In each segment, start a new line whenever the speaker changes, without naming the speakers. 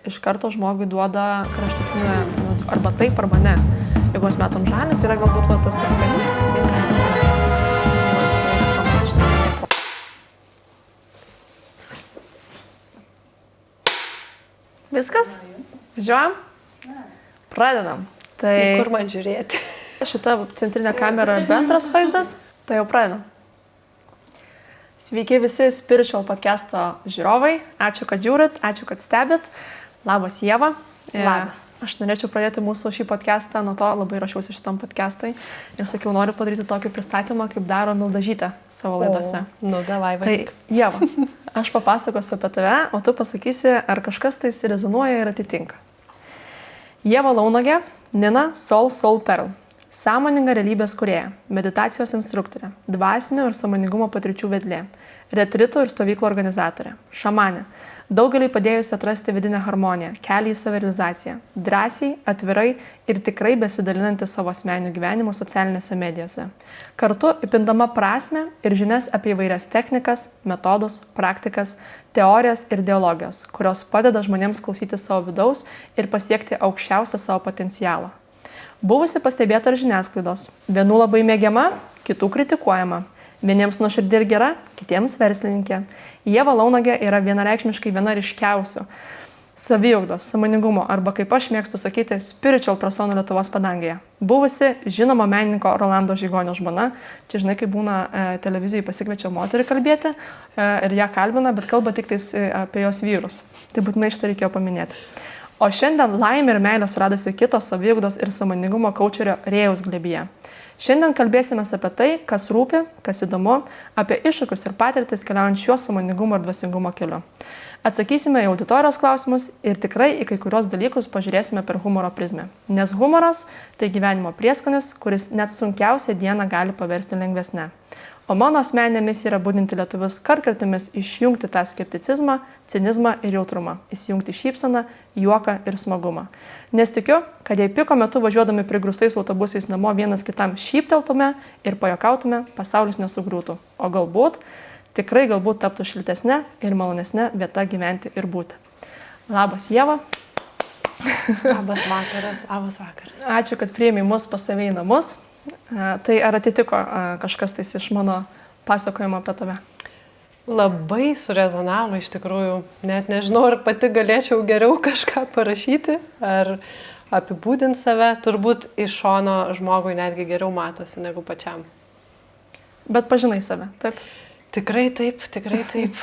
iš karto žmogui duoda kraštutinę arba taip, arba ne. Jeigu mes metam žalį, tai yra galbūt va, tas toksai. Viskas? Žiūrėjom? Pradedam. Tai
kur man žiūrėti?
Šita centrinė kamera bendras vaizdas, tai jau pradedam. Sveiki visi Spiritual podcast'o žiūrovai. Ačiū, kad žiūrit, ačiū, kad stebit. Labas, Ieva.
Labas.
Aš norėčiau pradėti mūsų šį podcast'ą, nuo to labai rašiausi šitam podcast'ui. Ir sakiau, noriu padaryti tokį pristatymą, kaip daro Mildažytė savo laidose.
Nu, davai,
vaik. Tai, Ieva, aš papasakosiu apie tave, o tu pasakysi, ar kažkas tai rezonuoja ir atitinka. Ieva Launagė, Nina Soul Pearl. Sąmoninga realybės kūrėja, meditacijos instruktorė, dvasinio ir sąmoningumo patirčių vedlė, retritų ir stovyklų organizatorė, šamanė, daugeliui padėjusi atrasti vidinę harmoniją, kelią į savirealizaciją, drąsiai, atvirai ir tikrai besidalinanti savo asmeniniu gyvenimu socialinėse medijose. Kartu įpindama prasmę ir žinias apie įvairias technikas, metodus, praktikas, teorijas ir ideologijos, kurios padeda žmonėms klausyti savo vidaus ir pasiekti aukščiausią savo potencialą. Buvusi pastebėta ir žiniasklaidos. Vienų labai mėgiama, kitų kritikuojama. Vieniems nuoširdi ir gera, kitiems verslininkė. Ieva Launagė yra vienareikšmiškai viena ryškiausių saviugdos, sąmoningumo arba, kaip aš mėgstu sakyti, spiritual personų Lietuvos padangėje. Buvusi žinoma menininko Rolando Žigonio žmona. Čia žinai, kai būna televizijai pasikviečia moterį kalbėti ir ją kalbina, bet kalba tik tais apie jos vyrus. Tai būtinai šitą reikėjo paminėti. O šiandien laimė ir meilė suradusi kito saviugdos ir sąmoningumo kaučerio Rėjaus glėbyje. Šiandien kalbėsime apie tai, kas rūpi, kas įdomu, apie iššūkius ir patirtis keliaujant šiuo sąmoningumo ir dvasingumo keliu. Atsakysime į auditorijos klausimus ir tikrai į kai kurios dalykus pažiūrėsime per humoro prizmę. Nes humoras tai gyvenimo prieskonis, kuris net sunkiausią dieną gali paversti lengvesnę. O mano asmeninė misija yra būdinti lietuvius kartkartėmis išjungti tą skepticizmą, cinizmą ir jautrumą, įsijungti šypseną, juoką ir smagumą. Nes tikiu, kad jei piko metu važiuodami prigrūstais autobusais namo vienas kitam šypteltume ir pajokautume, pasaulis nesugriūtų. O galbūt, tikrai galbūt taptų šiltesnė ir malonesnė vieta gyventi ir būti. Labas, Ieva.
Labas vakaras, labas vakaras.
Ačiū, kad priėmei mus pas save į namus. Tai ar atitiko kažkas tais iš mano pasakojimo apie tave?
Labai surezonavo iš tikrųjų. Net nežinau, ar pati galėčiau geriau kažką parašyti, ar apibūdinti save. Turbūt iš šono žmogui netgi geriau matosi negu pačiam.
Bet pažinai save, taip?
Tikrai taip, tikrai taip.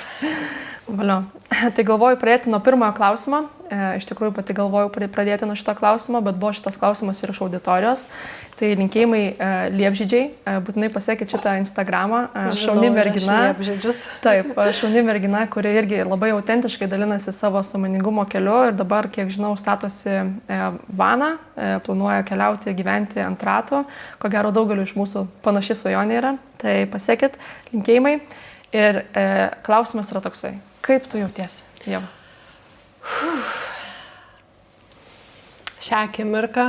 Valio. Tai galvoju pradėti nuo pirmojo klausimo. Iš tikrųjų pati galvoju pradėti nuo šito klausimo, bet buvo šitas klausimas ir iš auditorijos. Tai linkėjimai Liepžydžiai. Būtinai pasekit šitą Instagramą. Šauni mergina. Taip, šauni mergina, kuri irgi labai autentiškai dalinasi savo sąmoningumo keliu ir dabar, kiek žinau, statosi vaną, planuoja keliauti, gyventi ant ratų. Ko gero daugeliu iš mūsų panaši svajonė yra. Tai pasekit, linkėjimai. Ir klausimas yra toksai. Kaip tu jautiesi, Ieva?
Šią akimirką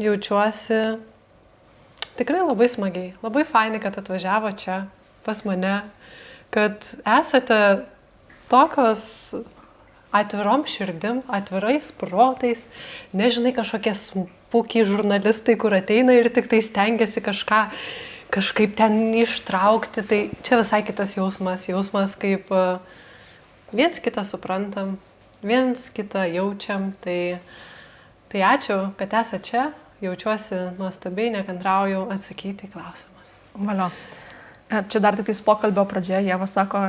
jaučiuosi tikrai labai smagiai. Labai fainai, kad atvažiavo čia pas mane, kad esate tokios atvirom širdim, atvirais protais, nežinai, kažkokie spūkiai žurnalistai, kur ateina ir tik tai stengiasi kažkaip ten ištraukti, tai čia visai kitas jausmas kaip viens kitą suprantam, viens kitą jaučiam, tai ačiū, kad esate čia, jaučiuosi nuostabiai, nekantrauju atsakyti į klausimus.
Valio. Čia dar tik pokalbio pradžioje, Ieva sako,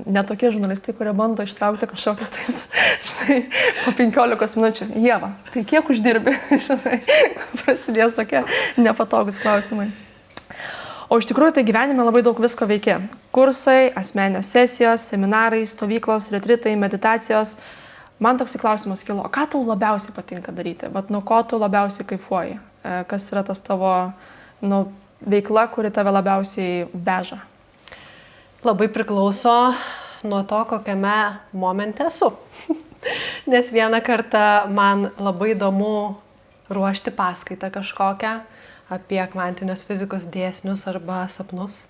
ne tokie žurnalistai, kurie bando ištraukti kažkokią tais, štai, po 15 minučių. Ieva, tai kiek uždirbi? Štai, prasidės tokie nepatogus klausimai. O iš tikrųjų tai gyvenime labai daug visko veikia. Kursai, asmeninės sesijos, seminarai, stovyklos, retritai, meditacijos. Man toks klausimas kilo, ką tau labiausiai patinka daryti? Vat nuo ko tu labiausiai kaifuoji? Kas yra tas tavo veikla, kuri tave labiausiai veža?
Labai priklauso nuo to, kokiame momente esu. Nes vieną kartą man labai įdomu ruošti paskaitą kažkokią apie kvantinės fizikos dėsnius arba sapnus.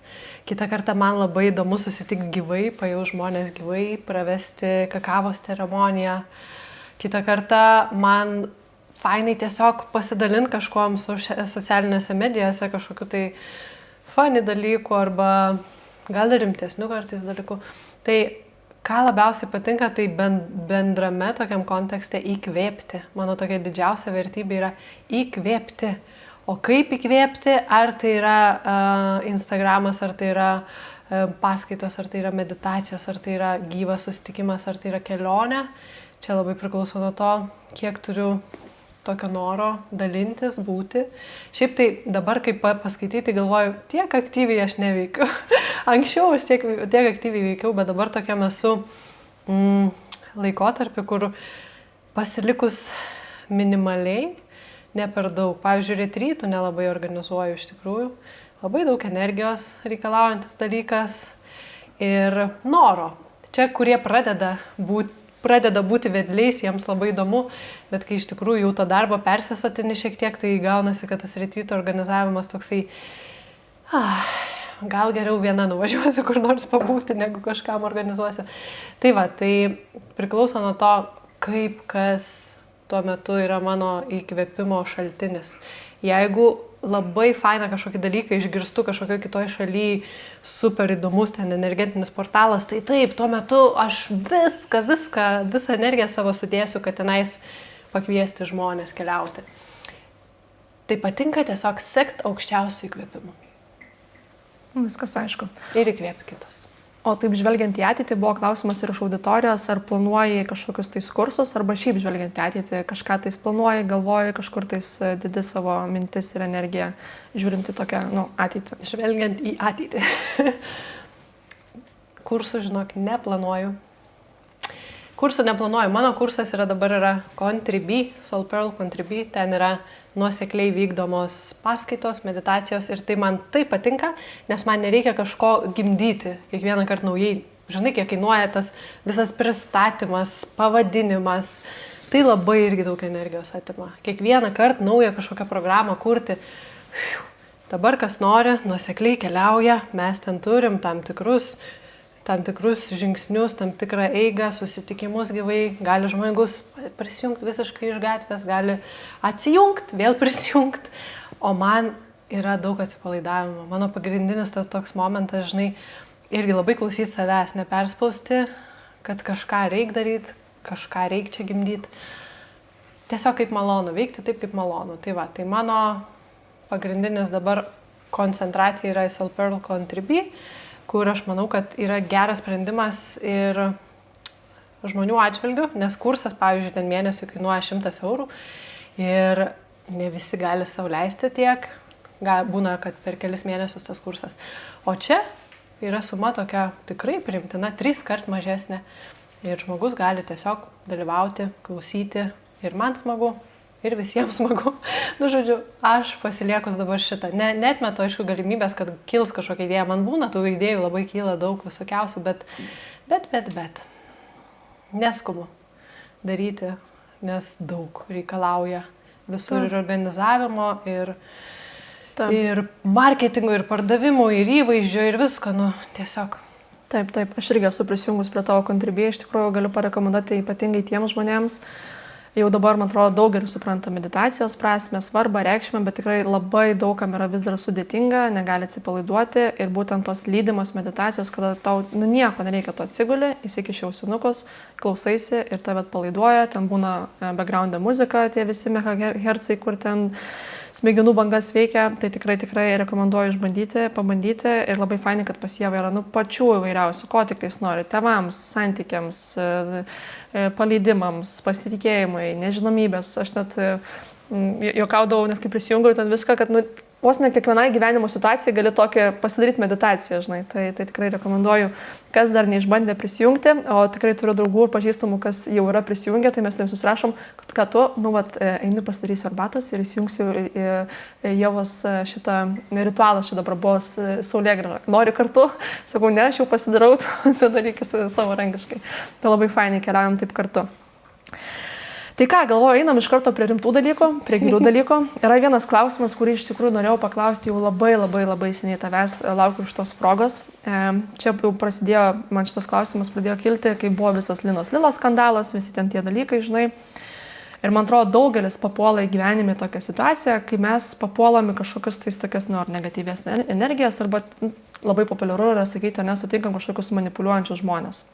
Kitą kartą man labai įdomu susitikti gyvai, pajaust žmonės gyvai, pravesti kakavos ceremoniją. Kitą kartą man fainai tiesiog pasidalinti kažkuom socialinėse medijose, kažkokiu tai funny dalykų arba gal ir rimtesnių kartais dalykų. Tai ką labiausiai patinka, tai bendrame tokiam kontekste įkvėpti. Mano tokia didžiausia vertybė yra įkvėpti. O kaip įkvėpti? Ar tai yra Instagramas, ar tai yra paskaitos, ar tai yra meditacijos, ar tai yra gyvas susitikimas, ar tai yra kelionė. Čia labai priklauso nuo to, kiek turiu tokio noro dalintis, būti. Šiaip tai dabar, kai paskaityti, galvoju, tiek aktyviai aš neveikiu. Anksčiau aš tiek aktyviai veikiau, bet dabar tokiam esu laikotarpį, kur pasilikus minimaliai, ne per daug. Pavyzdžiui, retrytų nelabai organizuoju iš tikrųjų. Labai daug energijos reikalaujantis dalykas ir noro. Čia, kurie pradeda būti vedliais, jiems labai įdomu, bet kai iš tikrųjų jau to darbo persisotini šiek tiek, tai gaunasi, kad tas retryto organizavimas toksai, gal geriau viena nuvažiuosiu kur nors pabūti, negu kažkam organizuosiu. Tai va, tai priklauso nuo to, kaip kas tuo metu yra mano įkvėpimo šaltinis. Jeigu labai faina kažkokį dalyką išgirstu kažkokio kitoj šalyje, super įdomus ten energetinis portalas, tai taip, tuo metu aš visą energiją savo sudėsiu, kad tenais pakviesti žmonės keliauti. Tai patinka tiesiog sekti aukščiausių įkvėpimų.
Viskas aišku.
Ir įkvėpti kitus.
O taip žvelgiant į ateitį, buvo klausimas ir iš auditorijos, ar planuoji kažkokius tais kursus, arba šiaip žvelgiant į ateitį, kažką tais planuoji, galvoji, kažkur tais didi savo mintis ir energiją, žiūrint į tokią, ateitį.
Žvelgiant į ateitį. Kursų, žinok, neplanuoju. Mano kursas dabar yra Contribui, Soul Pearl Contribui, ten yra nuosekliai vykdomos paskaitos, meditacijos ir tai man taip patinka, nes man nereikia kažko gimdyti kiekvieną kartą naujai. Žinai, kiek kainuoja tas visas pristatymas, pavadinimas, tai labai irgi daug energijos atima. Kiekvieną kartą naują kažkokią programą kurti. Dabar kas nori, nuosekliai keliauja, mes ten turim tam tikrus žingsnius, tam tikrą eigą, susitikimus gyvai, gali žmogus prisijungti visiškai iš gatvės, gali atsijungti, vėl prisijungti, o man yra daug atsipalaidavimo. Mano pagrindinis toks momentas, žinai, irgi labai klausyti savęs, neperspausti, kad kažką reik daryti, kažką reik čia gimdyti. Tiesiog kaip malonu, veikti taip kaip malonu. Tai va, tai mano pagrindinis dabar koncentracija yra į Soul Pearl Contribui, kur aš manau, kad yra geras sprendimas ir žmonių atžvilgių, nes kursas, pavyzdžiui, ten mėnesiui kainuoja 100 eurų ir ne visi gali sau leisti tiek, būna, kad per kelis mėnesius tas kursas. O čia yra suma tokia tikrai priimtina, 3 kart mažesnė ir žmogus gali tiesiog dalyvauti, klausyti ir man smagu. Ir visiems smagu. Žodžiu, aš pasiliekus dabar šitą. Neatmetu, aišku, galimybės, kad kils kažkokia idėja. Man būna, tų idėjų labai kyla daug visokiausių, bet. Neskubu daryti, nes daug reikalauja visur ir organizavimo, ir marketingo, ir pardavimo, ir įvaizdžio, ir visko, tiesiog.
Taip, aš irgi esu prisijungus prie tavo Contribui, iš tikrųjų galiu parekomenduoti ypatingai tiems žmonėms. Jau dabar, man atrodo, daugelis supranta meditacijos prasmę, svarbą, reikšmę, bet tikrai labai daugam yra vis dar sudėtinga, negali atsipalaiduoti ir būtent tos lydimos meditacijos, kada tau nieko nereikia, to atsiguli, įsikiši ausinukus, klausaisi ir tave atpalaiduoja, ten būna background'e muzika, tie visi megahercai, kur ten smegenų bangas veikia, tai tikrai rekomenduoju išbandyti, pabandyti ir labai fainai, kad pas jie yra pačių įvairiausių, ko tik tais nori, tėvams, santykiams, paleidimams, pasitikėjimui, nežinomybės. Aš net juokaudavau, nes kai prisijungiau ten viską, kad vos ne kiekvienai gyvenimo situacijai gali tokią pasidaryti meditaciją, žinai. Tai tikrai rekomenduoju, kas dar neišbandė prisijungti, o tikrai turiu draugų ir pažįstamų, kas jau yra prisijungę, tai mes tam susirašom, kad tu, einu pasidarysiu arbatos ir įsijungsiu Ievos šitą ritualą, šitą dabar buvo saulėgrąža. Nori kartu? Sakau, ne, aš jau pasidarau, tai darykis savarankiškai. Tai labai fainai keliaujam taip kartu. Tai ką, galvoju, einam iš karto prie rimtų dalykų, prie gilių dalykų. Yra vienas klausimas, kurį iš tikrųjų norėjau paklausti jau labai seniai tavęs, laukiu iš tos progos. Čia jau prasidėjo, man šitas klausimas pradėjo kilti, kai buvo visas Linos Lilos skandalas, visi ten tie dalykai, žinai. Ir man atrodo, daugelis papuola į gyvenimą tokią situaciją, kai mes papuolame kažkokias tais tokias, ar negatyvės energijas, arba labai populiaru yra sakyti, nesutinkam kažkokius manipuliuojančius žmonės.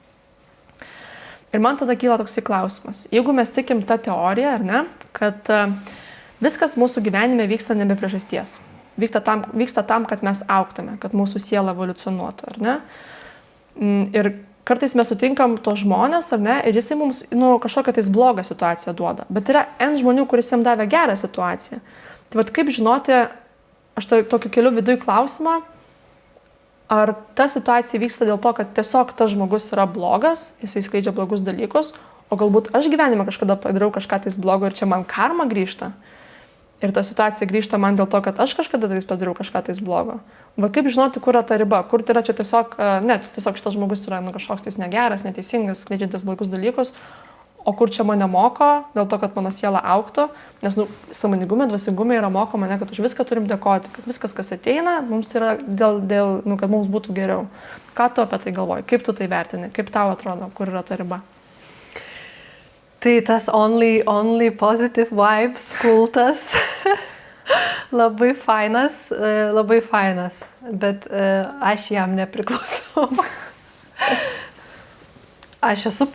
Ir man tada kyla toksai klausimas. Jeigu mes tikim tą teoriją, ar ne, kad viskas mūsų gyvenime vyksta ne be priežasties. Vyksta tam, kad mes augtume, kad mūsų siela evoliucionuotų, ar ne? Ir kartais mes sutinkam tos žmonės, ar ne, ir jisai mums kažkokią tais blogą situaciją duoda. Bet yra N žmonių, kuris jam davė gerą situaciją. Tai vat kaip žinoti, aš tokiu keliu viduj klausimą, ar ta situacija vyksta dėl to, kad tiesiog tas žmogus yra blogas, jisai skleidžia blogus dalykus, o galbūt aš gyvenime kažkada padariau kažką tais blogo ir čia man karma grįžta. Ir ta situacija grįžta man dėl to, kad aš kažkada tais padariau kažką tais blogo. Va kaip žinoti, kur yra ta riba, kur tai yra čia tiesiog, tiesiog šitas žmogus yra kažkoks tais negeras, neteisingas, skleidžiantis blogus dalykus, o kur čia mane moko, dėl to, kad mano siela augtų, nes sąmoningume, dvasingume yra moko mane, kad už viską turim dėkoti, kad viskas, kas ateina, mums tai yra kad mums būtų geriau. Ką tu apie tai galvoji, kaip tu tai vertini, kaip tau atrodo, kur yra ta riba?
Tai tas only positive vibes kultas labai fainas, bet aš jam nepriklausau. Aš esu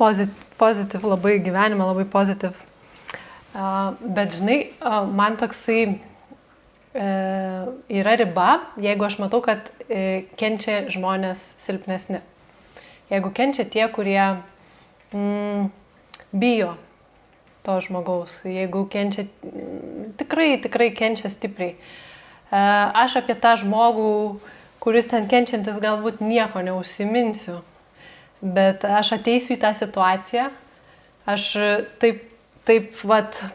pozitiv labai gyvenime, labai pozitiv. Bet žinai, man toksai yra riba, jeigu aš matau, kad kenčia žmonės silpnesni. Jeigu kenčia tie, kurie bijo to žmogaus, jeigu kenčia, tikrai kenčia stipriai. Aš apie tą žmogų, kuris ten kenčiantis, galbūt nieko neužsiminsiu. Bet aš ateisiu į tą situaciją, aš taip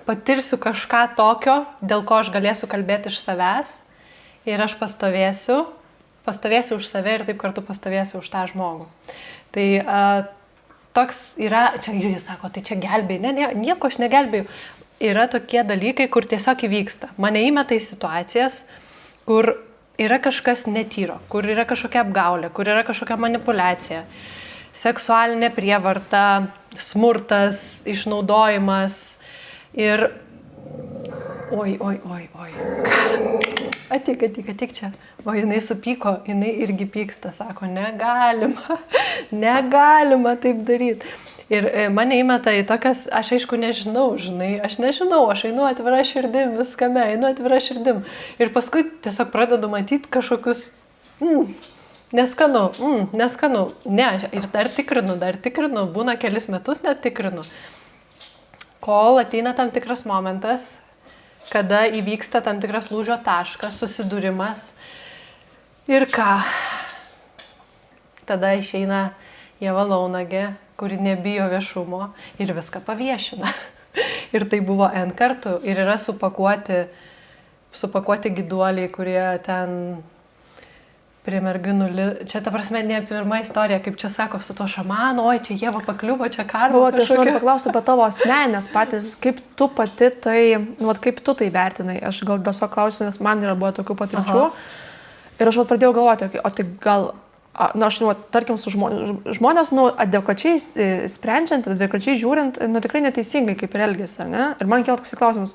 patirsiu kažką tokio, dėl ko aš galėsiu kalbėti iš savęs ir aš pastovėsiu už save ir taip kartu pastovėsiu už tą žmogų. Tai toks yra, čia jis sako, tai čia gelbėjai, ne, nieko aš negelbėjau. Yra tokie dalykai, kur tiesiog įvyksta. Mane įmeta į situacijas, kur yra kažkas netyro, kur yra kažkokia apgaulė, kur yra kažkokia manipulacija. Seksualinė prievarta, smurtas, išnaudojimas ir... Oi. Atik čia. O jinai supyko, jinai irgi pyksta, sako, negalima taip daryti. Ir mane įmeta į tokias, aš aišku nežinau, aš einu atvira širdim, viskame, einu atvira širdim. Ir paskui tiesiog pradedu matyti kažkokius... Neskanu. Ne, ir dar tikrinu, būna kelis metus net tikrinu. Kol ateina tam tikras momentas, kada įvyksta tam tikras lūžio taškas, susidūrimas. Ir ką? Tada išeina Ieva Launagė, kuri nebijo viešumo ir viską paviešina. Ir tai buvo N kartų. Ir yra supakuoti giduoliai, kurie ten... prie merginų, čia ta prasme ne pirma istorija, kaip čia sako, su to šamanu, oi, čia Ieva pakliuvo, čia karma.
Tai aš noriu paklausti apie tavo asmenės patys, kaip tu pati tai, kaip tu tai vertinai. Aš gal tiesiog klausiu, nes man yra buvo tokių patirčių. Ir aš pradėjau galvoti, o tai gal, aš, tarkim, su žmonės, adekvačiai sprendžiant, adekvačiai žiūrint, tikrai neteisingai kaip ir elgėsi, ar ne? Ir man kėlė toks klausimas,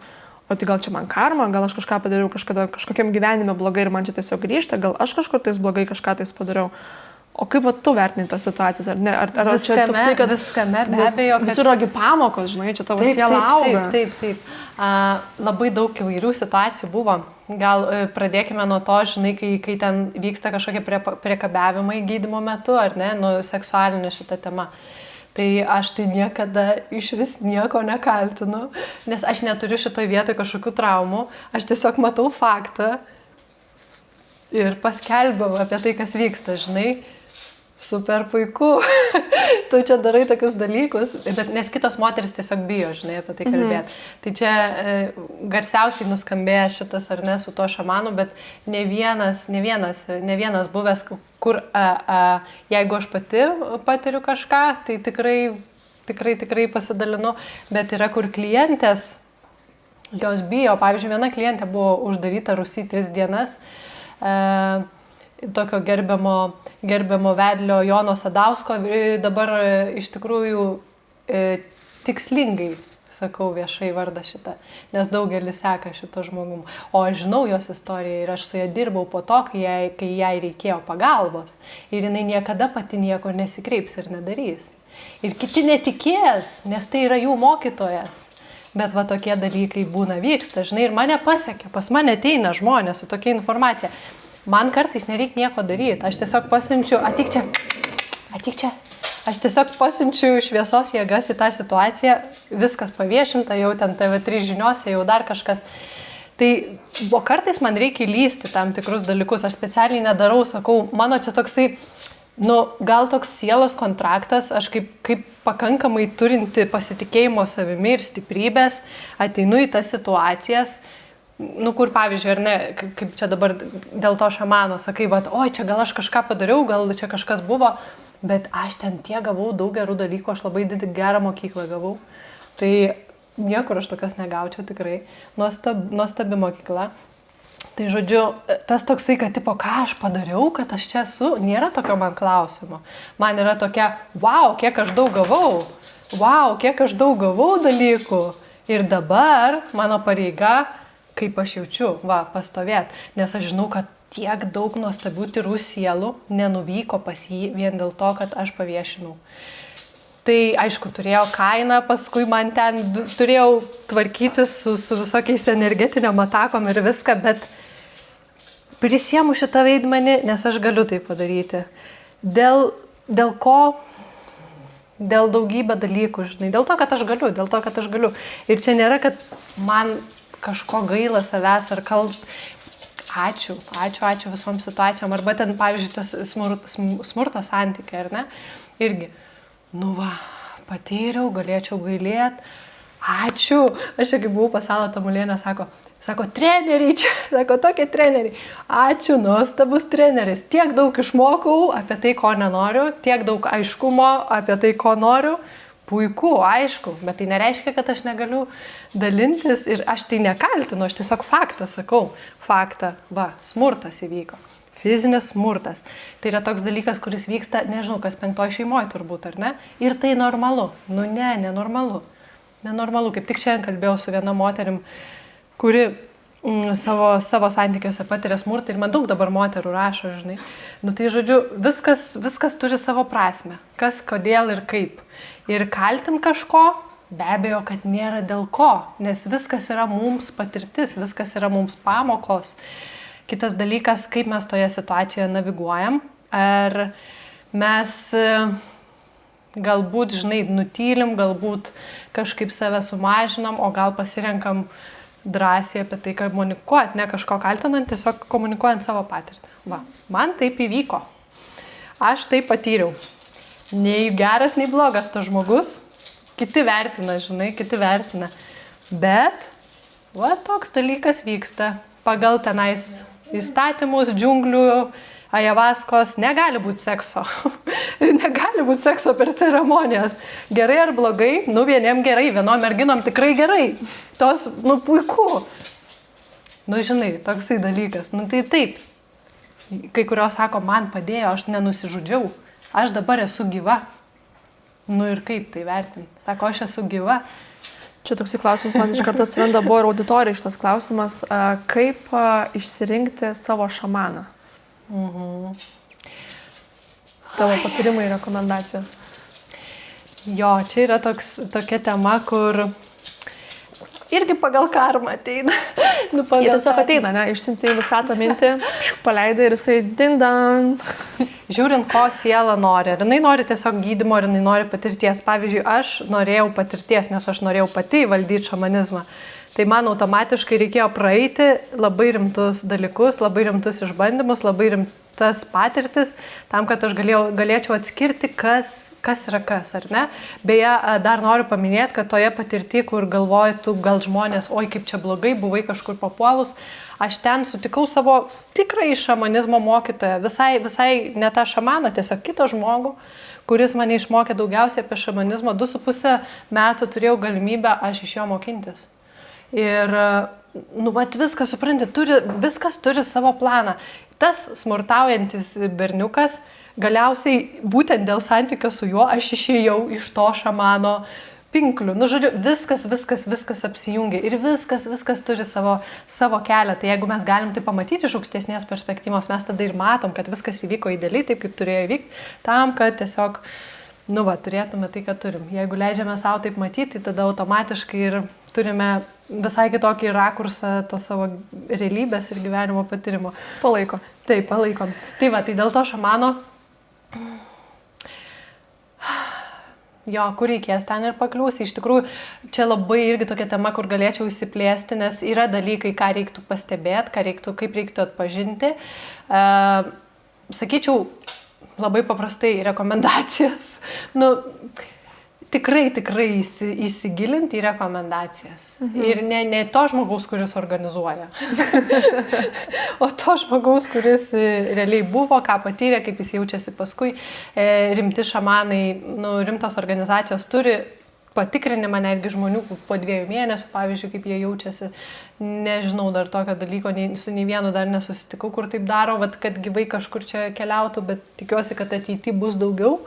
o tai gal čia man karma, gal aš kažką padariau kažkokiam gyvenime blogai ir man čia tiesiog grįžta, gal aš kažkur tais blogai kažką tais padariau. O kaip tu vertini tas situacijas, ar ne? Ar čia toksai, kad
viskame, be abejo, kad...
Visur yra pamokos, žinai, čia tavo siela auga.
Taip. Labai daug įvairių situacijų buvo. Gal pradėkime nuo to, žinai, kai ten vyksta kažkokie priekabiavimai gydymo metu, ar ne, seksualinė šita tema. Tai aš tai niekada iš vis nieko nekaltinu, nes aš neturiu šitoj vietoj kažkokių traumų, aš tiesiog matau faktą ir paskelbiau apie tai, kas vyksta, žinai. Super puiku, tu čia darai tokius dalykus, bet nes kitos moteris tiesiog bijo, žinai, apie tai kalbėti. Tai čia garsiausiai nuskambėjo šitas, ar ne, su to šamanu, bet ne vienas buvęs, kur jeigu aš pati patiriu kažką, tai tikrai tikrai pasidalinu, bet yra kur klientės, jos bijo. Pavyzdžiui, viena klientė buvo uždaryta Rusy 3 dienas, tokio gerbiamo vedlio Jono Sadausko, dabar iš tikrųjų tikslingai sakau viešai vardą šitą, nes daugelis seka šito žmogum. O aš žinau jos istoriją ir aš su ja dirbau po to, kai jai reikėjo pagalbos. Ir jinai niekada pati nieko nesikreips ir nedarys. Ir kiti netikės, nes tai yra jų mokytojas. Bet va tokie dalykai būna vyksta, žinai, ir mane pasiekia, pas mane ateina žmonės su tokia informacija. Man kartais nereikia nieko daryti, aš tiesiog pasiunčiu, atik čia. Aš tiesiog pasiunčiu šviesos jėgas į tą situaciją, viskas paviešinta, jau ten TV3 žiniuose, jau dar kažkas. Tai, o kartais man reikia lysti tam tikrus dalykus, aš specialiai nedarau, sakau, mano čia toksai, gal toks sielos kontraktas, aš kaip pakankamai turinti pasitikėjimo savimi ir stiprybės, ateinu į tas situacijas, kur pavyzdžiui, ar ne, kaip čia dabar dėl to šamano, sakai, oi, čia gal aš kažką padariau, gal čia kažkas buvo, bet aš ten gavau daug gerų dalykų, aš labai gerą mokyklą gavau. Tai niekur aš tokios negaučiau tikrai. Nuostabi mokykla. Tai žodžiu, tas toksai, kad tipo, ką aš padariau, kad aš čia esu, nėra tokio man klausimo. Man yra tokia, wow, kiek aš daug gavau dalykų. Ir dabar mano pareiga, kaip aš jaučiu, pastovėt. Nes aš žinau, kad tiek daug nuostabių tyrų sielų nenuvyko pas jį vien dėl to, kad aš paviešinau. Tai aišku, turėjo kainą, paskui man ten turėjau tvarkytis su visokiais energetiniam atakom ir viską, bet prisiemu šitą vaidmenį, nes aš galiu tai padaryti. Dėl ko? Dėl daugybę dalykų, žinai. Dėl to, kad aš galiu. Ir čia nėra, kad man kažko gaila savęs ar Ačiū visom situacijom. Arba ten, pavyzdžiui, tas smurto santykiai, ar ne? Irgi, patyriau, galėčiau gailėt. Ačiū. Aš čia kaip buvau pas Alą Tamulienę, sako, treneriai čia, tokie treneriai. Ačiū, nuostabus treneris. Tiek daug išmokau apie tai, ko nenoriu, tiek daug aiškumo apie tai, ko noriu. Puiku, aišku, bet tai nereiškia, kad aš negaliu dalintis ir aš tai nekaltinu, aš tiesiog faktą sakau. Faktą, smurtas įvyko. Fizinis smurtas. Tai yra toks dalykas, kuris vyksta, nežinau, kas 5 šeimoje turbūt, ar ne? Ir tai normalu. Nenormalu. Nenormalu. Kaip tik šiandien kalbėjau su viena moterim, kuri savo santykiuose patiria smurtą ir man daug dabar moterų rašo, žinai. Tai žodžiu, viskas turi savo prasmę. Kas, kodėl ir kaip. Ir kaltint kažko, be abejo, kad nėra dėl ko, nes viskas yra mums patirtis, viskas yra mums pamokos. Kitas dalykas, kaip mes toje situacijoje naviguojam. Ar mes galbūt, žinai, nutylim, galbūt kažkaip save sumažinam, o gal pasirenkam drąsiai apie tai komunikuoti, ne kažko kaltinant, tiesiog komunikuojant savo patirtį. Man taip įvyko. Aš tai patyriau. Nei geras, nei blogas tas žmogus. Kiti vertina, žinai, Bet, toks dalykas vyksta. Pagal tenais įstatymus, džiunglių, ajavaskos, negali būti sekso. Negali būti sekso per ceremonijas. Gerai ar blogai? Vieniem gerai, vienom merginom tikrai gerai. Tos, puiku. Žinai, toksai dalykas. Tai taip. Kai kurios sako, man padėjo, aš nenusižudžiau. Aš dabar esu gyva. Ir kaip tai vertinti? Sako, aš esu gyva.
Čia toksai klausimas, man iš karto atsiranda, buvo ir auditorija šitas klausimas, kaip išsirinkti savo šamaną? Tavo patarimai ir rekomendacijos.
Jo, čia yra tokia tema, kur irgi pagal karmą ateina.
Jie tiesiog ateina, ne? Išsiunti visą tą mintį, paleidai ir jisai dindan.
Žiūrint, ko siela nori. Ar jinai nori tiesiog gydymo, ar jinai nori patirties. Pavyzdžiui, aš norėjau patirties, nes aš norėjau pati valdyti šamanizmą. Tai man automatiškai reikėjo praeiti labai rimtus dalykus, labai rimtus išbandymus, labai tas patirtis, tam, kad aš galėčiau atskirti, kas yra kas, ar ne. Beje, dar noriu paminėti, kad toje patirtyje, kur galvoji, tu gal žmonės, oi kaip čia blogai, buvai kažkur papuolus, aš ten sutikau savo tikrai šamanizmo mokytoją, visai ne tą šamaną, tiesiog kitą žmogų, kuris mane išmokė daugiausiai apie šamanizmą. 2,5 metų turėjau galimybę aš iš jo mokintis. Ir, viskas, supranti, viskas turi savo planą. Tas smurtaujantis berniukas, galiausiai būtent dėl santykio su juo aš išėjau iš to šamano pinklių. Žodžiu, viskas apsijungia ir viskas turi savo kelią. Tai jeigu mes galim tai pamatyti iš aukštesnės perspektyvos, mes tada ir matom, kad viskas įvyko idealiai, taip kaip turėjo įvykti, tam, kad tiesiog, turėtume tai, ką turim. Jeigu leidžiame savo taip matyti, tada automatiškai ir turime visai kitokį rakursą to savo realybės ir gyvenimo patyrimo.
Palaiko.
Taip, palaikom. Tai dėl to šamano, kur reikės ten ir pakliūsi. Iš tikrųjų, čia labai irgi tokia tema, kur galėčiau įsiplėsti, nes yra dalykai, ką reiktų pastebėti, kaip reiktų atpažinti. Sakyčiau, labai paprastai rekomendacijas. Tikrai įsigilinti į rekomendacijas. Ir ne to žmogaus, kuris organizuoja, o to žmogaus, kuris realiai buvo, ką patyrė, kaip jis jaučiasi paskui. Rimti šamanai, rimtos organizacijos turi patikrinimą netgi žmonių po 2 mėnesių, pavyzdžiui, kaip jie jaučiasi. Nežinau dar tokio dalyko, su nei vienu dar nesusitikau, kur taip daro, kad gyvai kažkur čia keliautų, bet tikiuosi, kad ateityje bus daugiau.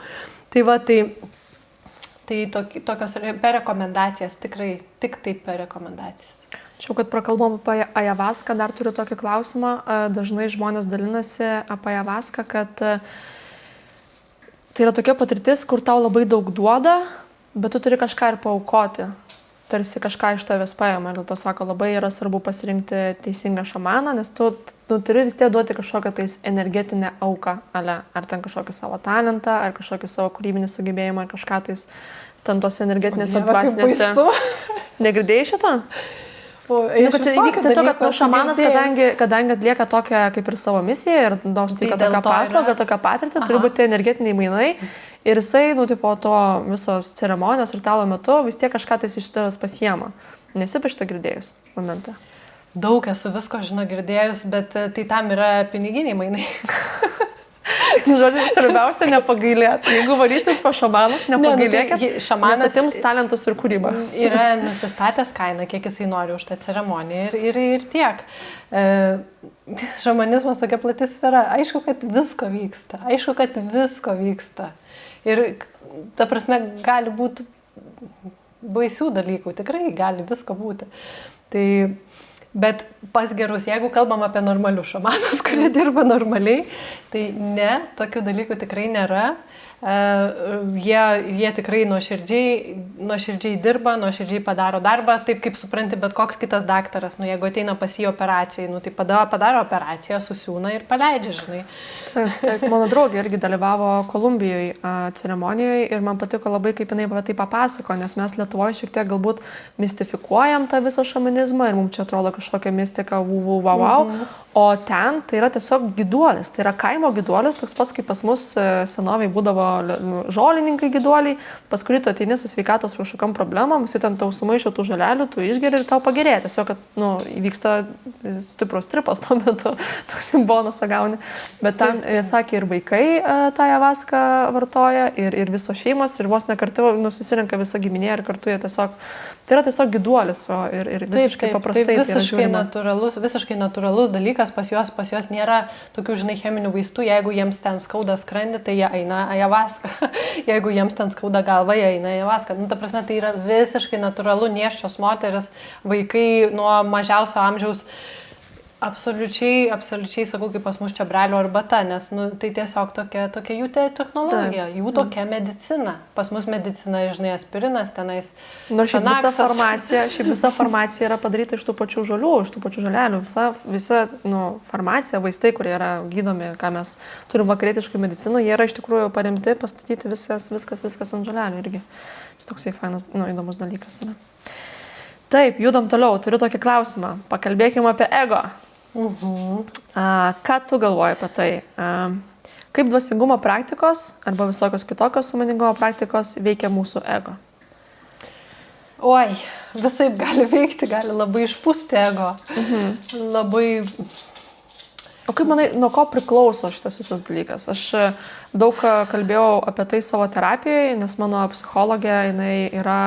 Tai tokios per rekomendacijas, tikrai tik taip per rekomendacijas.
Čia, kad prakalbom apie ajavaską, dar turiu tokį klausimą. Dažnai žmonės dalinasi apie ajavaską, kad tai yra tokia patirtis, kur tau labai daug duoda, bet tu turi kažką ir paaukoti. Tarsi kažką iš tavęs paima. Ir dėl to sako, labai yra svarbu pasirinkti teisingą šamaną, nes tu turi vis tiek duoti kažkokią tais energetinę auką, ar ten kažkokį savo talentą, ar kažkokį savo kūrybinį sugebėjimą, ar kažką tais ten tos energetinės dvasinėse. Negirdėjai šito? Tiesiog, kad šamanas, kadangi atlieka tokią kaip ir savo misiją ir suteikia tokią paslaugą, tokią patirtį, turi būti energetiniai mainai ir jisai, to visos ceremonijos ritualo metu vis tiek kažką tais iš tavęs pasiema. Nesi apie šitą girdėjus momentą?
Daug esu visko girdėjus, bet tai tam yra piniginiai mainai.
Žodžiu, svarbiausia nepagailėti. Jeigu varysit po šamanus, nepagailėkit, šamanas atims talentus ir kūrybą.
Yra nusistatęs kainą, kiek jisai nori už tą ceremoniją ir tiek. Šamanizmas tokia plati sfera. Aišku, kad visko vyksta. Ir ta prasme gali būti baisių dalykų, tikrai gali visko būti. Bet pas gerus, jeigu kalbam apie normalius šamanus, kurie dirba normaliai, tai ne, tokių dalykų tikrai nėra. Jie tikrai nuoširdžiai dirba, nuoširdžiai padaro darbą, taip kaip supranti bet koks kitas daktaras. Jeigu ateina pas jį operacijai, tai padaro operaciją, susiūna ir paleidžia, žinai.
Taip, mano draugė irgi dalyvavo Kolumbijoje ceremonijoje ir man patiko labai, kaip jinai apie tai papasako, nes mes Lietuvoje šiek tiek galbūt mistifikuojam tą visą šamanizmą ir mums čia atrodo kažkokia mistika, wow. O ten tai yra tiesiog giduolis, tai yra kaimo giduolis, toks pats kaip pas mus senoviai būdavo žolininkai giduoliai, pas kurį tu ateini su sveikatos kažkokiam problemam, jis ten tau sumaišo tų žolelių, tu išgeri ir tau pagerėja, tiesiog, kad įvyksta stiprus tripas tuo metu, toks bonusą gauni. Bet ten, sakė, ir vaikai tą ajavaską vartoja, ir visos šeimos, ir vos ne kartu susirenka visa giminė ir kartu jie tiesiog, tai yra tiesiog giduolis ir visiškai paprastai.
Tai visiškai natūralus dalykas, pas juos nėra tokių, žinai, cheminių vaistų, jeigu jiems ten skauda skrandį, tai jie eina ajavaską, jeigu jiems ten skauda galvą, jie eina ajavaską. Ta prasme, tai yra visiškai natūralu, nėščios moteris, vaikai nuo mažiausio amžiaus. Absoliučiai, sakau, kaip pas mus čiobrelio arbata, nes tai tiesiog tokia jų technologija, jų tokia medicina. Pas mus medicina, žinai, aspirinas tenais.
Nors visa farmacija yra padaryta iš tų pačių žolių, iš tų pačių žolelių. Visa farmacija, vaistai, kurie yra gydomi, ką mes turim vakarietiškai medicinoje, jie yra iš tikrųjų paremti, pastatyti viskas ant žolelių irgi. Čia toksai fainas, įdomus dalykas yra. Taip, judam toliau. Turiu tokį klausimą. Pakalbėkime apie ego. Ką tu galvoji apie tai? Kaip dvasingumo praktikos arba visokios kitokios sąmoningumo praktikos veikia mūsų ego?
Oi, visaip gali veikti, gali labai išpūsti ego. Labai...
O kaip manai, nuo ko priklauso šitas visas dalykas? Aš daug kalbėjau apie tai savo terapijoje, nes mano psichologė, jinai yra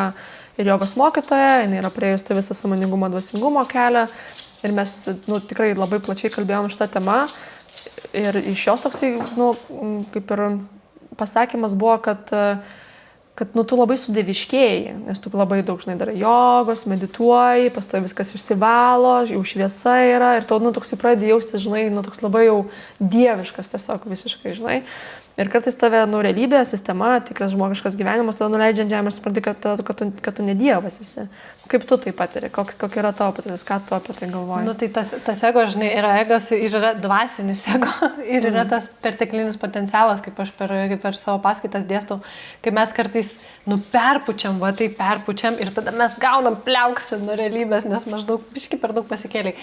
ir jogos mokytoja, jinai yra praėjus tą visą sąmoningumo dvasingumo kelią ir mes tikrai labai plačiai kalbėjom šitą temą ir iš jos toksai, kaip ir pasakymas buvo, kad tu labai sudieviškėjai, nes tu labai daug, darai jogos, medituoji, pas tavai viskas išsivalo, jau šviesa yra ir tau, toksai pradedi jausti, toks labai jau dieviškas tiesiog visiškai, Ir kartais tave, realybė, sistema, tikras žmogiškas gyvenimas, tada nuleidžia ant žemės, supranti, kad tu ne dievas esi. Kaip tu tai patiri? Kokia yra tavo patirtis? Ką tu apie tai galvoji?
Tai tas ego, yra egas ir yra dvasinis ego ir yra tas perteklinis potencialas, kaip aš per savo paskaitas dėstau, kai mes kartais, perpučiam ir tada mes gaunam pliauksą nuo realybės, nes maždaug biški per daug pasikėliai.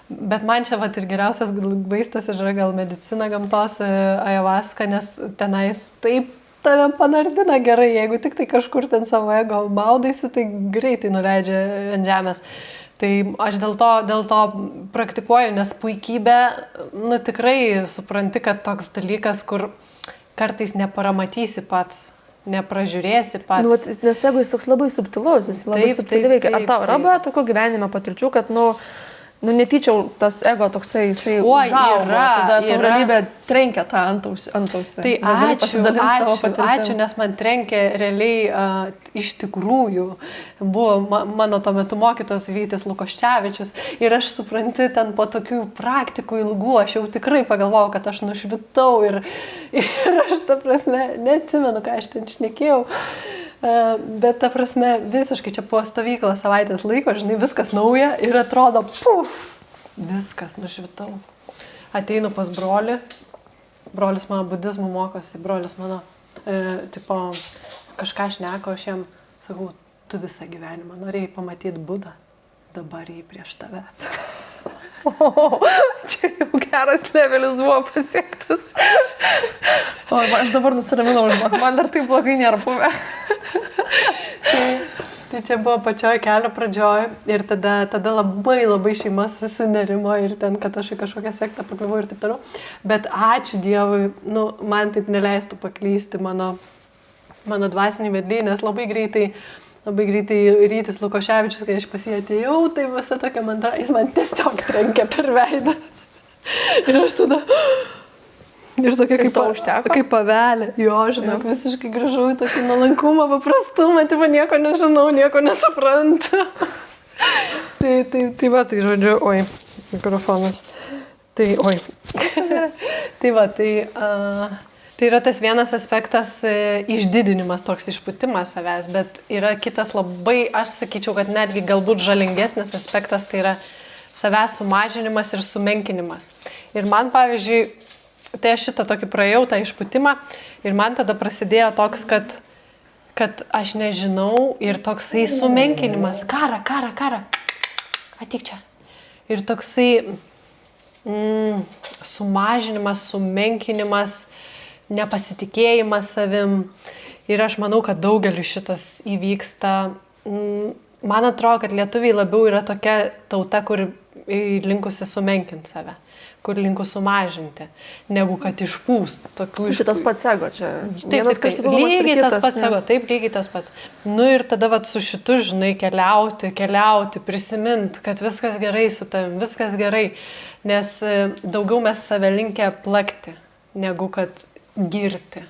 Bet man čia ir geriausias vaistas yra gal medicina gamtos, ayahuasca, nes tenais taip tave panardina gerai, jeigu tik tai kažkur ten savo ego maudaisi, tai greitai nuleidžia ant žemės. Tai aš dėl to praktikuoju, nes puikybė, tikrai supranti, kad toks dalykas, kur kartais neparamatysi pats, nepražiūrėsi pats.
Nes jeigu jis toks labai subtilus, jis labai subtiliai veikia. Ar tau yra buvę tokių gyvenime patirčių, kad, netyčia tas ego toksai, jisai užaugo, tada tau realybė trenkia tą antausį.
Tai ačiū, nes man trenkė realiai iš tikrųjų. Buvo mano tuo metu mokytos Rytis Lukoščevičius ir aš supranti, ten po tokių praktikų ilgų, aš jau tikrai pagalvojau, kad aš nušvitau ir aš, ta prasme, neatsimenu, ką aš ten šnekėjau. Bet ta prasme, visiškai čia po stovyklą savaitės laiko, viskas nauja ir atrodo, viskas nušvitau. Ateinu pas brolį, brolis mano budizmų mokosi, brolis mano, kažką šneko, aš jam sakau, tu visą gyvenimą norėjai pamatyti Budą, dabar jį prieš tave.
Čia jau geras levelis buvo pasiektas. Aš dabar nusiraminau, man dar taip blogai nėra buvę.
Tai čia buvo pačioj kelio pradžioj ir tada labai šeima susinerimo ir ten, kad aš į kažkokią sektą pakliuvau ir taip toliau. Bet ačiū Dievui, man taip neleistų paklysti mano dvasiniai vedliai, nes labai greitai Rytis Lukoševičius, kai aš pas jį atėjau, tai visa tokia mantra, jis man tiesiog trenkė per veidą. Ir aš tada... Ir tokia kaip pavelė. Jo, visiškai grįžau į tokį nuolankumą, paprastumą, nieko nežinau, nieko nesuprantu. Tai žodžiu, mikrofonas. Tai yra tas vienas aspektas išdidinimas, toks išpūtimas savęs, bet yra kitas labai, aš sakyčiau, kad netgi galbūt žalingesnis aspektas, tai yra savęs sumažinimas ir sumenkinimas. Ir man, pavyzdžiui, tai aš šitą tokį praėjau, tą išpūtimą, ir man tada prasidėjo toks, kad aš nežinau ir toksai sumenkinimas, kara, atik čia. Ir toksai sumažinimas, sumenkinimas, nepasitikėjimas savim. Ir aš manau, kad daugeliu šitas įvyksta. Man atrodo, kad lietuviai labiau yra tokia tauta, kur linkusi sumenkinti save, kur linkus sumažinti, negu kad išpūst.
Šitas pats ego čia.
Lygiai tas pats ego, taip, lygiai tas pats. Ir tada su šitu, keliauti, prisimint, kad viskas gerai su tavim, viskas gerai, nes daugiau mes save linkę plakti, negu kad girti.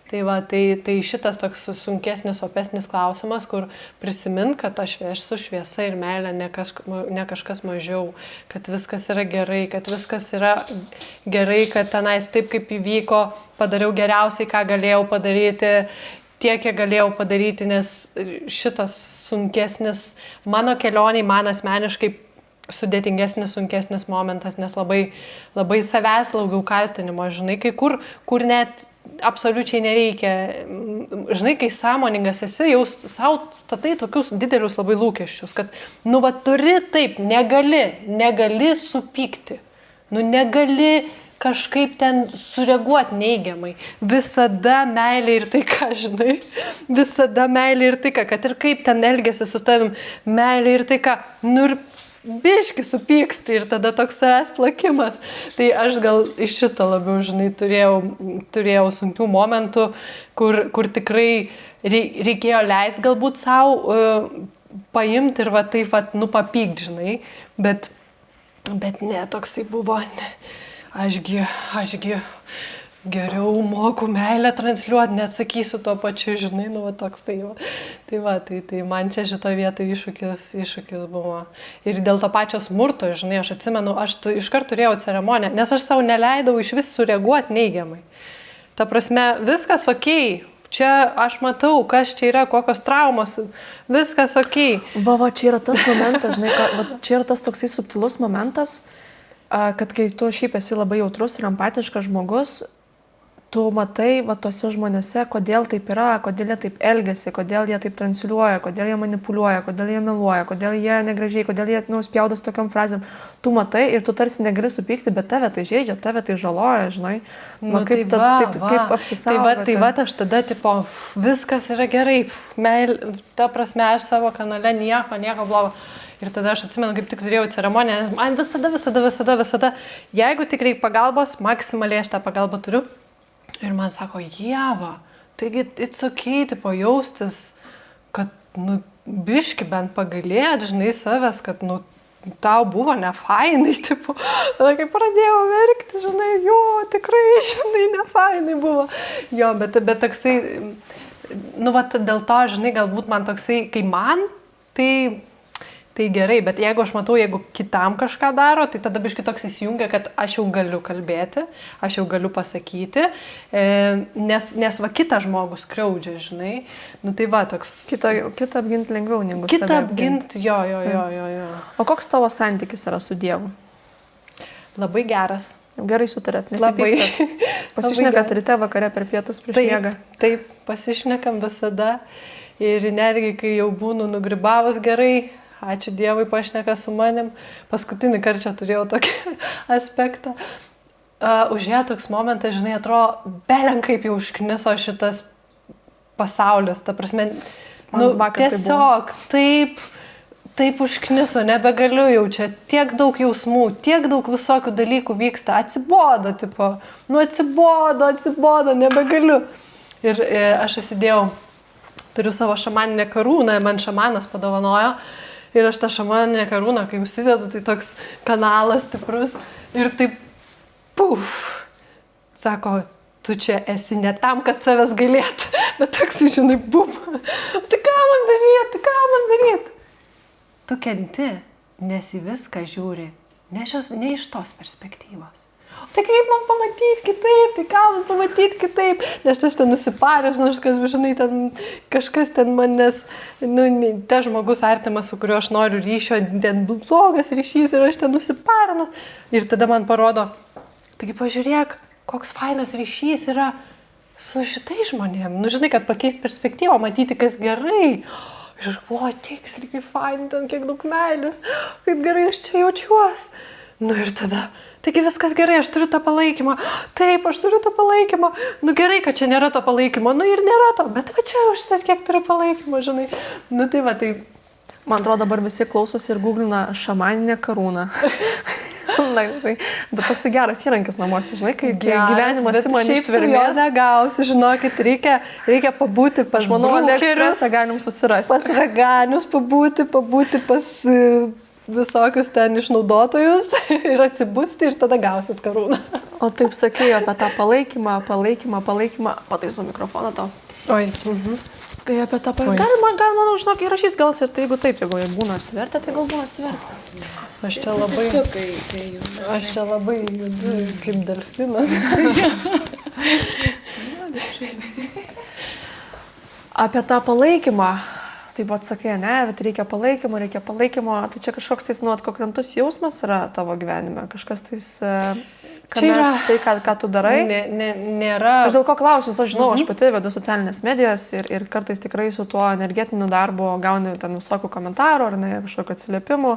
Tai šitas toks sunkesnis, opesnis klausimas, kur prisimint, kad aš esu šviesa ir meilė, ne kažkas mažiau, kad viskas yra gerai, kad tenais taip, kaip įvyko, padariau geriausiai, ką galėjau padaryti, tiek, kiek galėjau padaryti, nes šitas sunkesnis, mano kelioniai, man asmeniškai sudėtingesnis, sunkesnis momentas, nes labai savęs laugiau kaltinimo, kai kur net absoliučiai nereikia. Žinai, kai sąmoningas esi, jau savo statai tokius didelius labai lūkesčius, kad, nu, va, turi taip, negali supykti, nu, negali kažkaip ten sureaguoti neigiamai. Visada meilė ir taika, žinai, visada meilė ir taika, kad ir kaip ten elgesi su tavim, meilė ir taika, nu ir biški supyksti ir tada toks savęs plakimas. Tai aš gal iš šito labiau, žinai, turėjau sunkių momentų, kur tikrai reikėjo leisti galbūt savo paimti ir va taip, va, nu, papykti, žinai, bet ne, toksai buvo, ne. Ašgi geriau moku meilę transliuoti, neatsakysiu tuo pačiu, žinai, nu, va, toksai jau. Tai man čia šito vietoje iššūkis buvo. Ir dėl to pačio smurto, žinai, aš atsimenu, aš iškart turėjau ceremoniją, nes aš savo neleidau iš vis sureaguoti neigiamai. Ta prasme, viskas okei. Čia aš matau, kas čia yra, kokios traumos, viskas okei.
Va, čia yra tas momentas, žinai, čia yra tas toksai subtilus momentas, kad kai tu šiaip esi labai jautrus ir empatiškas žmogus, tu matai va tose žmonėse, kodėl taip yra, kodėl jie taip elgiasi, kodėl jie taip transliuoja, kodėl jie manipuliuoja, kodėl jie meluoja, kodėl jie negražiai, kodėl jie spjaudosi tokiam frazėm. Tu matai ir tu tarsi negali supykti, bet tave tai žaidžia, tave tai žaloja, žinai.
Nu,
kaip apsisaugoti.
Tai va, aš tada, tipo, viskas yra gerai, ta prasme, aš savo kanale nieko blogo. Ir tada aš atsimenu, kaip tik turėjau ceremoniją, man visada, jeigu tik reikia pagalbos, maksimaliai aš tą pagalbą turiu. Ir man sako, Ieva, taigi it's okay, tipo, jaustis, kad, nu, biški bent pagailėt, žinai, savęs, kad, nu, tau buvo nefainai, tipo, tada kai pradėjau verkti, žinai, jo, tikrai, žinai, nefainai buvo. Jo, bet toksai, nu, va, dėl to, žinai, galbūt man toksai, kai man, tai gerai, bet jeigu aš matau, jeigu kitam kažką daro, tai tada biškai toks įsijungia, kad aš jau galiu kalbėti, aš jau galiu pasakyti, nes va kitą žmogus skriaudžia, žinai. Nu tai va toks...
Kitą apginti lengviau negu
save apginti. Jo.
O koks tavo santykis yra su Dievu?
Labai geras.
Gerai sutarėt, nesipykstat. Pasišnekat ryte, vakare per pietus prieš miegą.
Taip, pasišnekam visada. Ir netgi, kai jau būnu nugribavus gerai, ačiū Dievui, pašneka su manim. Paskutinį kartą turėjau tokį aspektą. Užėjo toks momentas, žinai, atrodo, belen kaip jau užkniso šitas pasaulis. Ta prasme, nu, tiesiog taip užkniso, nebegaliu jau čia. Tiek daug jausmų, tiek daug visokių dalykų vyksta. Atsibodo, tipo. Nu, atsibodo, nebegaliu. Ir aš įsidėjau, turiu savo šamaninę karūną, man šamanas padovanojo. Ir aš tą šamaninę karūną, kai užsidedu, tai toks kanalas stiprus ir taip, puf, sako, tu čia esi ne tam, kad savęs gailėt, bet toks, žinai, bum. Tai ką man daryt? Tu kenti, nes į viską žiūri, ne iš tos perspektyvos. Tai kaip man pamatyti kitaip, tai ką man pamatyti kitaip, nes aš ten nusiparęs, žinai, ten kažkas ten manęs, nu, ta žmogus artimas, su kuriuo aš noriu ryšio, ten blogas ryšys ir aš ten nusiparęs. Ir tada man parodo, taigi pažiūrėk, koks fainas ryšys yra su šitai žmonėm. Nu, žinai, kad pakeis perspektyvą, matyti, kas gerai. Ir aš, o, tiksliai, kaip fainai, ten kiek daug meilės, kaip gerai aš čia jaučiuos. Nu ir tada, taigi viskas gerai, aš turiu tą palaikymą. Taip, aš turiu tą palaikymą. Nu gerai, kad čia nėra to palaikymo, nu ir nėra to, bet va čia už tai kiek turiu palaikymo, žinai. Nu tai va, tai...
Man atrodo, dabar visi klausosi ir googlina šamaninę karūną. Na, bet toks geras įrankis namuose, žinai, kai gyvenimas ima ištvermės.
Jo negausi, žinokit, reikia pabūti pas brukerius.
Galim susirasti.
Pas raganius pabūti pas visokius ten išnaudotojus ir atsibusti ir tada gausit karūną.
O taip sakėjau apie tą palaikymą. Pataiso mikrofoną tau.
Oi.
Kai apie tą palaikymą. Galima, žinok, įrašys gal ir tai, jeigu taip, jeigu būna atsivertę, tai gal būna atsivertę.
Aš čia labai judu kaip delfinas.
Apie tą palaikymą. Taip atsakai, ne, bet reikia palaikymo, tai čia kažkoks tais nuotkokrentus jausmas yra tavo gyvenime, kažkas tais kame tai, ką tu darai.
Nėra.
Aš dėl ko klausiu, aš žinau, aš pati vedu socialinės medijas ir kartais tikrai su tuo energetiniu darbu gauni ten visokių komentarų ar ne, kažkokių atsiliepimų.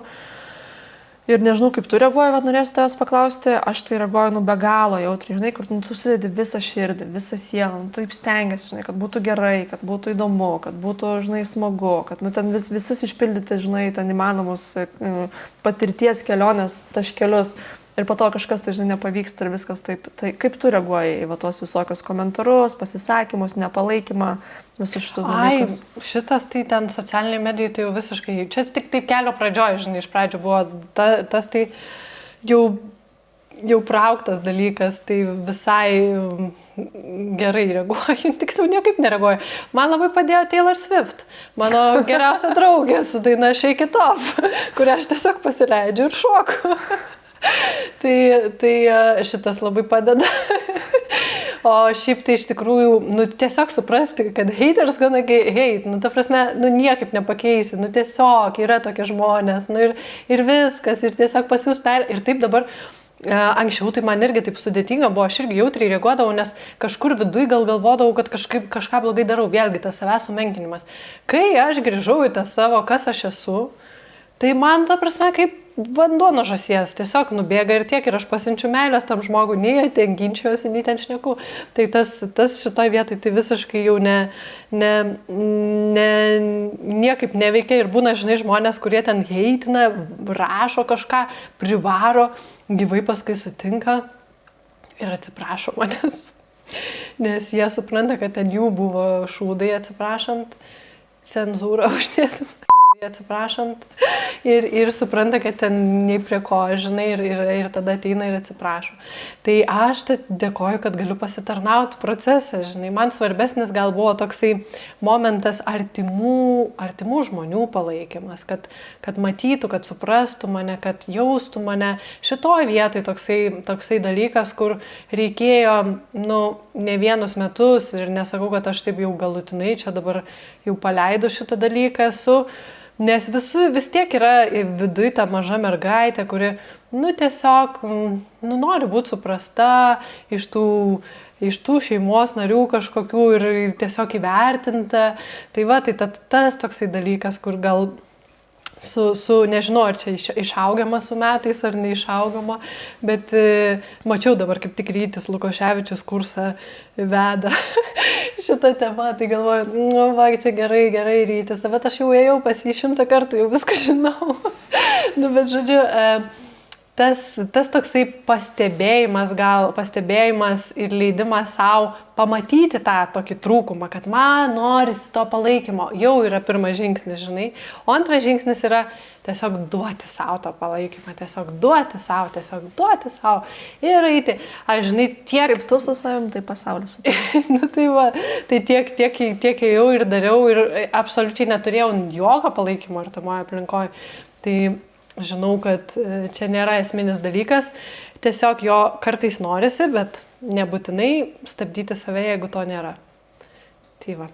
Ir nežinau, kaip tu reaguoji, bet norėsiu tavęs paklausti, aš tai reaguoju be galo jautriai, žinai, kur tu susidedi visą širdį, visą sielą, taip stengiasi, žinai, kad būtų gerai, kad būtų įdomu, kad būtų, žinai, smagu, kad ten visus išpildyti, žinai, ten įmanomus patirties kelionės taškelius. Ir po to kažkas tai, žinai, nepavyksta ir viskas taip. Tai kaip tu reaguoji į tos visokios komentarus, pasisakymus, nepalaikymą, visus šitus dalykus?
Šitas tai ten socialiniai medijai tai jau visiškai, čia tik taip kelio pradžioje, žinai, iš pradžių buvo tas tai jau prauktas dalykas, tai visai gerai reaguoju, tiksliau niekaip nereaguoju. Man labai padėjo Taylor Swift, mano geriausia draugė su daina Shake It Off, kurią aš tiesiog pasileidžiu ir šoku. Tai šitas labai padeda. O šiaip tai iš tikrųjų, tiesiog suprasti, kad haters gonna hate, ta prasme, niekaip nepakeisi, tiesiog yra tokie žmonės, ir viskas, ir tiesiog pas jūs ir taip dabar. Anksčiau tai man irgi taip sudėtinga buvo, aš irgi jautriai reaguodavau, nes kažkur viduj galvodavau, kad kažką blogai darau, vėlgi tas savęs sumenkinimas. Kai aš grįžau į tą savo, kas aš esu, tai man ta prasme kaip vanduo nuo žąsies, tiesiog nubėga ir tiek, ir aš pasiunčiu meilės tam žmogui, nei ten ginčiuosi, nei ten šneku. Tai tas šitoj vietoj tai visiškai jau niekaip neveikia ir būna, žinai, žmonės, kurie ten heitina, rašo kažką, privaro, gyvai paskui sutinka ir atsiprašo manęs. Nes jie supranta, kad ten jų buvo šūdai, atsiprašant, cenzūrą uždėsim. Atsiprašant ir supranta, kad ten nei prie ko, žinai, ir tada ateina ir atsiprašo. Tai aš dėkoju, kad galiu pasitarnauti procesą, žinai, man svarbesnis gal buvo toksai momentas artimų žmonių palaikymas, kad matytų, kad suprastų mane, kad jaustų mane. Šitoj vietoj toksai dalykas, kur reikėjo, ne vienus metus ir nesakau, kad aš taip jau galutinai čia dabar jau paleidau šitą dalyką esu. Nes vis tiek yra viduj ta maža mergaitė, kuri, tiesiog, nori būti suprasta iš tų šeimos narių kažkokių ir tiesiog įvertinta. Tai tas toksai dalykas, kur gal nežinau, ar čia išaugiama su metais ar neišaugama, bet mačiau dabar kaip tik Rytis Lukoševičius kursą veda šitą temą, tai galvoju, čia gerai Rytis, bet aš jau ėjau pas jį 100 kartų, jau viską žinau. Bet žodžiu, tas toksai pastebėjimas ir leidimas savo pamatyti tą tokį trūkumą, kad man norisi to palaikymo, jau yra pirmas žingsnis, žinai. O antras žingsnis yra tiesiog duoti savo tą palaikymą, tiesiog duoti savo ir eiti. Aš, žinai, tiek...
Kaip tu su savim, tai pasaulis su tavim.
Tai tiek ėjau ir dariau ir absoliučiai neturėjau jokio palaikymo artimoje aplinkoje. Tai žinau, kad čia nėra esminis dalykas, tiesiog jo kartais norisi, bet nebūtinai stabdyti save, jeigu to nėra. Tai va.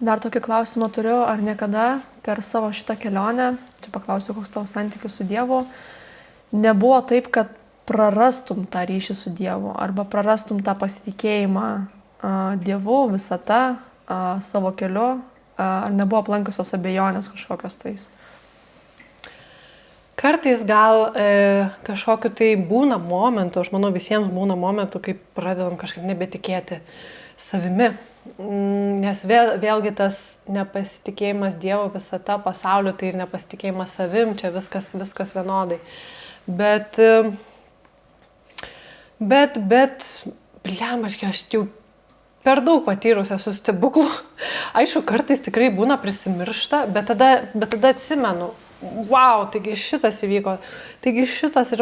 Dar tokį klausimą turiu, ar niekada per savo šitą kelionę, čia paklausiu, koks tavo santykis su Dievu, nebuvo taip, kad prarastum tą ryšį su Dievu, arba prarastum tą pasitikėjimą Dievu, visata, savo keliu, ar nebuvo aplankiusios abejonės kažkokios tais?
Kartais gal kažkokiu tai būna momentų, aš manau visiems būna momentų, kai pradedam kažkaip nebetikėti savimi. Nes vėlgi tas nepasitikėjimas Dievo, visata, pasauliu, tai ir nepasitikėjimas savim, čia viskas vienodai. Bet aš jau per daug patyrus esu stebuklų. Aišku, kartais tikrai būna prisimiršta, bet tada atsimenu. Wow, taigi šitas įvyko, ir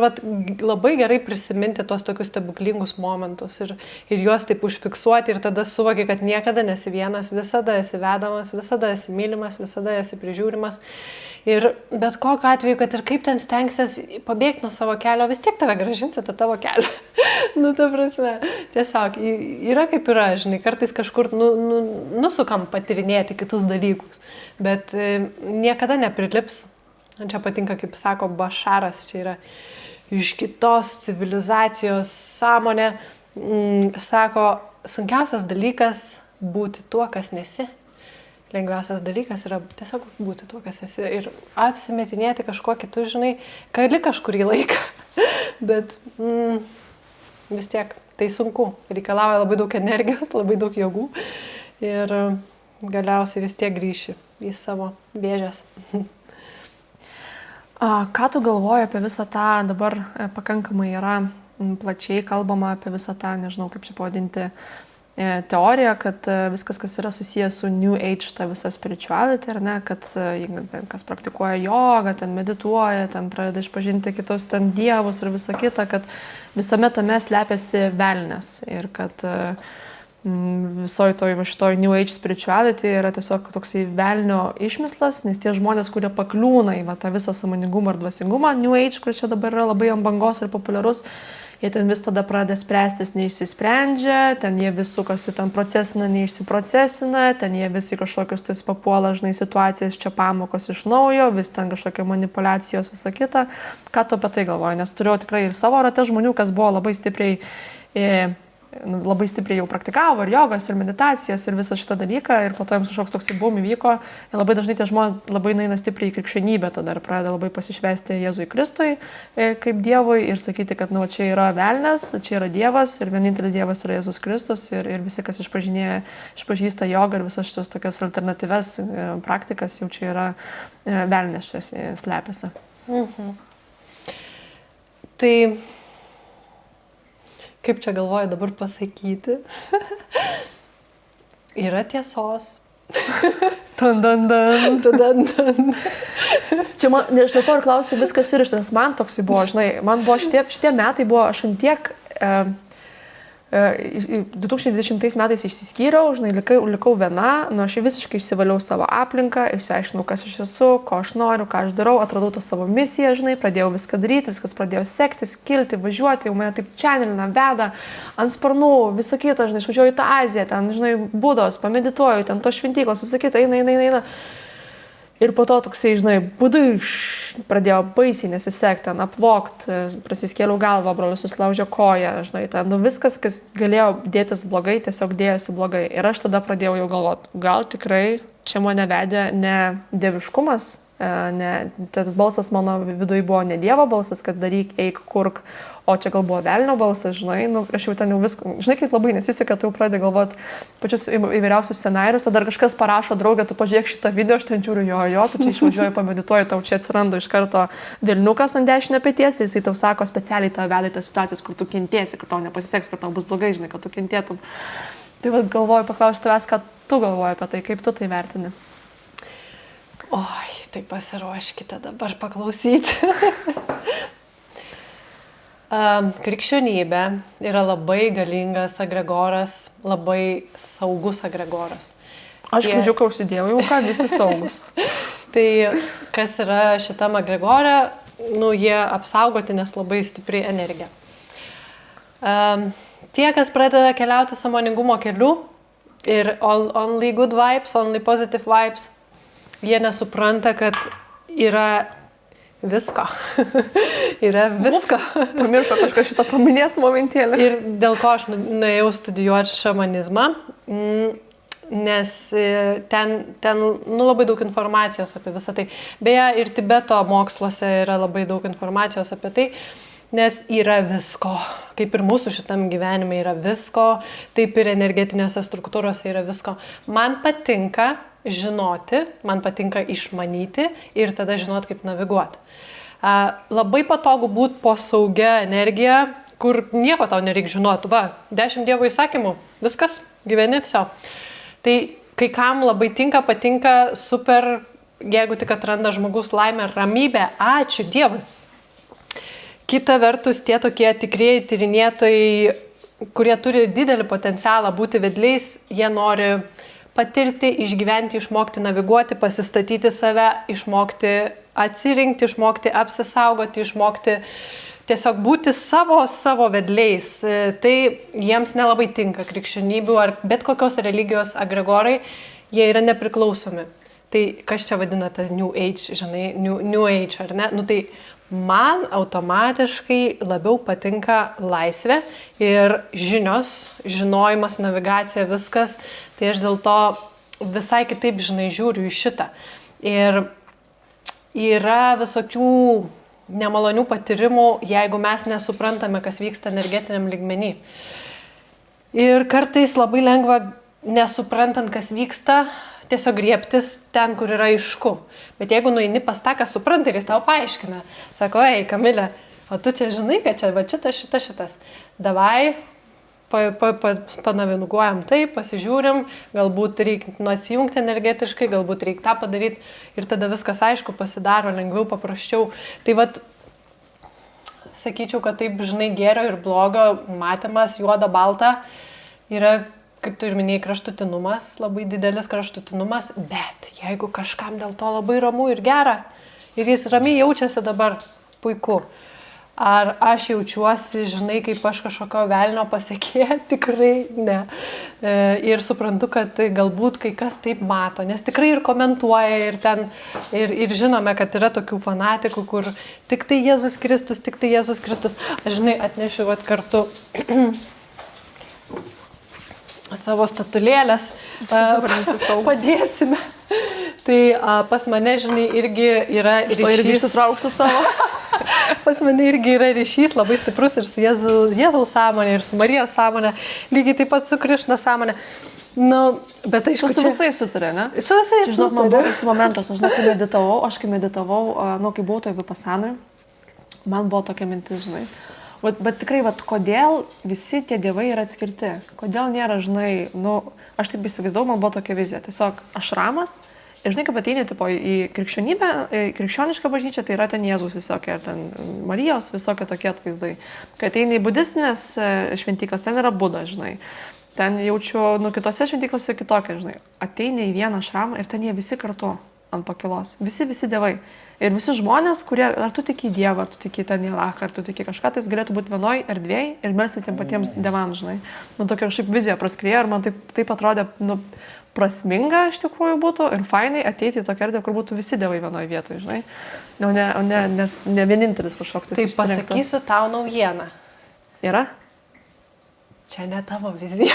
labai gerai prisiminti tos tokius stebuklingus momentus ir juos taip užfiksuoti ir tada suvoki, kad niekada nesi vienas, visada esi vedamas, visada esi mylimas, visada esi prižiūrimas ir bet kokiu atveju, kad ir kaip ten stengsies pabėgti nuo savo kelio, vis tiek tave grąžinsi tą tavo kelią. Ta prasme, tiesiog yra kaip yra, žinai, kartais kažkur nusukam patirinėti kitus dalykus, bet niekada neprilips. Man čia patinka, kaip sako Bašaras, čia yra iš kitos civilizacijos sąmonę. Sako, sunkiausias dalykas būti tuo, kas nesi. Lengviausias dalykas yra tiesiog būti tuo, kas esi. Ir apsimetinėti kažkuo kitu, žinai, gali kažkurį laiką. Bet vis tiek tai sunku. Reikalauja labai daug energijos, labai daug jėgų. Ir galiausiai vis tiek grįši į savo vėžes.
Ką tu galvoji apie visą tą, dabar pakankamai yra plačiai kalbama apie visą tą, nežinau kaip čia pavadinti, teorija, kad viskas, kas yra susijęs su New Age, ta visa spirituality, ar ne, kad kas praktikuoja jogą, ten medituoja, ten pradeda išpažinti kitus ten dievus ir visa kita, kad visame tame slepiasi velnias ir kad visoji šitoj New Age spirituality yra tiesiog toksai velnio išmislas, nes tie žmonės, kurie pakliūna į tą visą sąmoningumą ir dvasingumą, New Age, kuris čia dabar yra labai ant bangos ir populiarus, jie ten vis tada pradeda spręstis, neišsisprendžia, ten jie vis sukasi, ten procesina, neišsiprocesina, ten jie vis į kažkokius tais papuola, žinai, situacijas, čia pamokos iš naujo, vis ten kažkokia manipulacijos, visa kita. Ką tu apie tai galvoji? Nes turėjau tikrai ir savo rate žmonių, kas buvo labai stipriai jau praktikavo ir jogas, ir meditacijas, ir visą šitą dalyką, ir po to jiems kažkoks toks boom įvyko. Ir labai dažnai tie žmonės labai nueina stipriai į krikščionybę, tada ir pradeda labai pasišvęsti Jėzui Kristui kaip Dievui ir sakyti, kad čia yra velnias, čia yra Dievas ir vienintelis Dievas yra Jėzus Kristus ir visi, kas išpažįsta jogą ir visas šitas tokias alternatyves praktikas, jau čia yra velnias čia slepiasi.
Tai kaip čia galvoju dabar pasakyti? Yra tiesos.
Čia man, aš dėl to ir klausiu, viskas surišta, nes man toksai buvo, žinai, man buvo šitie metai buvo, aš antiek 2020 metais išsiskyriau, žinai, likau viena, aš visiškai išsivaliau savo aplinką, išsiaiškinau, kas aš esu, ko aš noriu, ką aš darau, atradau tą savo misiją, žinai, pradėjau viską daryti, viskas pradėjo sektis, kilti, važiuoti, jau mane taip čenelina, veda ant sparnų, visą kitą, žinai, išvažiuoju į tą Aziją, ten, žinai, budos, pamedituoju, ten to šventyklos, visą kitą, eina. Ir po to toksai, žinai, pradėjo baisiai nesisekti, ten apvokt, prasiskėliau galvą, brolis susilaužė koją, žinai, ten viskas, kas galėjo dėtis blogai, tiesiog dėjosi blogai. Ir aš tada pradėjau jau galvoti, gal tikrai čia mane vedė ne dieviškumas, tas balsas mano viduje buvo ne Dievo balsas, kad daryk, eik, kurk, o čia gal buvo velnio balsas, žinai, aš jau ten jau viską, žinai, kaip labai nesiseka, tai jau pradėjau galvoti pačius įvairiausius scenarius, tada kažkas parašo, draugė, tu pažiūrėk šitą video, aš ten žiūriu, jo, tu čia išvažiuoji, pamedituoji, tau čia atsiranda iš karto vilniukas ant dešinę peties, tai jisai tau sako specialiai tave veda į tas situacijas, kur tu kentėsi, kur tau nepasiseks, kur tau bus blogai, žinai, kad tu kentėtum. Tai va, galvoju, paklausti tavęs, ką tu galvoji apie tai, kaip tu tai vertini.
Oi, tai pasiruoškite dabar paklausyti. Krikščionybė yra labai galingas agregoras, labai saugus agregoras.
Aš kryžiuką užsidėjau, jau ką, visi saugus.
Tai kas yra šitam agregore, jie apsaugoti, nes labai stipri energija. Tie, kas pradeda keliauti sąmoningumo keliu ir only good vibes, only positive vibes, jie nesupranta, kad yra visko. Yra visko.
Pamiršau kažką šitą paminėti momentėlį.
Ir dėl ko aš nuėjau studijuoti šamanizmą, nes ten labai daug informacijos apie visą tai. Beje, ir Tibeto moksluose yra labai daug informacijos apie tai, nes yra visko. Kaip ir mūsų šitam gyvenime yra visko, taip ir energetinėse struktūrose yra visko. Man patinka žinoti, man patinka išmanyti ir tada žinoti, kaip naviguoti. Labai patogu būti po saugia energija, kur nieko tau nereikia žinoti. 10 Dievo įsakymų, viskas, gyveni, viso. Tai kai kam labai patinka, super, jeigu tik atranda žmogus laimę ir ramybę, ačiū Dievui. Kita vertus, tie tokie tikrieji tyrinėtojai, kurie turi didelį potencialą būti vedliais, jie nori patirti, išgyventi, išmokti naviguoti, pasistatyti save, išmokti atsirinkti, išmokti apsisaugoti, išmokti tiesiog būti savo vedliais. Tai jiems nelabai tinka krikščionybių ar bet kokios religijos agregorai, jie yra nepriklausomi. Tai kas čia vadinate New Age, žinai, New Age, ar ne? Nu, tai man automatiškai labiau patinka laisvė ir žinios, žinojimas, navigacija, viskas. Tai aš dėl to visai kitaip, žinai, žiūriu į šitą. Ir yra visokių nemalonių patyrimų, jeigu mes nesuprantame, kas vyksta energetiniam lygmenį. Ir kartais labai lengva, nesuprantant, kas vyksta, tiesiog griebtis ten, kur yra aišku. Bet jeigu nueini pas tą, kas supranta ir jis tau paaiškina, sako, ei, Kamilė, o tu čia žinai, kad čia va šitas. Davai, panavinuojam taip, pasižiūrim, galbūt reikia atsijungti energetiškai, galbūt reikia tą padaryti ir tada viskas aišku pasidaro, lengviau, paprasčiau. Tai vat, sakyčiau, kad taip, žinai, gėrio ir blogo matymas, juoda, balta, yra, kaip tu ir minėjai, kraštutinumas, labai didelis kraštutinumas, bet jeigu kažkam dėl to labai ramu ir gera, ir jis ramiai jaučiasi dabar, puiku. Ar aš jaučiuosi, žinai, kaip aš kažkokio velnio pasiekė, tikrai ne. Ir suprantu, kad galbūt kai kas taip mato, nes tikrai ir komentuoja, ir žinome, kad yra tokių fanatikų, kur tik tai Jėzus Kristus. Aš, žinai, atnešiu vat kartu savo statulėlės, padėsime. Tai pas mane, žinai, irgi yra ryšys.
Aš to irgi išsitrauksiu savo.
Pas mane irgi yra ryšys labai stiprus ir su Jėzaus sąmonė, ir su Marijos sąmonė, lygiai taip pat su Krišna sąmonė. Nu, bet aišku,
su visais sutarė, ne?
Su visais sutarė.
Man buvo toks momentas, aš kai meditavau, kai buvau toj Vipassanoj, man buvo tokia mintis, žinai. Bet tikrai, kodėl visi tie dievai yra atskirti? Kodėl nėra, žinai, aš taip įsivaizdavau, man buvo tokia vizija. Tiesiog ašramas. Ir žinai, kaip ateini į krikščionybę, krikščionišką bažnyčią, tai yra ten Jėzus visokie, ten Marijos visokie tokie atvaizdai. Kai ateini į budistinės šventyklas, ten yra Buda, žinai. Ten jaučiu, kitose šventyklose kitokia, žinai. Ateini į vieną šramą ir ten jie visi kartu ant pakilos. Visi dievai. Ir visi žmonės, kurie, ar tu tiki į Dievą, ar tu tiki ten į Lachą, ar tu tiki kažką, tai galėtų būti vienoj erdvėj ir melstis tiem patiems dievams, žinai. Man tokia šiaip vizija praskriejo ir man taip atrodė, prasminga iš tikrųjų būtų ir fainai ateiti į tokią erdvę, kur būtų visi dievai vienoje vietoje, žinai. Nes ne vienintelis kažkoks tai susirinktas.
Tai pasakysiu tau naujieną.
Yra?
Čia ne tavo vizija.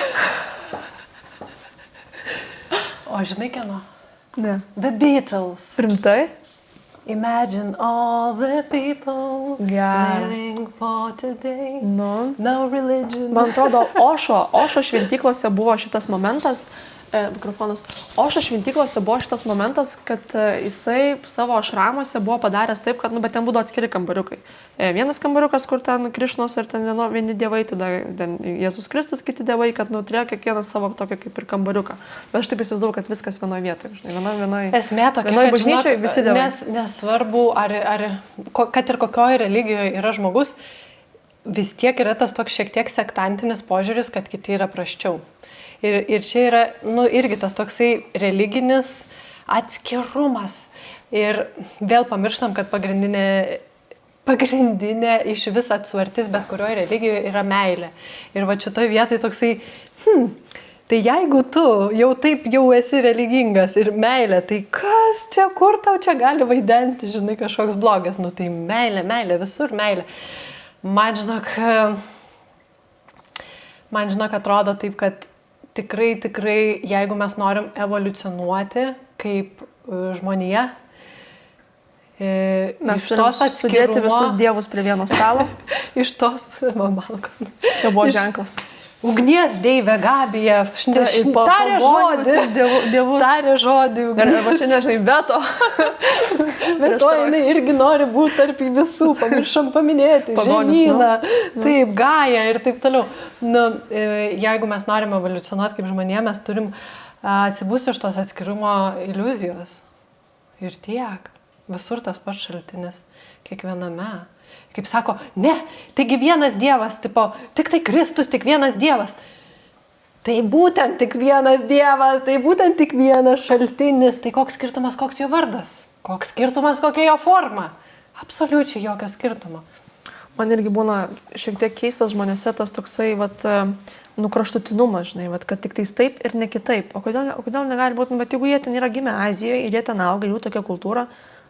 O žinai kieno?
Ne.
The Beatles.
Rimtai?
Imagine all the people living for today. No religion.
Man atrodo, Ošo šventyklose buvo šitas momentas, mikrofonas. Ošo šventyklose buvo šitas momentas, kad jisai savo ašramuose buvo padaręs taip, kad, bet ten būdavo atskiri kambariukai. Vienas kambariukas, kur ten Krišnos ir ten vieni dievai, tada ten Jėzus Kristus, kiti dievai, kad turėjo kiekvienas savo tokį kaip ir kambariuką. Bet aš taip įsivaizduoju, kad viskas vienoje vietoje.
Esmė tokia,
vienoje bažnyčioje visi dievai.
Nesvarbu, kad ir kokioje religijoje yra žmogus, vis tiek yra tas toks šiek tiek sektantinis požiūris, kad kiti yra prasčiau. Ir čia yra, irgi tas toksai religinis atskirumas. Ir vėl pamirštam, kad pagrindinė iš vis atsvartis bet kurioje religijoje yra meilė. Ir va šitoj vietoj toksai, tai jeigu tu jau esi religingas ir meilė, tai kas čia, kur tau čia gali vaidenti, žinai, kažkoks blogas, tai meilė, visur meilė. Man žinok, atrodo taip, kad tikrai, jeigu mes norim evoliucionuoti kaip žmonija,
mes turim sudėti visus dievus prie vieno stalo.
Iš tos mamalkos.
Čia buvo ženklas.
Ugnies deivė Gabija, tarė žodį.
Arba čia nežinai, Beto.
Beto, jinai irgi nori būti tarp visų, pamiršom paminėti, žemyną, taip, Gaja ir taip toliau. Jeigu mes norime evoliucionuoti kaip žmonė, mes turim atsibūsti iš tos atskirumo iliuzijos. Ir tiek, visur tas pats šaltinis, kiekviename. Kaip sako, ne, taigi vienas dievas, tik tai Kristus, tik vienas dievas. Tai būtent tik vienas dievas, tai būtent tik vienas šaltinis. Tai koks skirtumas, koks jo vardas? Koks skirtumas, kokia jo forma? Absoliučiai jokio skirtumo.
Man irgi būna šiek tiek keistas žmonėse tas toksai, kraštutinumas, žinai, vat, kad tik tais taip ir ne kitaip. O kodėl negali būti, bet jeigu jie ten yra gimę Azijoje ir jie ten auga, jų tokia kultūra,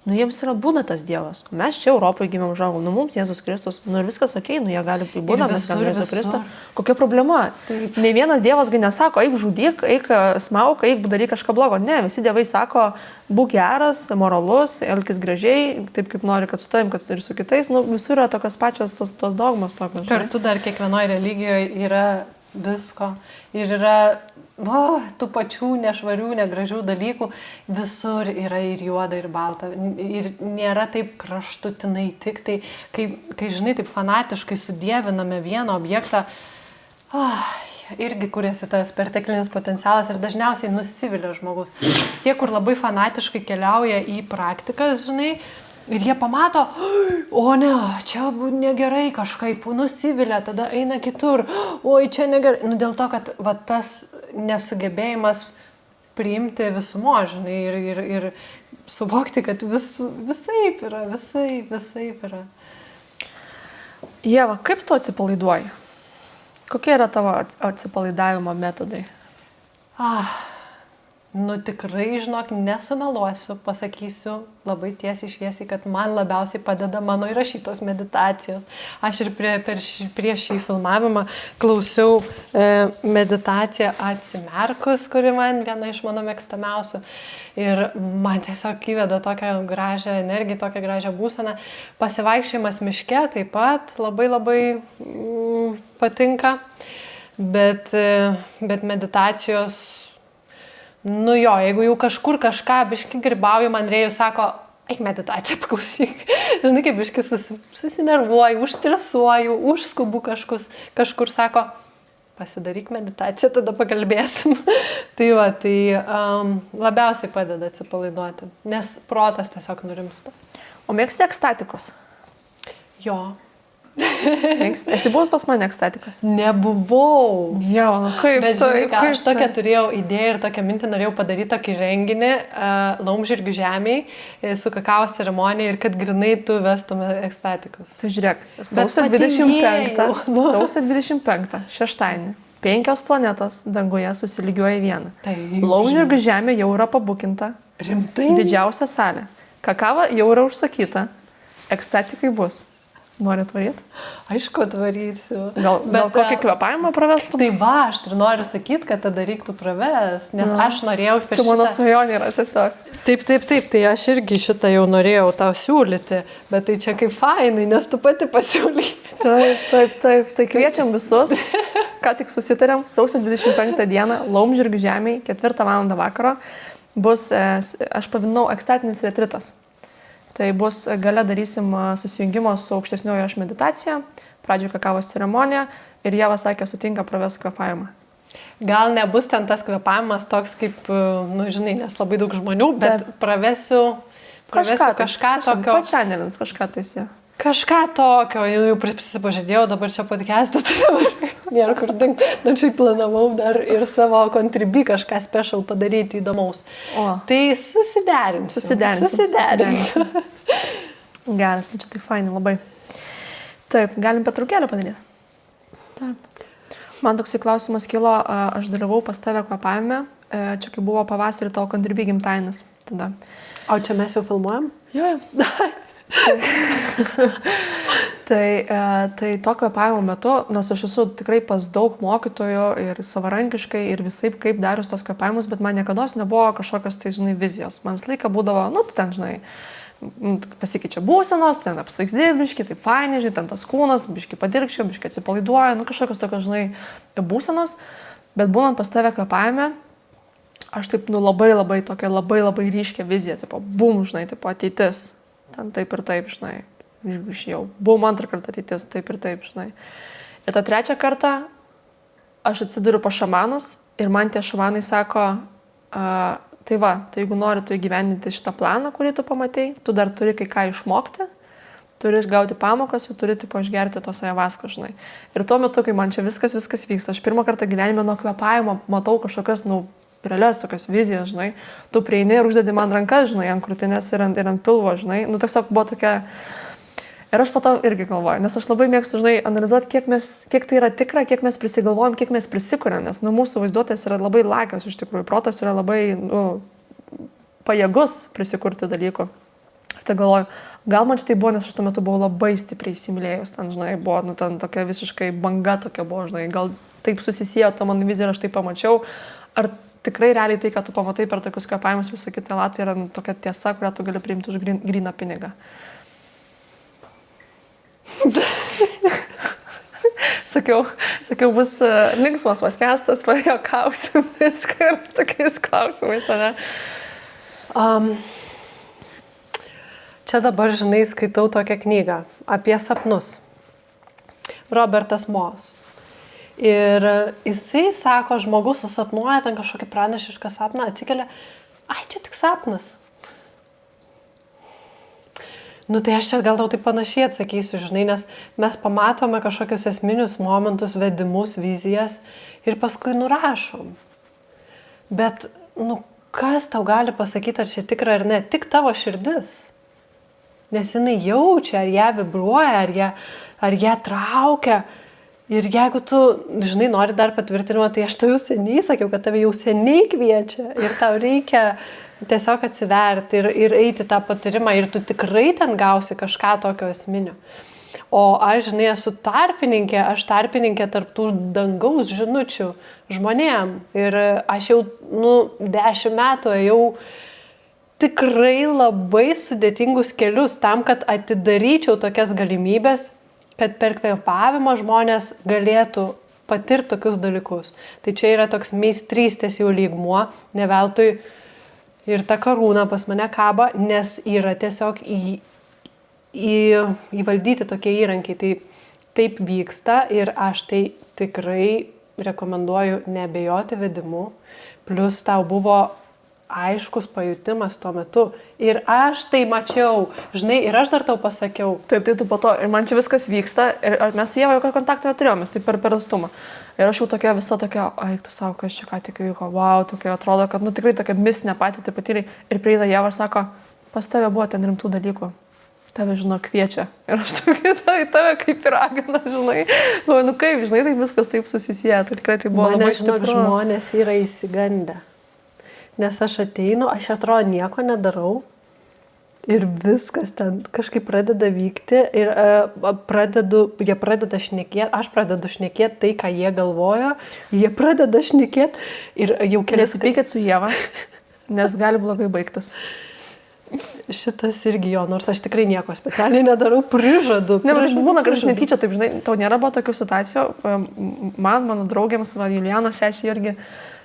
jiems yra būna tas Dievas. Mes čia Europoje gimėm žaugom, mums Jėzus Kristus, ir viskas okei, jie gali būna, mes galime Jėzus Kristų. Kokia problema? Ne vienas Dievas nesako, eik žudyk, eik smauk, eik daryk kažką blogo. Ne, visi dievai sako, būk geras, moralus, elkis gražiai, taip kaip nori, kad su tavim, kad ir su kitais. Visur yra tokios pačios tos dogmos. Tokios,
kartu dar kiekvienoje religijoje yra visko ir yra tų pačių nešvarių, negražių dalykų, visur yra ir juoda, ir balta. Ir nėra taip kraštutinai tik tai, kai žinai, taip fanatiškai sudieviname vieną objektą, irgi kuriasi tas perteklinis potencialas ir dažniausiai nusivilia žmogus. Tie, kur labai fanatiškai keliauja į praktikas, žinai, ir jie pamato, o ne, čia negerai kažkaip, nusivilia, tada eina kitur, oi, čia negerai. Dėl to, kad tas nesugebėjimas priimti visumo, žinai, ir suvokti, kad visaip yra.
Ieva, kaip tu atsipalaiduoji? Kokie yra tavo atsipalaidavimo metodai?
Tikrai, žinok, nesumeluosiu, pasakysiu labai tiesiai šviesiai, kad man labiausiai padeda mano įrašytos meditacijos. Aš ir prieš šį filmavimą klausiau meditaciją atsimerkus, kuri man viena iš mano mėgstamiausių. Ir man tiesiog įveda tokią gražią energiją, tokią gražią būseną. Pasivaikščiojimas miške taip pat labai patinka, bet meditacijos... jeigu jau kažkur kažką biški grybauju, man Rėjus sako, eik meditaciją paklausyk. Žinai, kaip biški susinervuoju, užstresuoju, užskubu kažkur sako, pasidaryk meditaciją, tada pakalbėsim. Tai labiausiai padeda atsipalaiduoti, nes protas tiesiog nurimsta.
O mėgsti ekstatikus?
Jo.
Esi buvus pas mane ekstatikas?
Nebuvau.
Dieve, kaip
bet žinai, aš tokią turėjau idėją ir tokią mintį, norėjau padaryti tokį renginį Laumžirgių žemėje su kakao ceremonija ir kad grinai tu vestume ekstatikus.
Tai žiūrėk, sausio 25, šeštadienį, 5 planetos danguje susilygiuoja į vieną. Laumžirgių žemė jau yra pabukinta.
Rimtai?
Didžiausia salė. Kakava jau yra užsakyta. Ekstatikai bus. Nori atvaryti?
Aišku, atvarysiu.
Gal kokį kvėpavimą pravestum?
Tai aš noriu sakyti, kad tada reiktų pravest, nes aš norėjau...
Čia mano svajonė yra tiesiog.
Taip, tai aš irgi šitą jau norėjau tau siūlyti, bet tai čia kaip fainai, nes tu pati pasiūly.
Taip, tai kviečiam visus, ką tik susitarėm, sausio 25 dieną, Laumžirgių žemėje, 4 val. Vakaro, bus, aš pavadinau, ekstatinis retritas. Tai bus, gale darysim susijungimo su aukštesniojo aš meditacija, pradžioje kakavos ceremonija ir Ieva sakė, sutinka pravesti kvėpavimą.
Gal nebus ten tas kvėpavimas toks kaip, žinai, nes labai daug žmonių, bet pravesiu kažką tokio.
Pačianelins kažką taisė.
Kažką tokio, jau prisipažadėjau, dabar čia podcast'ą, tai dabar nėra kur dingti. Šiaip planavau dar ir savo contribui kažką special padaryti įdomaus. Tai susiderinsiu.
Geras, čia tai fainai labai. Taip, galim pertraukėlę padaryti. Taip. Man toksai klausimas kilo, aš dalyvau pas tave kvėpavime, čia kai buvo pavasarį tavo contribui gimtadienis tada.
O čia mes jau filmuojam?
Jo. Tai to kvėpavimo metu, nors aš esu tikrai pas daug mokytojų ir savarankiškai ir visaip kaip darius tos kvėpavimus, bet man niekados nebuvo kažkokios tai, žinai, vizijos. Man visą laiką būdavo, ten, žinai, pasikeičia būsenos, ten apsvaigsdė biški, taip fainai, žinai, ten tas kūnas, biški padirkščia, biški atsipalaiduoja, kažkokios tokios, žinai, būsenos, bet būnant pas tave kvėpavime, aš taip, labai ryškia vizija, tipo, bum, žinai, tipo, ateitis. Ten taip ir taip, žinai, jau buvau antrą kartą ateitis, taip ir taip, žinai. Ir tą trečią kartą aš atsiduriu pas šamanus ir man tie šamanai sako, tai jeigu nori tu įgyvendinti šitą planą, kurį tu pamatei, tu dar turi kai ką išmokti, turi gauti pamokas ir turi tipo išgerti tos ajavaską, žinai. Ir tuo metu, kai man čia viskas vyksta, aš pirmą kartą gyvenime nuo kvėpavimo matau kažkokias, realias tokias vizijas, žinai, tu prieini ir uždedi man rankas, žinai, ant krūtinės ir ant pilvo, žinai, tiesiog buvo tokia, Ir aš po to irgi galvoju, nes aš labai mėgstu, žinai, analizuoti, kiek tai yra tikra, kiek mes prisigalvojam, kiek mes prisikuriam, nes mūsų vaizduotės yra labai lakios, iš tikrųjų, protas yra labai pajėgus prisikurti dalykų. Tai galvoju, gal man šitai buvo, nes aš tuo metu buvau labai stipriai įsimylėjus, ten, žinai, buvo, ten tokia visiškai banga tokia buvo, žinai, gal taip susisėjo ta mano vizija ir aš tai pamačiau, ar tikrai realiai tai, ką tu pamatai per tokius kvėpavimus, visą kitą tai yra tokia tiesa, kurią tu gali priimti už gryną pinigą. Sakiau, bus linksmas podcastas, pajuokausim viską ir tokiais klausimais, ne?
Čia dabar, žinai, skaitau tokią knygą apie sapnus. Robertas Moss. Ir jisai sako, žmogus susapnuoja ten kažkokį pranašišką sapną, atsikelia, ai, čia tik sapnas. Nu tai aš čia gal tau taip panašiai atsakysiu, žinai, nes mes pamatome kažkokius esminius momentus, vedimus, vizijas ir paskui nurašom. Bet, nu, kas tau gali pasakyti, ar čia tikra ar ne? Tik tavo širdis. Nes jinai jaučia, ar ją vibruoja, ar ją traukia. Ir jeigu tu, žinai, nori dar patvirtinimo, tai aš tau jau seniai sakiau, kad tave jau seniai kviečia ir tau reikia tiesiog atsiverti ir eiti tą patyrimą ir tu tikrai ten gausi kažką tokio esminio. O aš, žinai, esu tarpininkė tarp tų dangaus žinučių žmonėm. Ir aš jau, 10 metų ėjau tikrai labai sudėtingus kelius tam, kad atidaryčiau tokias galimybės, kad per kvėpavimą žmonės galėtų patirti tokius dalykus. Tai čia yra toks meistrystės jau lygmuo, ne veltui ir ta karūna pas mane kaba, nes yra tiesiog įvaldyti tokie įrankiai. Tai taip vyksta ir aš tai tikrai rekomenduoju neabejoti vedimu, plus tau buvo aiškus pajutimas tuo metu. Ir aš tai mačiau, žinai, ir aš dar tau pasakiau.
Taip, tu po to, ir man čia viskas vyksta, ir mes su Ieva jokio kontakto neturėjome, tai per atstumą. Ir aš jau tokia visa tokia, tu savo, kas čia ką tik vyko, wow, tokia atrodo, kad, tikrai tokia mistinė patirtį patyrė. Ir prieina Ieva ir sako, pas tave buvo ten rimtų dalykų. Tave, žinau, kviečia. Ir aš tokia, tave kaip ir ragana, žinai. Kaip, žinai, tai viskas taip susisieja. Tai tikrai tai buvo labai stipru.
Žmonės yra įsigandę. Nes aš ateinu, aš atrodo nieko nedarau ir viskas ten kažkaip pradeda vykti ir jie pradeda šnekėti, aš pradedu šnekėti tai, ką jie galvojo, jie pradeda šnekėti ir jau kelias...
Nesipykit su Ieva, nes gali blogai baigtis.
Šitas irgi jo, nors aš tikrai nieko specialiai nedarau, prižadu.
Ne, bet tai būna, kad aš netyčia, taip, žinai, tau nėra buvo tokių situacijų, mano draugėms, Juliano sesija irgi,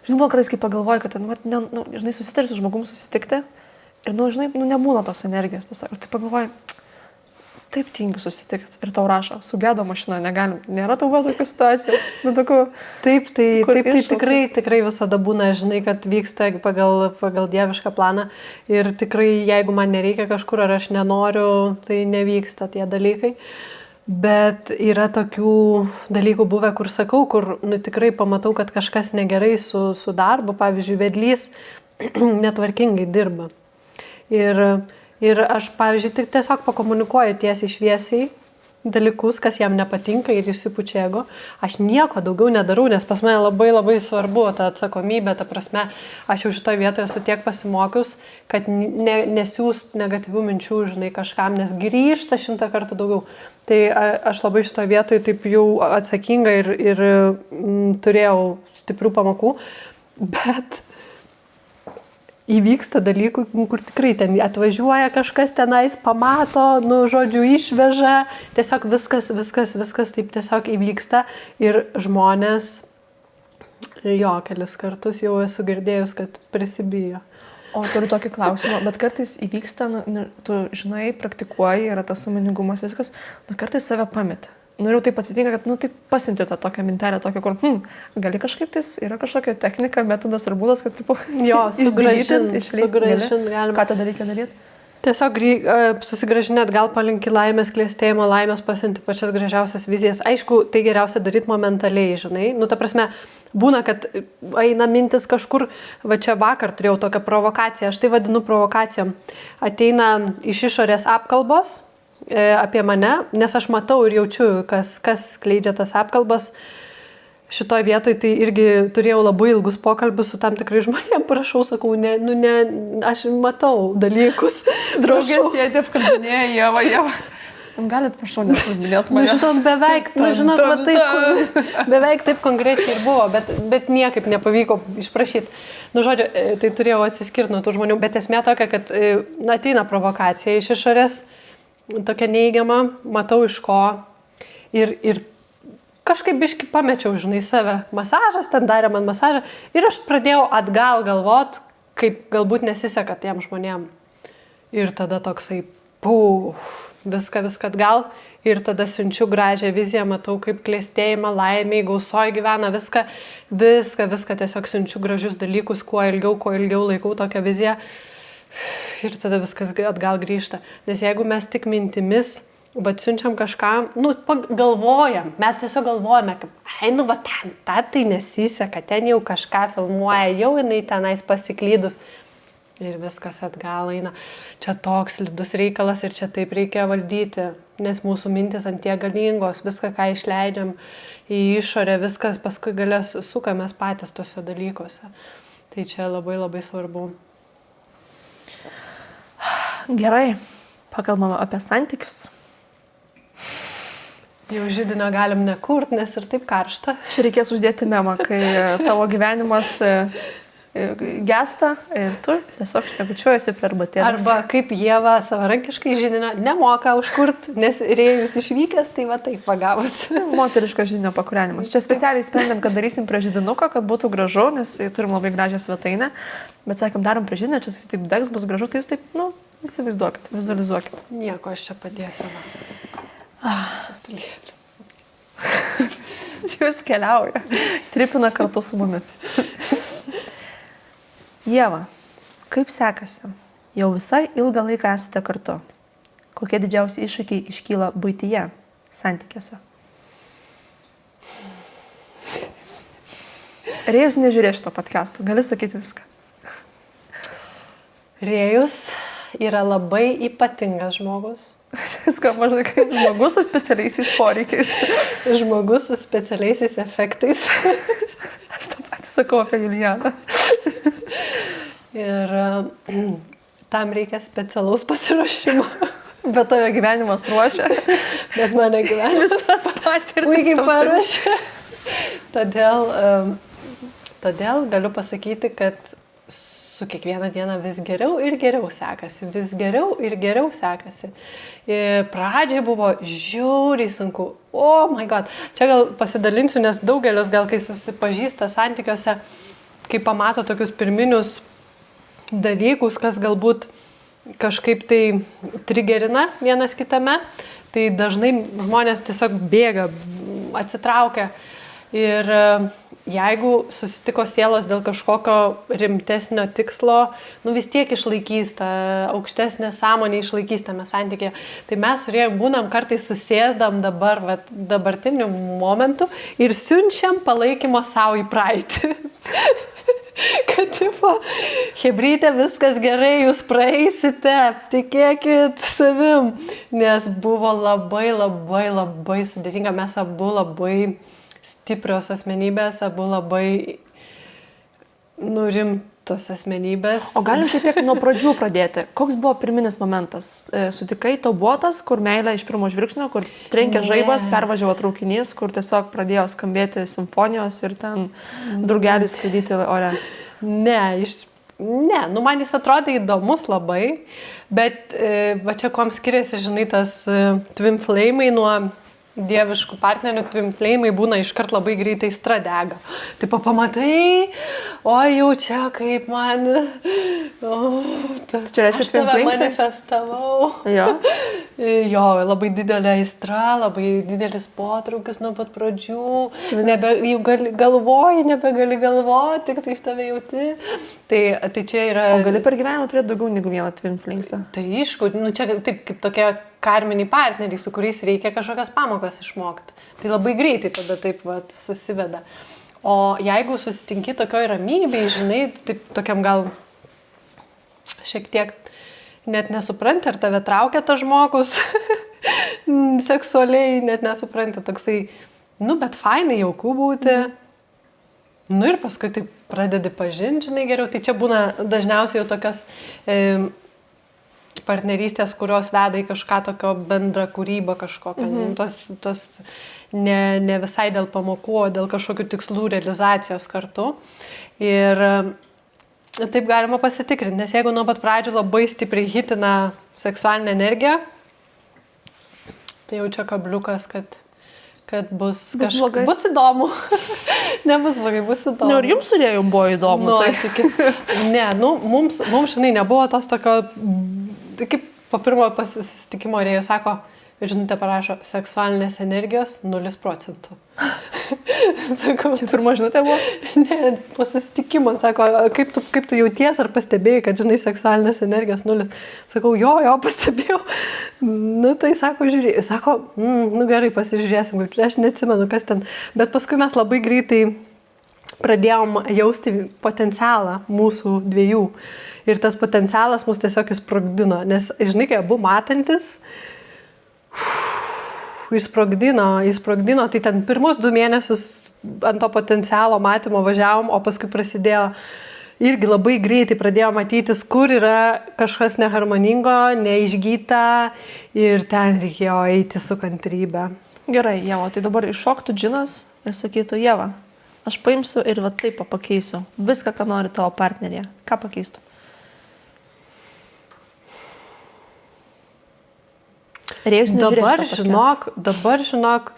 žinai, buvo kartais, kai pagalvoju, kad, žinai, susitari su žmogum susitikti ir, žinai, nebūna tos energijos. Ir tai pagalvoju, taip tingiu susitikti ir tau rašo, sugedo mašina, negalim, nėra tau buvo tokių situacijų.
Taip, tikrai visada būna, žinai, kad vyksta pagal dievišką planą ir tikrai, jeigu man nereikia kažkur ar aš nenoriu, tai nevyksta tie dalykai. Bet yra tokių dalykų buvę, kur sakau, kur tikrai pamatau, kad kažkas negerai su darbu, pavyzdžiui, vedlys netvarkingai dirba. Ir aš, pavyzdžiui, tiesiog pakomunikuoju tiesiai šviesiai dalykus, kas jam nepatinka ir išsipučia ego. Aš nieko daugiau nedarau, nes pas mane labai labai svarbu ta atsakomybė, ta prasme, aš jau šitoje vietoje esu tiek pasimokius, kad nesiūst negatyvių minčių, žinai, kažkam, nes grįžta 100 kartų daugiau. Tai aš labai šitoje vietoje taip jau atsakinga ir turėjau stiprių pamokų, bet įvyksta dalykų, kur tikrai ten atvažiuoja kažkas tenais, pamato, žodžiu, išveža, tiesiog viskas taip tiesiog įvyksta ir žmonės, kelis kartus jau esu girdėjus, kad prisibijo.
O turiu tokį klausimą, bet kartais įvyksta, tu žinai, praktikuoji, yra tas sąmoningumas viskas, bet kartais save pameti. Ir jau taip atsitinka, kad, taip pasiunti tą tokią mintelę, tokią, kur, gali kažkaip tais, yra kažkokia technika, metodas ar būdas, kad, tipo,
sugrąžinti galima.
Ką tada reikia daryti?
Tiesiog susigrąžinėt, gal palinki laimės, klėstėjimo, laimės pasiunti pačias gražiausias vizijas. Aišku, tai geriausia daryti momentaliai, žinai. Ta prasme, būna, kad eina mintis kažkur, va čia vakar turėjau tokią provokaciją, aš tai vadinu provokacijom. Ateina iš išorės apkalbos, apie mane, nes aš matau ir jaučiu, kas skleidžia tas apkalbas. Šitoj vietoj tai irgi turėjau labai ilgus pokalbius su tam tikrai žmonėm, prašau, sakau, aš matau dalykus.
Draugės sėdė, apkalbinėja Ieva. Galit, prašau, nesuminėt mane.
Žinot, beveik taip konkrečiai ir buvo, bet niekaip nepavyko išprašyti. Žodžiu, tai turėjau atsiskirti nuo tų žmonių, bet esmė tokia, kad ateina provokacija iš išorės, tokia neigiama, matau iš ko ir kažkaip biškai pamečiau, žinai, save. Masažas, ten darė man masažą ir aš pradėjau atgal galvot, kaip galbūt nesiseka tiem žmonėm. Ir tada toksai, viską atgal ir tada siunčiu gražią viziją, matau, kaip klėstėjimą, laimėj, gausoj gyvena, viską tiesiog siunčiu gražius dalykus, kuo ilgiau laikau tokią viziją ir tada viskas atgal grįžta. Nes jeigu mes tik mintimis, bet siunčiam kažką, galvojam, mes tiesiog galvojame, kaip, ten, tai nesiseka, ten jau kažką filmuoja, jau jinai tenais pasiklydus. Ir viskas atgal eina. Čia toks slidus reikalas ir čia taip reikia valdyti, nes mūsų mintis ant tie galingos, viską, ką išleidžiam į išorę, viskas paskui galės sukamės patys tose dalykuose. Tai čia labai labai svarbu.
Gerai, pakalbame apie santykius.
Jau židinio galim nekurt, nes ir taip karšta.
Čia reikės uždėti memą, kai tavo gyvenimas gesta ir tu tiesiog šnekučiuojasi prie arbatėlės.
Arba kaip Ieva savarankiškai židinio nemoka užkurt, nes Rėjus išvykęs, tai va taip pagavosi.
Moteriško židinio pakūrenimas. Čia specialiai sprendėm, kad darysim prie židinuko, kad būtų gražu, nes turim labai gražią svetainę. Bet sakėm, darom prie židinio, čia taip degs, bus gražu, tai jūs taip, įsivaizduokit, vizualizuokit.
Nieko, aš čia padėsiu.
Jūs keliauja. Tripina kartu su mumis. Ieva, kaip sekasi? Jau visai ilgą laiką esate kartu. Kokie didžiausi iššūkiai iškyla buityje, santykiuose? Rėjus nežiūrės šito podcast'o, gali sakyti viską.
Rėjus yra labai ypatingas žmogus.
Viską mažai kaip žmogus su specialiaisiais poreikiais.
Žmogus su specialiaisiais efektais.
Aš tą patį sakau apie Julianą.
Ir tam reikia specialaus pasiruošimo.
Bet tavo gyvenimas ruošia.
Bet mane gyvenimas
visas patirtis.
Puikiai paruošia. Todėl galiu pasakyti, kad su kiekviena diena vis geriau ir geriau sekasi. Vis geriau ir geriau sekasi. Pradžiai buvo žiauriai sunku. Oh my god. Čia gal pasidalinsiu, nes daugelis gal kai susipažįsta santykiuose, kai pamato tokius pirminius dalykus, kas galbūt kažkaip tai trigerina vienas kitame, tai dažnai žmonės tiesiog bėga, atsitraukia. Ir jeigu susitiko sielos dėl kažkokio rimtesnio tikslo, vis tiek išlaikys tą aukštesnę sąmonę, išlaikys tame santykėje. Tai mes būnam kartais susėsdam dabartiniu momentu ir siunčiam palaikymo savo į praeitį. Kad, hebrytė, viskas gerai, jūs praeisite, tikėkit savim. Nes buvo labai sudėtinga, mes abu labai stiprios asmenybės, abu labai rimtos asmenybės.
O galim šiek tiek nuo pradžių pradėti. Koks buvo pirminis momentas? Sutikai, tau buvo tas, kur meilė iš pirmo žvilgsnio, kur trenkė žaibas, pervažiavo traukinys, kur tiesiog pradėjo skambėti simfonijos ir ten drugelis skraidyti ore?
Ne, man jis atrodė įdomus labai, bet va čia kuom skiriasi, žinai, tas twin flame nuo dieviškų partnerių, twin flame būna iškart labai greitai aistra dega. Tai pamatai, jau čia kaip man,
čia reiškia,
aš tave manifestavau. Jo, labai didelė aistra, labai didelis potraukis nuo pat pradžių. Jau galvoji, nebegali galvoti, tik tai iš tave jauti. Tai čia yra...
O gali per gyvenimą turėti daugiau negu vieną twin flame?
Tai aišku, čia taip kaip tokie karminiai partneriai, su kuriais reikia kažkokias pamokas išmokti. Tai labai greitai tada taip susiveda. O jeigu susitinki tokioj ramybėj, žinai, taip tokiam gal šiek tiek net nesupranti, ar tave traukia tas žmogus, seksualiai net nesupranti, toksai, nu, bet fainai jaukų būti. Nu ir paskui tai pradedi pažinti, žinai, geriau. Tai čia būna dažniausiai jau tokios partnerystės, kurios veda į kažką tokio bendrą kūrybą kažkokią. Tos ne visai dėl pamokų, o dėl kažkokių tikslų realizacijos kartu. Ir taip galima pasitikrinti, nes jeigu nuo pat pradžių labai stipriai hitina seksualinę energiją, tai jau čia kabliukas, kad bus
blogai.
Bus įdomu. Nebus blogai, bus įdomu.
Nu, ir jums su jais buvo įdomu.
Nu,
Tai.
ne, nu, mums žinai, nebuvo tos tokio, tai kaip po pirmo susitikimo rėjo sako, žinutė parašo, seksualinės energijos 0%. Sakau,
Čia pirma žinutė buvo?
ne, po susitikimo, sako, kaip tu jauties, ar pastebėjai, kad, žinai, seksualinės energijos 0. Sakau, jo, pastebėjau. Nu, tai sako, žiūrėjau, sako, nu gerai, pasižiūrėsim, aš neatsimenu, kas ten. Bet paskui mes labai greitai pradėjom jausti potencialą mūsų dviejų. Ir tas potencialas mus tiesiog įsprogdino, nes, žinai, kai abu matantis, įsprogdino, tai ten pirmus 2 mėnesius ant to potencialo matymo važiavom, o paskui prasidėjo irgi labai greitai pradėjo matytis, kur yra kažkas neharmoningo, neišgyta ir ten reikėjo eiti su kantrybė.
Gerai, Ieva, tai dabar iššoktų džinas ir sakytų, Ieva, aš paimsiu ir va taip pakeisiu viską, ką nori tavo partnerėje. Ką pakeistų?
Dabar žinok,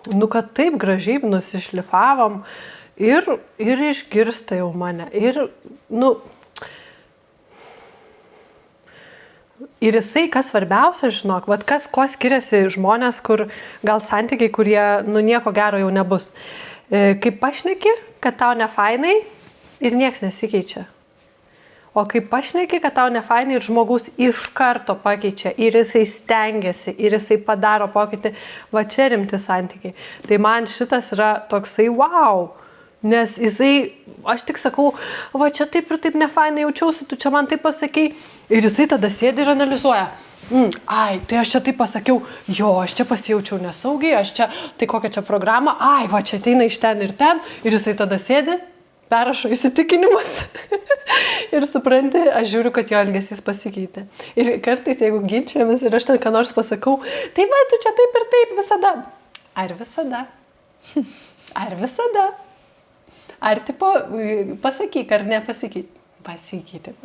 nu, kad taip gražiai nusišlifavom ir išgirsta jau mane. Ir, nu, ir jisai, kas svarbiausia, žinok, vat ko skiriasi žmonės, kur gal santykiai, kurie, nu, nieko gero jau nebus. Kaip pašneki, kad tau nefainai ir nieks nesikeičia. O kai pašneki, kad tau nefainai ir žmogus iš karto pakeičia ir jisai stengiasi ir jisai padaro pokytį, va čia rimti santykiai. Tai man šitas yra toksai wow, nes jisai, aš tik sakau, va čia taip ir taip nefainai jaučiausi, tu čia man taip pasakei ir jisai tada sėdi ir analizuoja. Ai, tai aš čia taip pasakiau, jo, aš čia pasijaučiau nesaugiai, aš čia, tai kokia čia programa, ai, va čia ateina iš ten ir jisai tada sėdi, perrašo įsitikinimus ir supranti, aš žiūriu, kad jo elgesys pasikeitė. Ir kartais, jeigu ginčiamės ir aš ten ką nors pasakau, tai va, tu čia taip ir taip visada. Ar visada? Ar visada? Ar tipo, pasakyk, ar nepasakyk? Pasikeitė,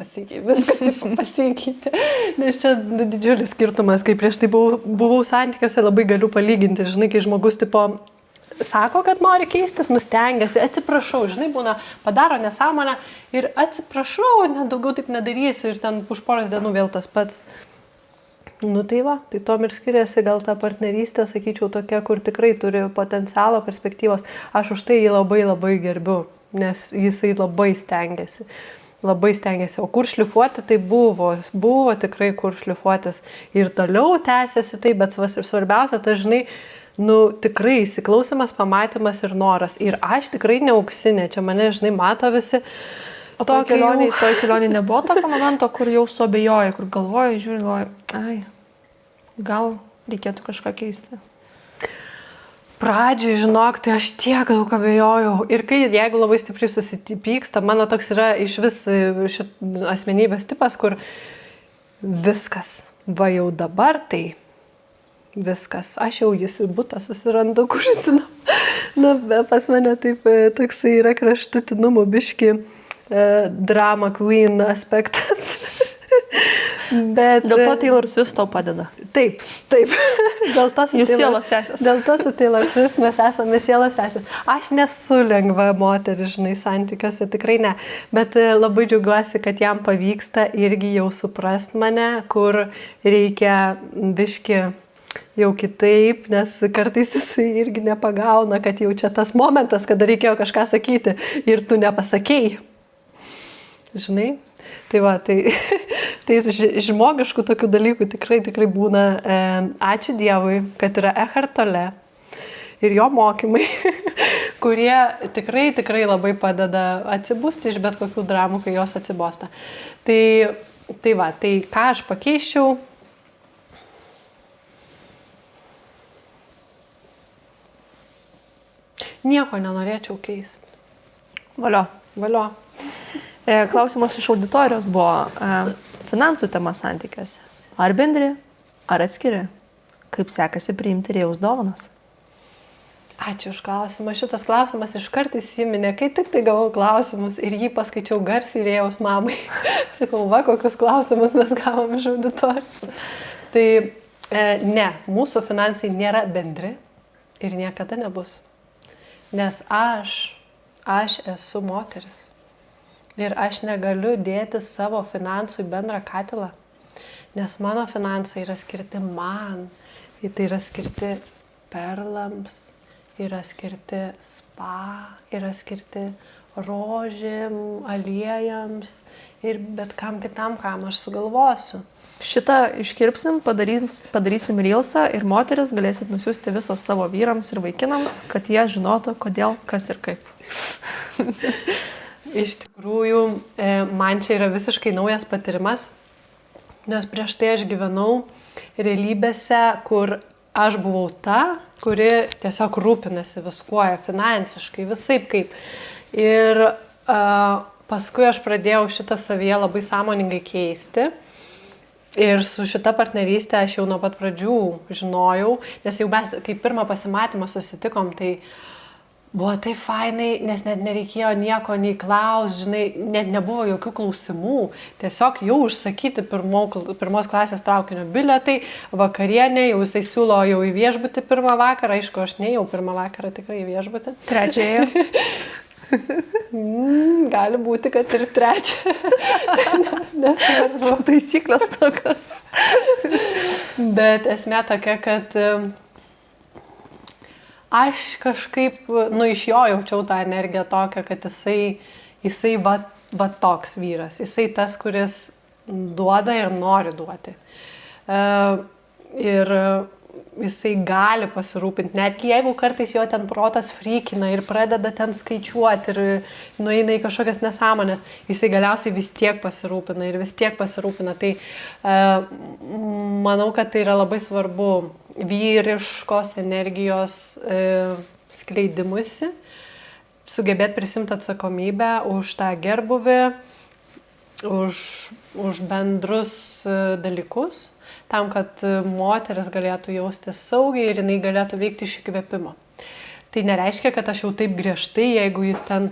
viskas tipo pasikeitė. Nes čia didžiulis skirtumas, kai prieš tai buvau santykiuose, labai galiu palyginti, žinai, kai žmogus tipo sako, kad nori keistis, nustengiasi, atsiprašau, žinai, būna, padaro nesąmonę ir atsiprašau, daugiau taip nedarysiu ir ten už poros dienų vėl tas pats. Nu tai va, tai tom ir skiriasi gal ta partnerystė, sakyčiau, tokia, kur tikrai turi potencialo, perspektyvos. Aš už tai jį labai labai gerbiu, nes jisai labai stengiasi. O kur šlifuoti, tai buvo tikrai kur šlifuotis. Ir toliau tęsiasi tai, bet svarbiausia, tai žinai, nu, tikrai įsiklausimas, pamatymas ir noras. Ir aš tikrai ne auksinė, čia mane, žinai, mato visi.
O toj kelionėj nebuvo tokio momento, kur jau suabejoji, kur galvoji, žiūri, ai, gal reikėtų kažką keisti.
Pradžiai, žinok, tai aš tiek daug abejojau. Ir jeigu labai stipriai susipyksta, mano toks yra iš vis asmenybės tipas, kur viskas, va jau dabar tai viskas. Aš jau jūsų butą susirandu, kur žinau. Nu, pas mane taip toksai yra kraštutinumo biški drama queen aspektas. Bet
dėl to Taylor Swift tau padeda.
Taip. Dėl to
Jūs sielos sesės.
Dėl to su Taylor Swift mes esame sielos sesės. Aš nesu lengva moteris, žinai, santykiuose, tikrai ne. Bet labai džiaugiuosi, kad jam pavyksta irgi jau suprast mane, kur reikia biški jau kitaip, nes kartais jisai irgi nepagauna, kad jau čia tas momentas, kada reikėjo kažką sakyti ir tu nepasakei. Žinai? Tai va, tai žmogiškų tokių dalykų tikrai būna. Ačiū Dievui, kad yra Eckhart Tolle ir jo mokymai, kurie tikrai labai padeda atsibusti iš bet kokių dramų, kai jos atsibosta. Tai va, tai ką aš pakeiščiau, Nieko nenorėčiau keisti.
Valio.
Valio.
Klausimas iš auditorijos buvo finansų tema santykiuose. Ar bendri, ar atskiri? Kaip sekasi priimti rėjaus dovanas?
Ačiū už klausimą. Šitas klausimas iškart įsiminė, kai tik tai gavau klausimus ir jį paskaičiau garsiai rėjaus mamai. Sakau, va, kokius klausimus mes gavom iš auditorijos. Tai ne, mūsų finansai nėra bendri ir niekada nebus. Nes aš esu moteris. Ir aš negaliu dėti savo finansų į bendrą katilą. Nes mano finansai yra skirti man. Tai yra skirti perlams, yra skirti spa, yra skirti rožėm, aliejams ir bet kam kitam, kam aš sugalvosiu.
Šitą iškirpsim, padarysim reelsą ir moteris galėsit nusiųsti visos savo vyrams ir vaikinams, kad jie žinotų, kodėl, kas ir kaip.
Iš tikrųjų, man čia yra visiškai naujas patyrimas, nes prieš tai aš gyvenau realybėse, kur aš buvau ta, kuri tiesiog rūpinasi viskuo, finansiškai, visaip kaip. Ir paskui aš pradėjau šitą savyje labai sąmoningai keisti. Ir su šita partnerystė aš jau nuo pat pradžių žinojau, nes jau mes, kai pirmą pasimatymą susitikom, tai buvo taip fainai, nes net nereikėjo nieko nei klaus, žinai, net nebuvo jokių klausimų. Tiesiog jau užsakyti pirmos klasės traukinio bilietai, vakarienė, jau jisai siūlo jau į viešbutį pirmą vakarą, aišku, aš ne jau pirmą vakarą tikrai į viešbutį.
Trečiąją.
Gali būti, kad ir trečią. Nesvarbu.
Taisyklės tokios.
Bet esmė tokia, kad aš kažkaip, iš jo jaučiau tą energiją tokią, kad jisai va toks vyras. Jisai tas, kuris duoda ir nori duoti. Ir jisai gali pasirūpinti, netgi jeigu kartais jo ten protas frykina ir pradeda ten skaičiuoti ir nueina į kažkokias nesąmonės, jisai galiausiai vis tiek pasirūpina ir vis tiek pasirūpina. Tai manau, kad tai yra labai svarbu vyriškos energijos skleidimuisi, sugebėti prisimti atsakomybę už tą gerbuvį, už bendrus dalykus, tam, kad moteris galėtų jaustis saugiai ir jinai galėtų veikti iš įkvėpimo. Tai nereiškia, kad aš jau taip griežtai, jeigu jis ten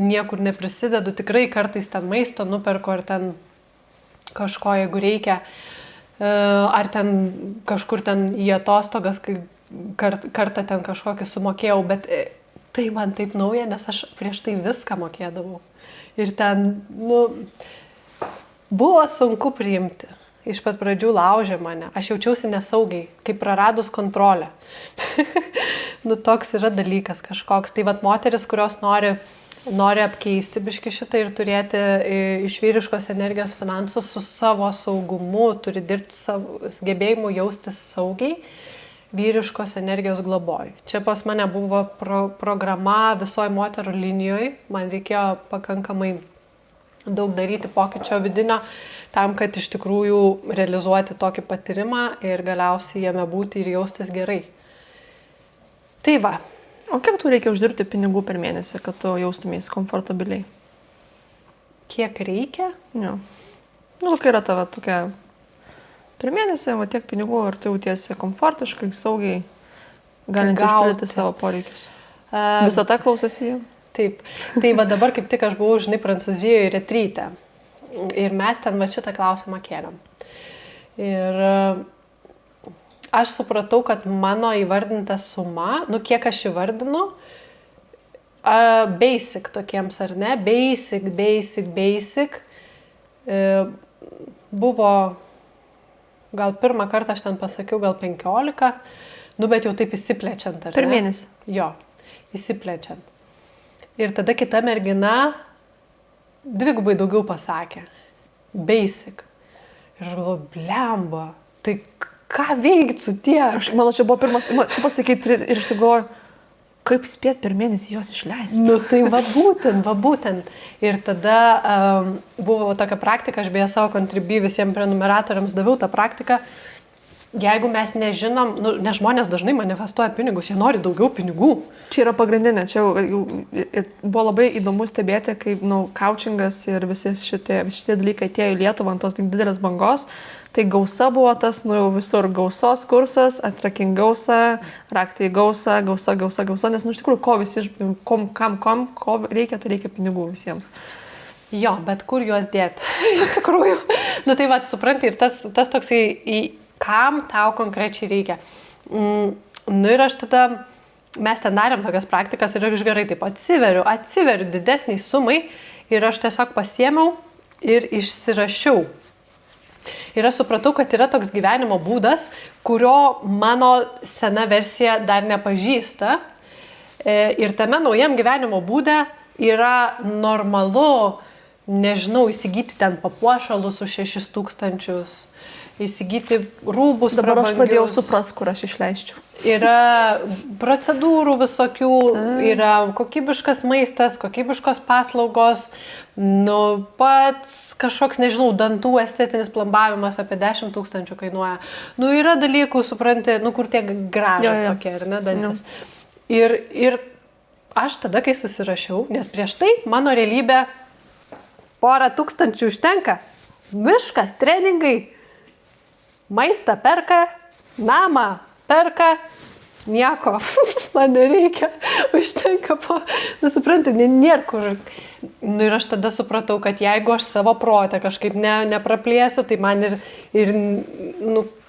niekur neprisidedu, tikrai kartais ten maisto nuperku, ar ten kažko, jeigu reikia, ar ten kažkur ten į atostogas, kai kartą ten kažkokį sumokėjau, bet tai man taip nauja, nes aš prieš tai viską mokėdavau. Ir ten, buvo sunku priimti. Iš pat pradžių laužė mane. Aš jaučiausi nesaugiai, kaip praradus kontrolę. Toks yra dalykas kažkoks. Tai vat moteris, kurios nori apkeisti biškį šitą ir turėti iš vyriškos energijos finansus su savo saugumu, turi dirbti savo gebėjimu jaustis saugiai vyriškos energijos globoj. Čia pas mane buvo programa visoje moterų linijoje. Man reikėjo pakankamai daug daryti pokyčio vidinio, tam, kad iš tikrųjų realizuoti tokį patyrimą ir galiausiai jame būti ir jaustis gerai. Tai va.
O kiek tu reikia uždirbti pinigų per mėnesį, kad tu jaustumės komfortabiliai?
Kiek reikia?
Jo. Kokia yra tava tokia per mėnesį, va tiek pinigų, ar tu jautiesi komfortiškai, saugiai, galinti išpildyti savo poreikius? Visata klausosi jų?
Taip. Tai va dabar kaip tik aš buvau, Prancūzijoje retryte. Ir mes ten va šitą klausimą kėlėm. Ir aš supratau, kad mano įvardinta suma, kiek aš įvardinu, basic tokiems ar ne, basic, buvo, gal pirmą kartą aš ten pasakiau, gal 15, bet jau taip įsiplečiant, ar ne?
Per mėnesį?
Jo, įsiplečiant. Ir tada kita mergina dvigubai daugiau pasakė. Basic. Ir aš galvoju, blemba, tai ką veikti su tie?
Mano čia buvo pirmas, tu pasakai ir aš taip galvoju, kaip spėt per mėnesį jos išleisti?
Tai va būtent. Ir tada buvo tokia praktika, aš beje savo Contribui visiems prenumeratoriams daviau tą praktiką. Jeigu mes nežinom, nes žmonės dažnai manifestuoja pinigus, jie nori daugiau pinigų.
Čia yra pagrindinė, čia buvo labai įdomu stebėti, kaip, couchingas ir visi šitie dalykai atėjo į Lietuvą ant tos didelės bangos. Tai gausa buvo tas, jau visur gausos kursas, atraking gausą, raktai gausa, nes, iš tikrųjų, ko visi, ko reikia, tai reikia pinigų visiems.
Jo, bet kur juos dėti, iš tikrųjų. Tai va, supranti, ir tas toksai, kam tau konkrečiai reikia. Ir aš tada, mes ten darėm tokias praktikas ir aš gerai taip atsiveriu didesniai sumai ir aš tiesiog pasiėmiau ir išsirašiau. Ir aš supratau, kad yra toks gyvenimo būdas, kurio mano sena versija dar nepažįsta. Ir tame naujam gyvenimo būde yra normalu, nežinau, įsigyti ten papuošalus už 6,000, įsigyti rūbus
dabar
prabangius.
Aš pradėjau suprast, kur aš išleisčiau.
Yra procedūrų visokių, yra kokybiškas maistas, kokybiškos paslaugos, pats kažkoks, nežinau, dantų estetinis plombavimas apie 10,000 kainuoja. Yra dalykų, supranti, kur tie gražas tokie, ar ne, dantis. Ir aš tada, kai susirašiau, nes prieš tai mano realybė porą tūkstančių užtenka, miškas, treningai, maistą perka, namą perka, nieko, man nereikia, užtenka supranti, nėra kur. Ir aš tada supratau, kad jeigu aš savo protę kažkaip nepraplėsiu, tai man ir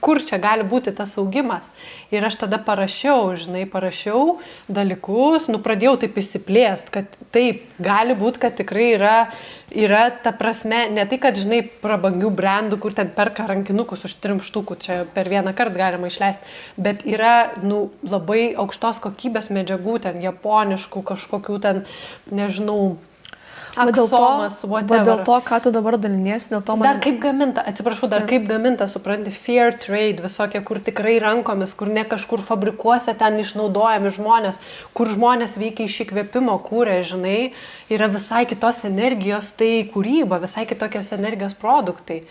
kur čia gali būti tas augimas. Ir aš tada parašiau dalykus, pradėjau taip įsiplėst, kad taip, gali būti, kad tikrai yra ta prasme, ne tai, kad, prabangių brandų, kur ten perka rankinukus už 3 štukų, čia per vieną kartą galima išleisti, bet yra, labai aukštos kokybės medžiagų, ten japoniškų, kažkokių ten, nežinau, aksomas, whatever.
Dėl to, ką tu dabar daliniesi, dėl to man...
Dar kaip gaminta, supranti, fair trade, visokie, kur tikrai rankomis, kur ne kažkur fabrikuose ten išnaudojami žmonės, kur žmonės veikia iš įkvėpimo, kūrė, yra visai kitos energijos, tai kūryba, visai kitokios energijos produktai.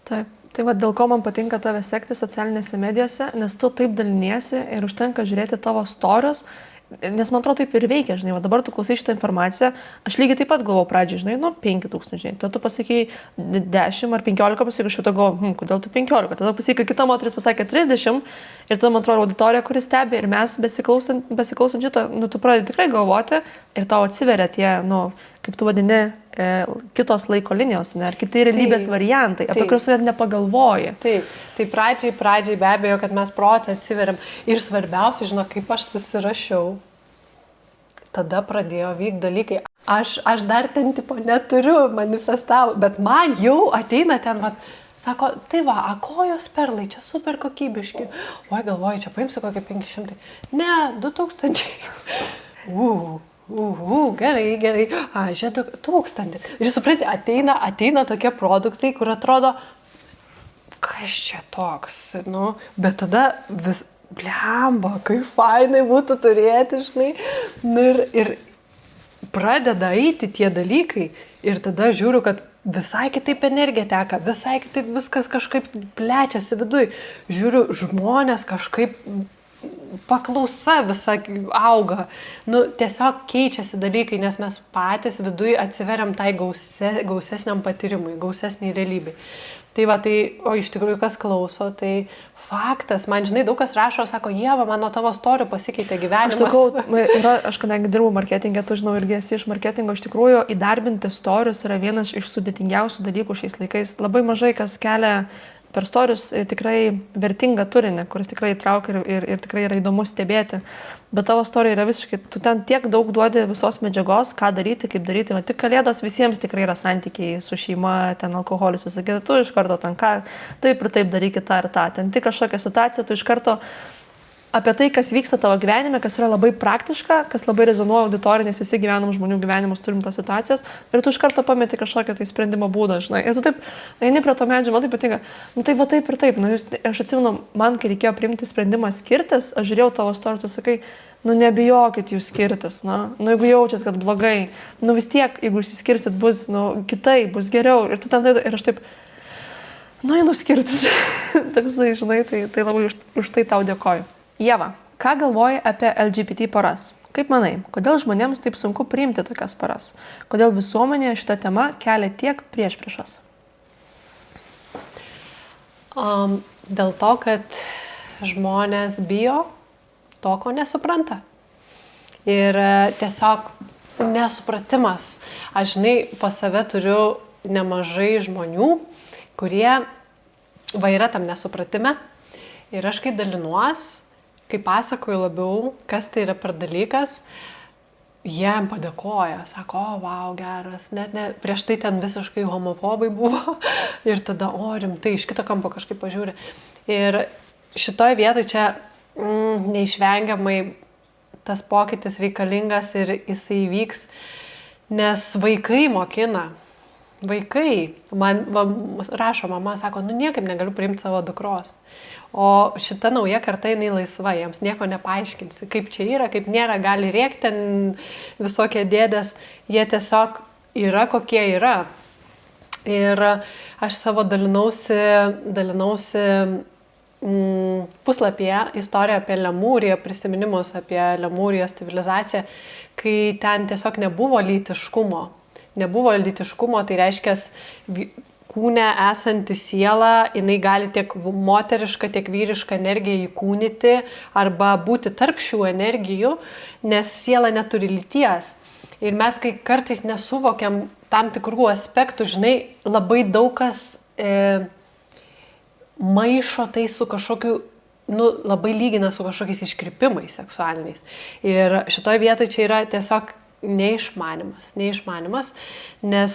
Taip. Tai dėl ko man patinka tave sekti socialinėse medijose, nes tu taip daliniesi ir užtenka žiūrėti tavo storius. Nes man atrodo taip ir veikia, dabar tu klausai šitą informaciją, aš lygiai taip pat galvojau pradžiai, 5,000, tada tu pasakei 10 ar 15, pasakai, aš jau to galvojau, kodėl tu 15, tada pasakai, kita moteris pasakė 30 ir tada man atrodo auditorija, kuris stebi ir mes besiklausant šito, tu pradedi tikrai galvoti ir tau atsiveria tie, kaip tu vadini, kitos laiko linijos, ar kiti realybės variantai, apie kuriuos tu net nepagalvoji.
Tai pradžiai be abejo, kad mes protą atsiveriam. Ir svarbiausia, kaip aš susirašiau, tada pradėjo vykti dalykai. Aš dar ten neturiu manifestavų, bet man jau ateina ten, sako, tai kojos perlai, čia super kokybiški. Oi, galvoju, čia paimsiu kokią 500. Ne, 2,000. Gerai. Žiūrėk, 1,000. Ir supranti, ateina tokie produktai, kur atrodo, kas čia toks, bet tada vis, blemba, kaip fainai būtų turėti, ir pradeda eiti tie dalykai ir tada žiūriu, kad visai kitaip energija teka, visai kitaip viskas kažkaip plečiasi viduj. Žiūriu, žmonės kažkaip paklausa visa auga. Tiesiog keičiasi dalykai, nes mes patys viduj atsiveriam tai gausesniam patyrimui, gausesniai realybei. O iš tikrųjų, kas klauso, tai faktas. Man, daug kas rašo, sako, Ieva, man nuo tavo storijų pasikeitė gyvenimas.
Aš sakau, aš kadangi dirbu marketingė, tu irgi esi iš marketingo, iš tikrųjų įdarbinti storijus yra vienas iš sudėtingiausių dalykų šiais laikais. Labai mažai kas kelia per storius tikrai vertingą turinį, kuris tikrai įtraukia ir tikrai yra įdomu stebėti. Bet tavo storija yra visiškai, tu ten tiek daug duodi visos medžiagos, ką daryti, kaip daryti. Tik Kalėdos visiems tikrai yra santykiai su šeima, ten alkoholis, visą kitą, tu iš karto ten ką, taip ir taip darykit tą ir tą. Ten tik kažkokia situacija, tu iš karto apie tai, kas vyksta tavo gyvenime, kas yra labai praktiška, kas labai rezonuoja auditoriją, nes visi gyvenam žmonių gyvenimus turim tas situacijas ir tu iš karto pameti kažkokią tai sprendimo būdą, Ir tu taip, eini prie to medžio, man tai patinka, taip ir taip. Aš atsimenu, man, kai reikėjo priimti sprendimą skirtis, aš žiūrėjau tavo istoriją, tu sakai, nebijokit jūs skirtis, jeigu jaučiat, kad blogai, vis tiek, jeigu išsiskirsit, bus, kitaip, bus geriau. Ir tu ten tai, ir aš taip, einu skirtis. Tai labai už tai tau dėkoju. Ieva, ką galvoji apie LGBT poras? Kaip manai, kodėl žmonėms taip sunku priimti tokias poras? Kodėl visuomenėje šita tema kelia tiek priešpriešos?
Dėl to, kad žmonės bijo to, ko nesupranta. Ir tiesiog nesupratimas. Aš, žinai, pas save turiu nemažai žmonių, kurie yra tam nesupratime. Ir aš kai dalinuos, kai pasakoju labiau, kas tai yra per dalykas, jiem padėkoja, sako, o, vau, geras, net ne, prieš tai ten visiškai homofobai buvo ir tada, o, rimtai, iš kito kampo kažkaip pažiūri. Ir šitoj vietoj čia neišvengiamai tas pokytis reikalingas ir jisai įvyks, nes vaikai mokina. Vaikai, man rašo mama, sako, niekaip negaliu priimti savo dukros. O šita nauja karta, jinai laisva, jiems nieko nepaaiškinsi, kaip čia yra, kaip nėra, gali rėkti ten visokie dėdės, jie tiesiog yra, kokie yra. Ir aš savo dalinausi puslapyje istoriją apie Lemūriją, prisiminimus apie Lemūrijos civilizaciją, kai ten tiesiog nebuvo lytiškumo. Nebuvo lytiškumo, tai reiškia, kūne esanti siela, jinai gali tiek moterišką, tiek vyrišką energiją įkūnyti arba būti tarp šių energijų, nes siela neturi lyties. Ir mes, kai kartais nesuvokiam tam tikrų aspektų, žinai, labai daug kas maišo tai su kažkokiu, labai lygina su kažkokiais iškrypimais seksualiniais. Ir šitoj vietoj čia yra tiesiog neišmanimas, nes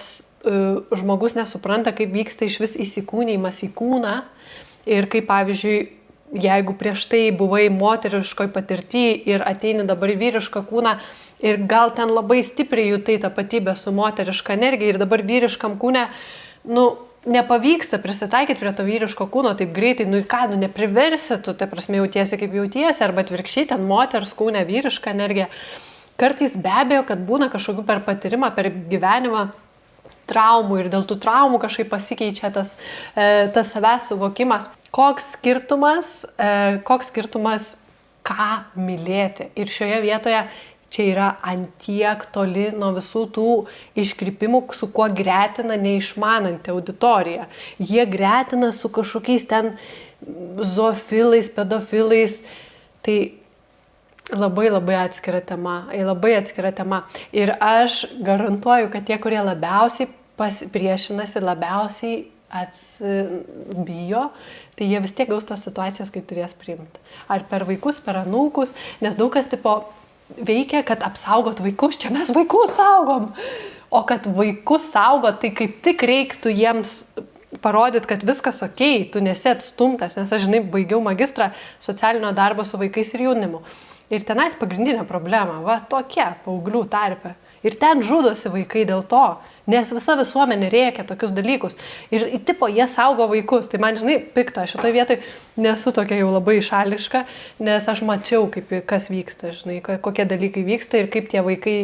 žmogus nesupranta, kaip vyksta iš vis įsikūnymas į kūną ir kaip, pavyzdžiui, jeigu prieš tai buvai moteriškoj patirty ir ateini dabar į vyrišką kūną ir gal ten labai stipriai jutai tapatybę su moteriška energija ir dabar vyriškam kūne, nepavyksta prisitaikyti prie to vyriško kūno taip greitai, nepriversi tu, tai prasme, jautiesi kaip jautiesi, arba atvirkščiai, ten moters kūne vyriška energija. Kartais be abejo, kad būna kažkokių per patyrimą, per gyvenimą traumų ir dėl tų traumų kažkaip pasikeičia tas savęs suvokimas. Koks skirtumas, ką mylėti. Ir šioje vietoje čia yra antiek toli nuo visų tų iškrypimų, su kuo gretina neišmananti auditorija. Jie gretina su kažkokiais ten zoofilais, pedofilais. Tai labai atskira tema. Ir aš garantuoju, kad tie, kurie labiausiai priešinasi, labiausiai bijo, tai jie vis tiek gaus tas situacijas, kai turės priimti. Ar per vaikus, per anūkus, nes daug kas veikia, kad apsaugot vaikus, čia mes vaikus saugom. O kad vaikus saugot, tai kaip tik reiktų jiems parodyti, kad viskas okei, tu nesi atstumtas, nes aš, žinai, baigiau magistrą socialinio darbo su vaikais ir jaunimu. Ir tenais pagrindinė problema, tokia paauglių tarpe. Ir ten žudosi vaikai dėl to, nes visa visuomenė rėkia tokius dalykus. Ir jie saugo vaikus. Tai man, žinai, pikta, šitoje vietoje nesu tokia jau labai šališka, nes aš mačiau, kas vyksta, žinai, kokie dalykai vyksta ir kaip tie vaikai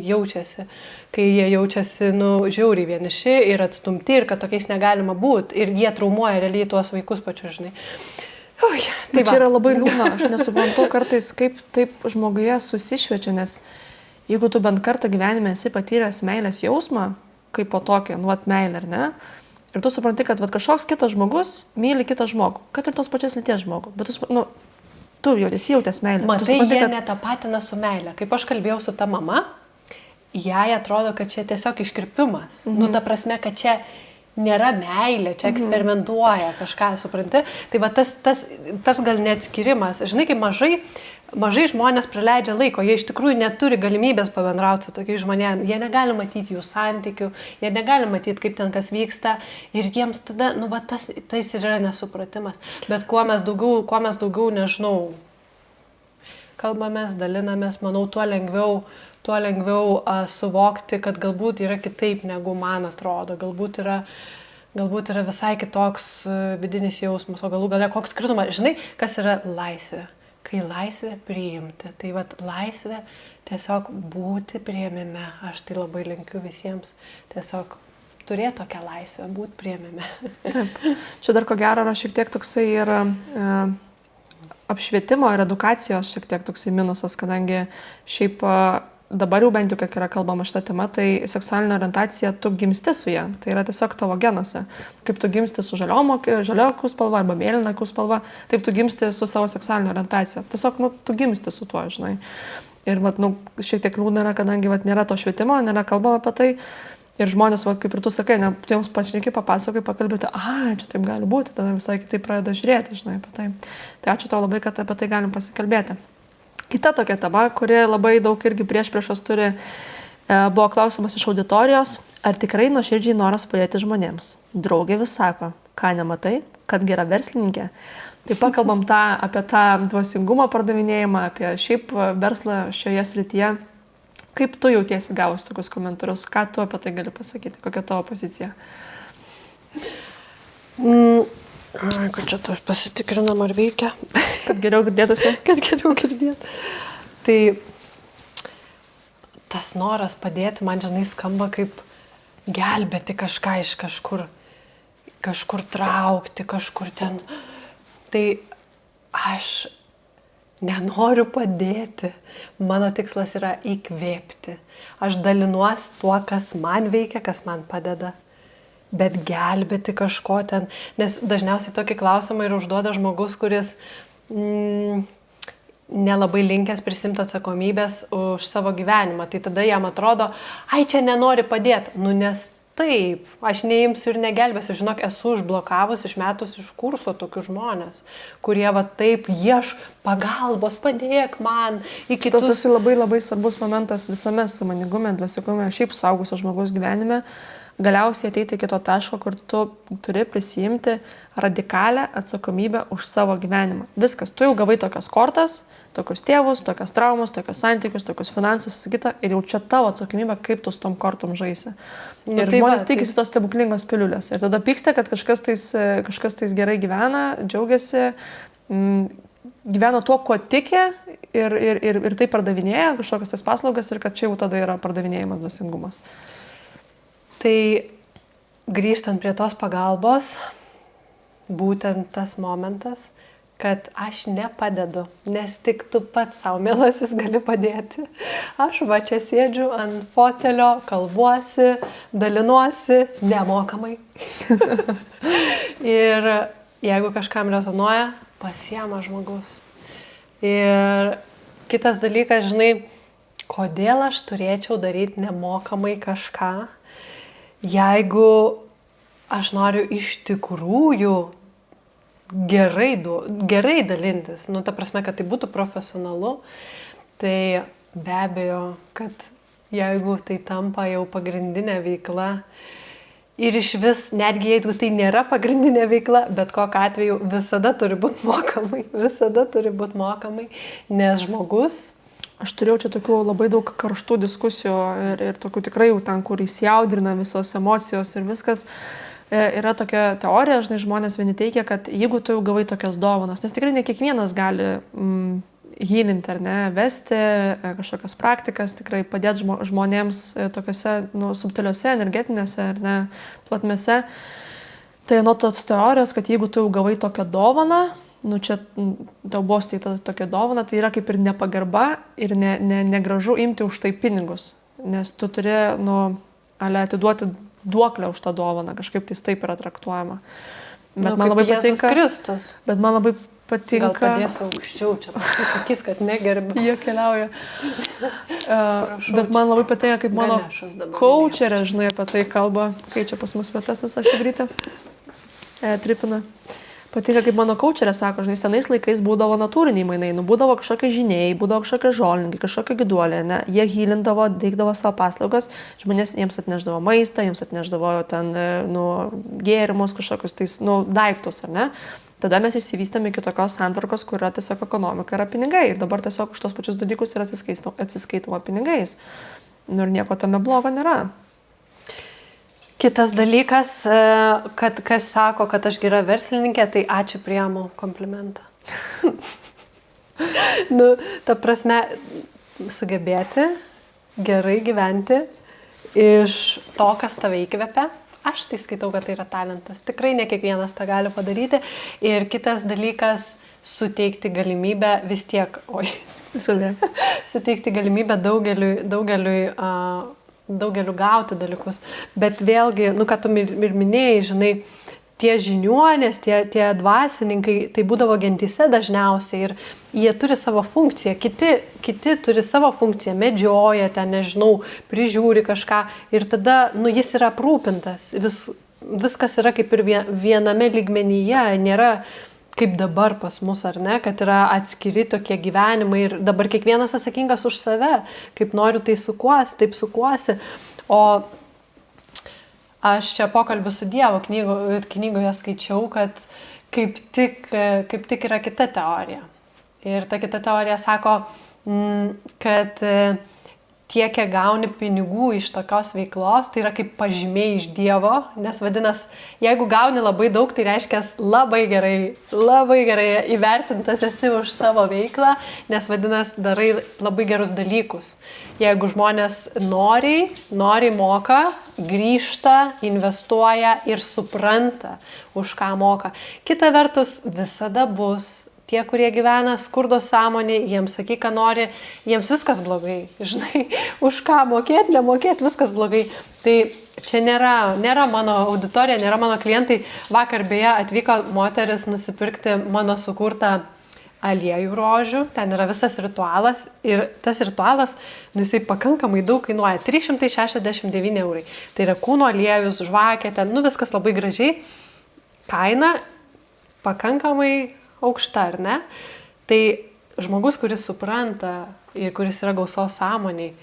jaučiasi. Kai jie jaučiasi, žiauriai vieniši ir atstumti ir kad tokiais negalima būti. Ir jie traumuoja realiai tuos vaikus pačius, žinai.
Tai čia yra labai liūdna, aš nesuprantu kartais, kaip taip žmoguje susišviečia, nes jeigu tu bent kartą gyvenime esi patyręs meilės jausmą, kaip po tokią, meilę, ar ne, ir tu supranti, kad kažkoks kitas žmogus myli kitą žmogų, kad ir tos pačios lyties žmogų, bet tu jau esi jautęs meilę.
Matai, jie netapatina su meilė. Kaip aš kalbėjau su ta mama, jai atrodo, kad čia tiesiog iškirpimas. Ta prasme, kad čia nėra meilė, čia eksperimentuoja kažką, supranti? Tai tas gal neatskirimas. Žinai, kaip mažai žmonės praleidžia laiko, jie iš tikrųjų neturi galimybės pabendrauti su tokiais žmonėmis, jie negali matyti jų santykių, jie negali matyti, kaip ten kas vyksta ir jiems tada, tas ir yra nesupratimas. Bet kuo mes daugiau, nežinau, kalbamės, dalinamės, manau, tuo lengviau suvokti, kad galbūt yra kitaip, negu man atrodo. Galbūt yra visai kitoks vidinis jausmas, o galų gale koks skirtumas. Žinai, kas yra laisvė? Kai laisvė priimti. Tai laisvė tiesiog būti priėmime. Aš tai labai linkiu visiems. Tiesiog turėti tokią laisvę, būti priėmime.
Taip. Čia dar ko gero yra šiek tiek toksai ir apšvietimo ir edukacijos šiek tiek toksai minusas, kadangi šiaip dabar jau bent jau, kiek yra kalbama šitą temą, tai seksualinė orientacija, tu gimsti su ją. Tai yra tiesiog tavo genuose. Kaip tu gimsti su žalio akų spalva arba mėlyna akų spalva, taip tu gimsti su savo seksualinė orientacija. Tiesiog, tu gimsti su tuo, žinai. Ir, šiek tiek liūdna yra, kadangi, nėra to švietimo, nėra kalbama apie tai. Ir žmonės, kaip ir tu sakai, tu jiems pašneki, papasakai, pakalbėti, čia taip gali būti, tada visai kitaip pradeda žiūrėti, žinai, apie tai. Tai ačiū tau labai, kad apie tai galim pasikalbėti. Kita tokia tema, kuri labai daug irgi priešpriešos turi, buvo klausimas iš auditorijos, ar tikrai nuoširdžiai noras padėti žmonėms. Draugė vis sako, ką nematai, kad gera verslininkė. Tai pakalbam apie tą dvasingumo pardavinėjimą, apie šiaip verslą šioje srityje. Kaip tu jautiesi gavus tokius komentarus? Ką tu apie tai gali pasakyti? Kokia tavo pozicija?
Kad čia tas pasitikrinam, ar veikia.
Kad geriau girdėtųsi?
Kad geriau girdėtųsi. Tai tas noras padėti man, žinai, skamba kaip gelbėti kažką iš kažkur traukti, kažkur ten. Tai aš nenoriu padėti. Mano tikslas yra įkvėpti. Aš dalinuosi tuo, kas man veikia, kas man padeda. Bet gelbėti kažko ten, nes dažniausiai tokį klausimą ir užduoda žmogus, kuris nelabai linkęs prisimti atsakomybės už savo gyvenimą. Tai tada jam atrodo, čia nenori padėti. Nes taip, aš neimsiu ir negelbėsiu. Žinok, esu užblokavus, išmetus iš kurso tokius žmonės, kurie taip pagalbos, padėk man.
Tas labai labai svarbus momentas visame sąmoningume, dvasingume, šiaip suaugusio žmogaus gyvenime. Galiausiai ateiti iki to taško, kur tu turi prisijimti radikalią atsakomybę už savo gyvenimą. Viskas, tu jau gavai tokias kortas, tokius tėvus, tokias traumas, tokius santykius, tokius finansus, sakyta, ir jau čia tavo atsakomybė, kaip tu su tom kortom žaisi. Ir žmonės tikisi tos stebuklingos piliulės. Ir tada pyksta, kad kažkas tais gerai gyvena, džiaugiasi, gyvena tuo, kuo tiki ir tai pardavinėja kažkokias tais paslaugas ir kad čia jau tada yra pardavinėjimas dvasingumas.
Tai grįžtant prie tos pagalbos, būtent tas momentas, kad aš nepadedu, nes tik tu pats savo, mielasis, gali padėti. Aš čia sėdžiu ant fotelio, kalbuosi, dalinuosi nemokamai. Ir jeigu kažkam rezonuoja, pasiema žmogus. Ir kitas dalykas, žinai, kodėl aš turėčiau daryti nemokamai kažką, jeigu aš noriu iš tikrųjų gerai dalintis, ta prasme, kad tai būtų profesionalu, tai be abejo, kad jeigu tai tampa jau pagrindinė veikla ir iš vis, netgi jeigu tai nėra pagrindinė veikla, bet kokiu atveju visada turi būti mokamai, nes žmogus.
Aš turėjau čia tokių labai daug karštų diskusijų ir tokių tikrai jau ten, kur įsijaudrina visos emocijos ir viskas. Yra tokia teorija, žinai, žmonės vieni teikia, kad jeigu tu jau gavai tokias dovanas, nes tikrai ne kiekvienas gali healinti, ar ne, vesti kažkokias praktikas, tikrai padėti žmonėms tokiose subtiliuose, energetinėse, ar ne, platmėse. Tai nuo tos teorijos, kad jeigu tu jau gavai tokią dovaną, čia tau buvo steita tokia dovana, tai yra kaip ir nepagarba ir negražu imti už tai pinigus, nes tu turi, atiduoti duoklę už tą dovaną, kažkaip tai taip yra traktuojama. Bet man labai patinka.
Kristus.
Bet man labai patinka.
Gal padėsiu aukščiau, čia paskui sakys, kad negerbiu.
Jie keliauja. Bet man labai patinka, kaip mano coacherė, žinai, apie tai kalba, kai čia pas mus vietas visą Chebrytę tripina. Patinka, kaip mano coacherė sako, žinai, senais laikais būdavo natūriniai mainai, būdavo kažkokie žiniai, būdavo kažkokie žolininkai, kažkokie giduoliai, ne? Jie healindavo, teikdavo savo paslaugas, žmonės jiems atneždavo maistą, jiems atneždavo ten, gėrimus, kažkokius tais, daiktus, ar ne? Tada mes išsivystėme iki tokios santvarkos, kur yra tiesiog ekonomika, yra pinigai. Ir dabar tiesiog už tos pačius dalykus yra atsiskaitoma pinigais. Ir nieko tame blogo nėra.
Kitas dalykas, kad kas sako, kad aš gera verslininkė, tai ačiū, priimu komplimentą. Ta prasme, sugebėti gerai gyventi iš to, kas tave įkvepia, aš tai skaitau, kad tai yra talentas. Tikrai ne kiekvienas tą gali padaryti. Ir kitas dalykas, suteikti galimybę vis tiek, suteikti galimybę daugeliu gauti dalykus. Bet vėlgi, ką tu ir minėjai, žinai, tie žiniuonės, tie dvasininkai, tai būdavo gentyse dažniausiai ir jie turi savo funkciją, kiti turi savo funkciją, medžioja ten, nežinau, prižiūri kažką ir tada, jis yra aprūpintas, viskas yra kaip ir viename lygmenyje, nėra kaip dabar pas mus, ar ne, kad yra atskiri tokie gyvenimai ir dabar kiekvienas atsakingas už save, kaip noriu tai sukuosi, taip sukuosi, o aš čia pokalbių su Dievu knygoje skaičiau, kad kaip tik yra kita teorija. Ir ta kita teorija sako, kad tiek, kiek gauni pinigų iš tokios veiklos, tai yra kaip pažymiai iš Dievo, nes vadinas, jeigu gauni labai daug, tai reiškia labai gerai įvertintas esi už savo veiklą, nes vadinas, darai labai gerus dalykus. Jeigu žmonės noriai moka, grįžta, investuoja ir supranta, už ką moka. Kita vertus, visada bus tie, kurie gyvena skurdo sąmonė, jiems sakyk, ką nori, jiems viskas blogai. Žinai, už ką mokėt, nemokėt, viskas blogai. Tai čia nėra mano auditorija, nėra mano klientai. Vakar beje atvyko moteris nusipirkti mano sukurtą aliejų rožių, ten yra visas ritualas ir tas ritualas, jisai pakankamai daug kainuoja, 369 eurai. Tai yra kūno aliejus, žvakė, ten, viskas labai gražiai. Kaina pakankamai aukšta, ar ne? Tai žmogus, kuris supranta ir kuris yra gausos sąmoniai,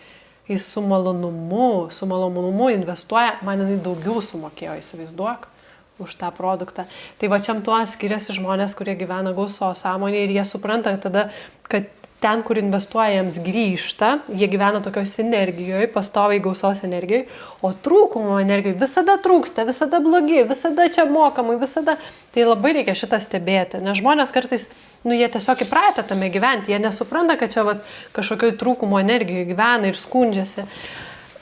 jis su malonumu investuoja, man jinai daugiau sumokėjo, įsivaizduok, už tą produktą. Tai va čiam tuo skiriasi žmonės, kurie gyvena gausos sąmonėje ir jie supranta tada, kad ten, kur investuoja, jiems grįžta, jie gyvena tokioj sinergijoje, pastoviai gausos energijoje, o trūkumo energijoje visada trūksta, visada blogi, visada čia mokamai, visada. Tai labai reikia šitą stebėti, nes žmonės kartais, jie tiesiog įpratę tame gyventi, jie nesupranta, kad čia kažkokioj trūkumo energijoje gyvena ir skundžiasi.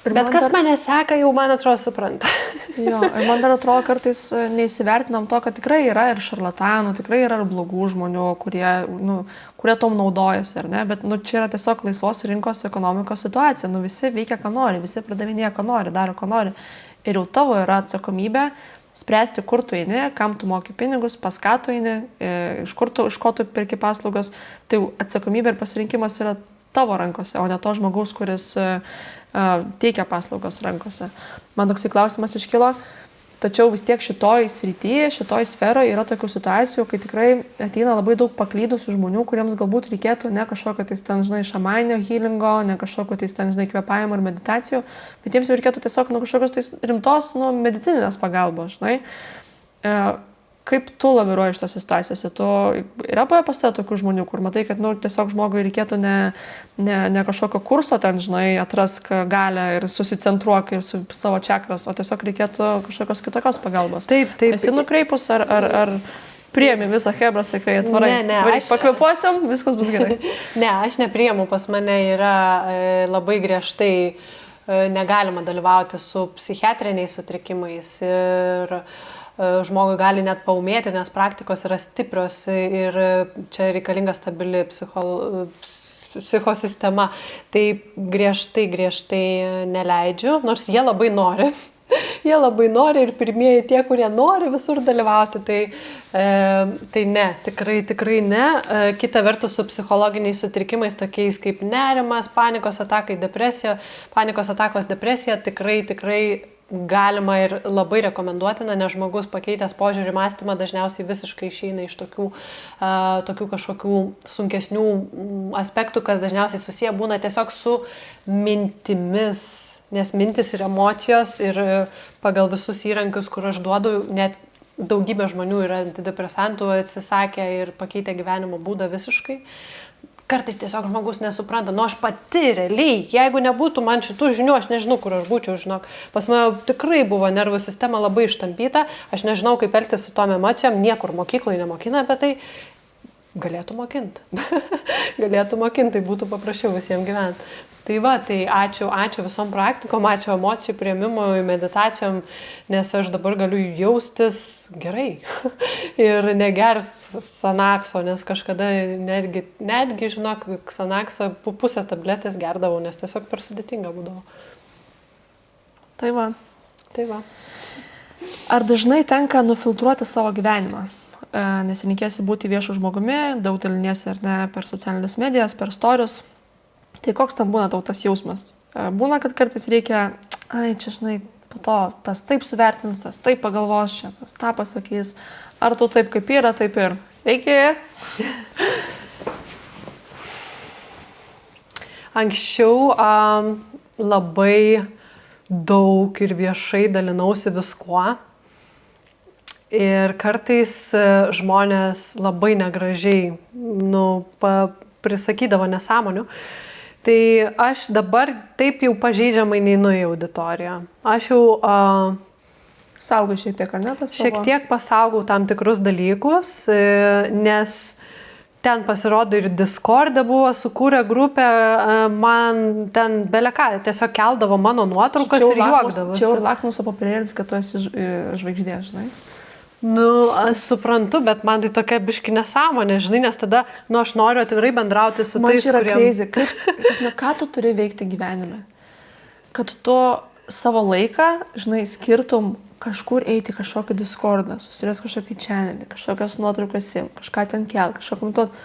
Bet kas mane seka, jau man atrodo supranta.
Jo, ir man dar atrodo kartais neįsivertinam to, kad tikrai yra ir šarlatanų, tikrai yra ir blogų žmonių, kurie tom naudojasi, ar ne? Bet čia yra tiesiog laisvos rinkos ekonomikos situacija. Visi veikia, ką nori, visi pridavinėja, ką nori, daro, ką nori. Ir jau tavo yra atsakomybė spręsti, kur tu eini, kam tu moki pinigus, pas ką tu eini, iš ko tu perki paslaugas. Tai atsakomybė ir pasirinkimas yra tavo rankose, o ne to žmogaus, kuris teikia paslaugos rankose. Man toksai klausimas iškilo, tačiau vis tiek šitoj srityje, šitoj sferoje yra tokių situacijų, kai tikrai ateina labai daug paklydusių žmonių, kuriems galbūt reikėtų ne kažkokio šamaninio healingo, ne kažkokio kvėpavimo ir meditacijų, bet jiems jau reikėtų tiesiog kažkokios rimtos medicininės pagalbos, žinai. Kaip tu laviruoji iš tos situacijose? Yra pas tave tokių žmonių, kur matai, kad tiesiog žmogui reikėtų ne kažkokio kurso ten, žinai, atrask galią ir susicentruok ir su savo čakras, o tiesiog reikėtų kažkokios kitokios pagalbos.
Taip.
Esi nukreipus ar priemi visą hebrą, sakai, atvarai?
Ne,
pakvėpuosim, viskas bus gerai.
Ne, aš nepriemu, pas mane yra labai griežtai negalima dalyvauti su psichiatriniais sutrikimais ir žmogui gali net paumėti, nes praktikos yra stiprios ir čia reikalinga stabili psichosistema. Tai griežtai neleidžiu, nors jie labai nori. Jie labai nori ir pirmieji tie, kurie nori visur dalyvauti, tai ne, tikrai ne. Kita vertus su psichologiniais sutrikimais, tokiais kaip nerimas, panikos atakos depresija, tikrai galima ir labai rekomenduotina, nes žmogus pakeitęs požiūrį mąstymą dažniausiai visiškai išeina iš tokių kažkokių sunkesnių aspektų, kas dažniausiai susiję būna tiesiog su mintimis, nes mintis ir emocijos ir pagal visus įrankius, kur aš duodu, net daugybė žmonių yra antidepresantų atsisakę ir pakeitę gyvenimo būdą visiškai. Kartais tiesiog žmogus nesupranta, aš pati realiai, jeigu nebūtų man šitų žinių, aš nežinau, kur aš būčiau, žinok. Pas mane tikrai buvo nervų sistema labai ištampyta, aš nežinau, kaip elgtis su tom emocijom, niekur mokykloje nemokina apie tai, galėtų mokinti. Galėtų mokinti, tai būtų paprasčiau visiems gyventi. Tai va, tai ačiū visom praktikom, ačiū emocijų priėmimui, meditacijom, nes aš dabar galiu jaustis gerai ir negers Xanaxo, nes kažkada netgi žinok, Xanaxą pusę tabletės gerdavau, nes tiesiog per sudėtinga būdavo.
Tai va.
Ar
dažnai tenka nufiltruoti savo gyvenimą? Nes reikėsi būti viešų žmogumi, daug daliniesi ar ne per socialinės medijas, per storius. Tai koks tam būna tau tas jausmas? Būna, kad kartais reikia, čia žinai, po to tas taip suvertins, tas taip pagalvos, čia tas tą pasakys. Ar tu taip kaip yra, taip ir. Sveiki!
Anksčiau labai daug ir viešai dalinausi viskuo. Ir kartais žmonės labai negražiai prisakydavo nesąmonių. Tai aš dabar taip jau pažeidžiamai neinu į auditoriją. Aš jau
saugai šiek tiek, ar ne?
Šiek tiek pasaugau tam tikrus dalykus, nes ten pasirodo ir Discord'e buvo sukūrę grupę, man ten beleką, tiesiog keldavo mano nuotraukas ir juokdavosi.
Čia ir lakmuso papirėlis, kad tu esi žvaigždė, žinai?
Aš suprantu, bet man tai tokia biški nesąmonė, žinai, nes tada, aš noriu atvirai bendrauti su
man
tais,
yra crazy. Ką tu turi veikti gyvenime? Kad tu savo laiką, žinai, skirtum kažkur eiti kažkokį Discordą, susirės kažkokį channelį, kažkokias nuotraukas sim, kažką ten kelt, kažką komentuot.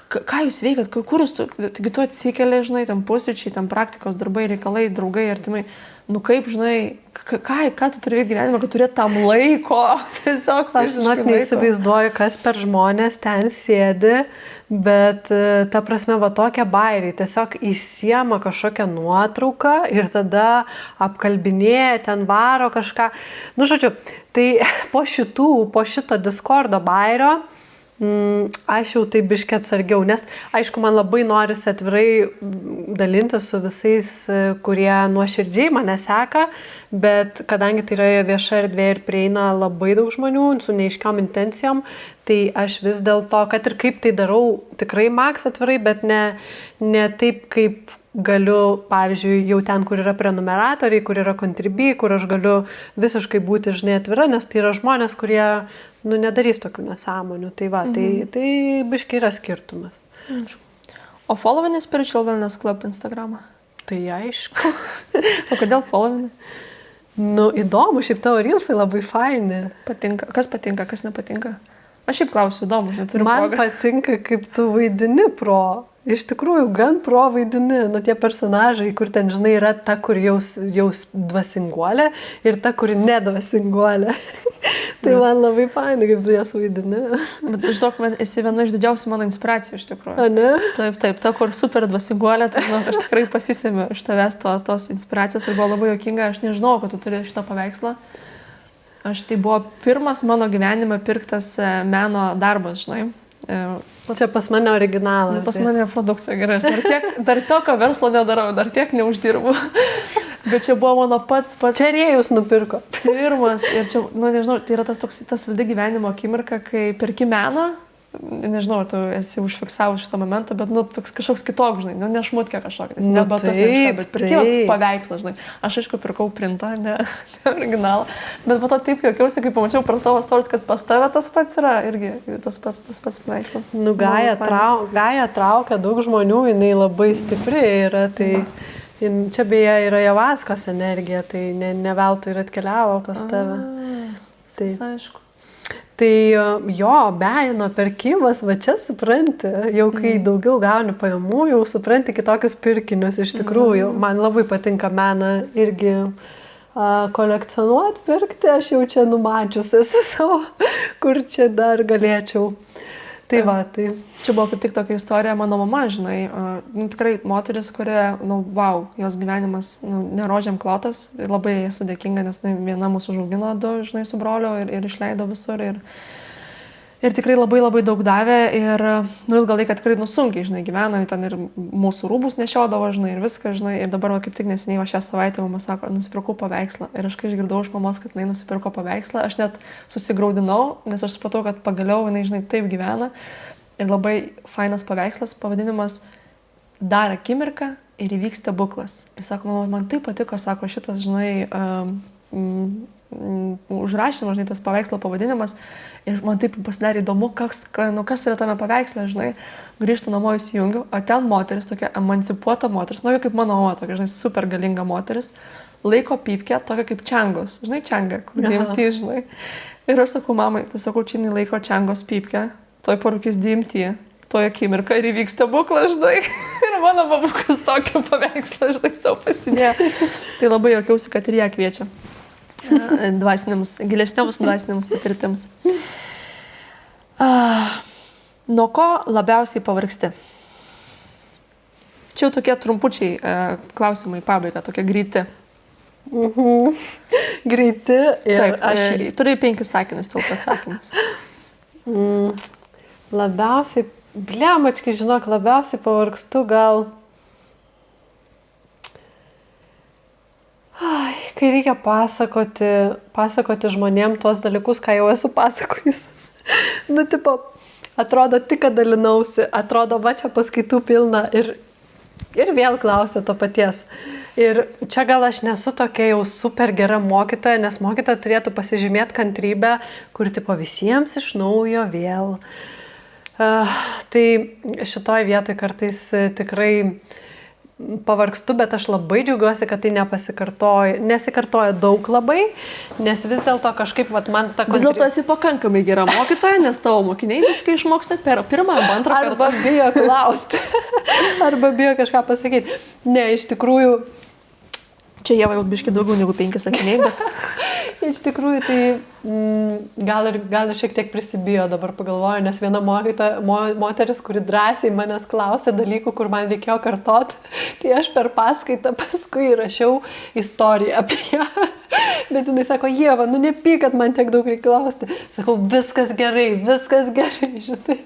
Ką jūs veikat? Kur jūs taigi tu atsikeli, žinai, ten pusryčiai, ten praktikos darbai, reikalai, draugai, artimai. Kaip, žinai, ką tu turi gyvenime, kad turėt tam laiko? Tiesiog,
aš žinok, neįsivaizduoju, kas per žmonės ten sėdi, bet ta prasme, va tokie bairiai, tiesiog įsiema kažkokią nuotrauką ir tada apkalbinėja, ten varo kažką. Žodžiu, tai po šito Discordo bairio aš jau taip biškį atsargiau, nes aišku, man labai norisi atvirai dalinti su visais, kurie nuoširdžiai mane seka, bet kadangi tai yra vieša erdvė ir prieina labai daug žmonių su neaiškiom intencijom, tai aš vis dėlto, kad ir kaip tai darau, tikrai maks atvirai, bet ne taip, kaip galiu, pavyzdžiui, jau ten, kur yra prenumeratoriai, kur yra contribui, kur aš galiu visiškai būti, žinai, atvira, nes tai yra žmonės, kurie nedarys tokių nesąmonių. Tai va, tai biškai yra skirtumas.
O followini Spiritual Wellness Club Instagramą?
Tai aišku.
O kodėl followini?
Įdomu, šiaip tavo reelsai labai faini.
Patinka. Kas patinka, kas nepatinka? Aš šiaip klausiu, įdomu, neturiu
progą. Man patinka, kaip tu vaidini pro. Iš tikrųjų, gan pro vaidini, tie personažai, kur ten, žinai, yra ta, kur jau dvasinguolė ir ta, kuri nedvasinguolė. Tai man labai fainai, kaip tu jas vaidini.
Bet žinok, esi viena iš didžiausių mano inspiracijų, iš tikrųjų.
A, ne?
Taip, ta, kur super dvasinguolė, tai aš tikrai pasisėmiu iš tavęs tos inspiracijos ir buvo labai juokinga, aš nežinau, kad tu turi šitą paveikslą. Tai buvo pirmas mano gyvenime pirktas meno darbas, žinai.
Čia pas mane originalas.
Pas mane reprodukcija, gerai. Dar tokio verslo nedarau, dar tiek neuždirbu. Bet čia buvo mano pats.
Čia rėjus nupirko.
Pirmas. Ir čia, nežinau, tai yra tas saldi gyvenimo akimirka, kai perki meną. Nežinau, tu esi užfiksavus šitą momentą, bet, toks kažkoks kitoks, žinai, ne šmutkė kažkokia, ne batus, bet pirkimo paveikslą, žinai. Aš, aišku, pirkau printą, ne originalą, bet po to taip juokiausi, kai pamačiau per tavo stories, kad pas tave tas pats yra, irgi tas pats paveikslas.
Gaja traukia daug žmonių, jinai labai stipri yra, tai čia beje yra Javaskos energija, tai ne veltui ir atkeliavo pas tave.
Tai aišku.
Tai jo, beino perkimas, va čia supranti, jau kai daugiau gauni pajamų, jau supranti kitokius pirkinius iš tikrųjų. Man labai patinka meną irgi kolekcionuoti, pirkti, aš jau čia numačiusi esu savo, kur čia dar galėčiau. Tai va, tai.
Čia buvo tik tokia istorija, mano mama, žinai, tikrai moteris, kurie, wow, jos gyvenimas nerožiam klotas, labai esu dėkinga, nes viena mūsų užaugino du, žinai, su broliu ir išleido visur. Ir tikrai labai labai daug davė ir, ilgą laiką tikrai, sunkiai, žinai, gyveno, ten ir mūsų rūbus nešiodavo, žinai, ir viską, žinai, ir dabar, kaip tik neseniai, šią savaitę mama sako, nusipirkau paveikslą. Ir aš kai išgirdau iš mamos, kad jinai nusipirko paveikslą, aš net susigraudinau, nes aš supratau, kad pagaliau jinai, žinai, taip gyvena. Ir labai fainas paveikslas, pavadinimas Dar akimirka ir įvyks stebuklas. Ir sako, mama, man taip patiko, sako, šitas, žinai, užrašymas, žinai, tas paveikslo pavadinimas. Ir man taip pasidarė įdomu, kas yra tame paveiksle, žinai. Grįžtu namo, įsijungiu, o ten moteris, tokia emancipuota moteris, kaip mano mama, tokia, žinai, super galinga moteris, laiko pypkę, tokia kaip čangos, žinai, čanga, kur DMT, žinai. Ir aš sakau, mamai, tai sakau, čia jinai laiko čangos pypkę, toj parūkis DMT, toj akimirka ir įvyks stebuklas, žinai. Ir mano babukas tokio paveikslą, žinai, savo pasinėjo. Tai labai juokiausi, kad ir ją kviečia gilesniams dvasiniams patirtims. Nuo ko labiausiai pavargsti? Čia jau tokie trumpučiai klausimai pabaiga, tokie greiti.
Greiti ir
taip, turiu 5 sakinius tilpo atsakymus.
Labiausiai, blemačkai, žinok, labiausiai pavargstu gal... Kai reikia pasakoti žmonėm tuos dalykus, ką jau esu pasakojus. Tipo, atrodo, tik kad dalinausi, atrodo, va čia paskaitų pilna ir vėl klausia to paties. Ir čia gal aš nesu tokia jau super gera mokytoja, nes mokytoja turėtų pasižymėti kantrybę, kur tipo visiems iš naujo vėl. Tai šitoj vietoj kartais tikrai pavargstu, bet aš labai džiaugiuosi, kad tai nesikartoja daug labai, nes vis dėlto kažkaip man ta...
Vis dėlto esi pakankamai gera mokytoja, nes tavo mokiniai viską išmoksta per pirmą arba antrą kartą.
Arba bijo klausti, arba bijo kažką pasakyti. Ne, iš tikrųjų...
Čia Ieva jau biškai daugiau negu 5 sakiniai, bet...
Iš tikrųjų, tai gal ir šiek tiek prisibijo, dabar pagalvoju, nes viena moteris, kuri drąsiai manęs klausė dalykų, kur man reikėjo kartot, tai aš per paskaitą paskui rašiau istoriją apie ją. Bet jinai sako, Ieva, nepyk, kad man tiek daug reikia klausti. Sakau, viskas gerai, žinai.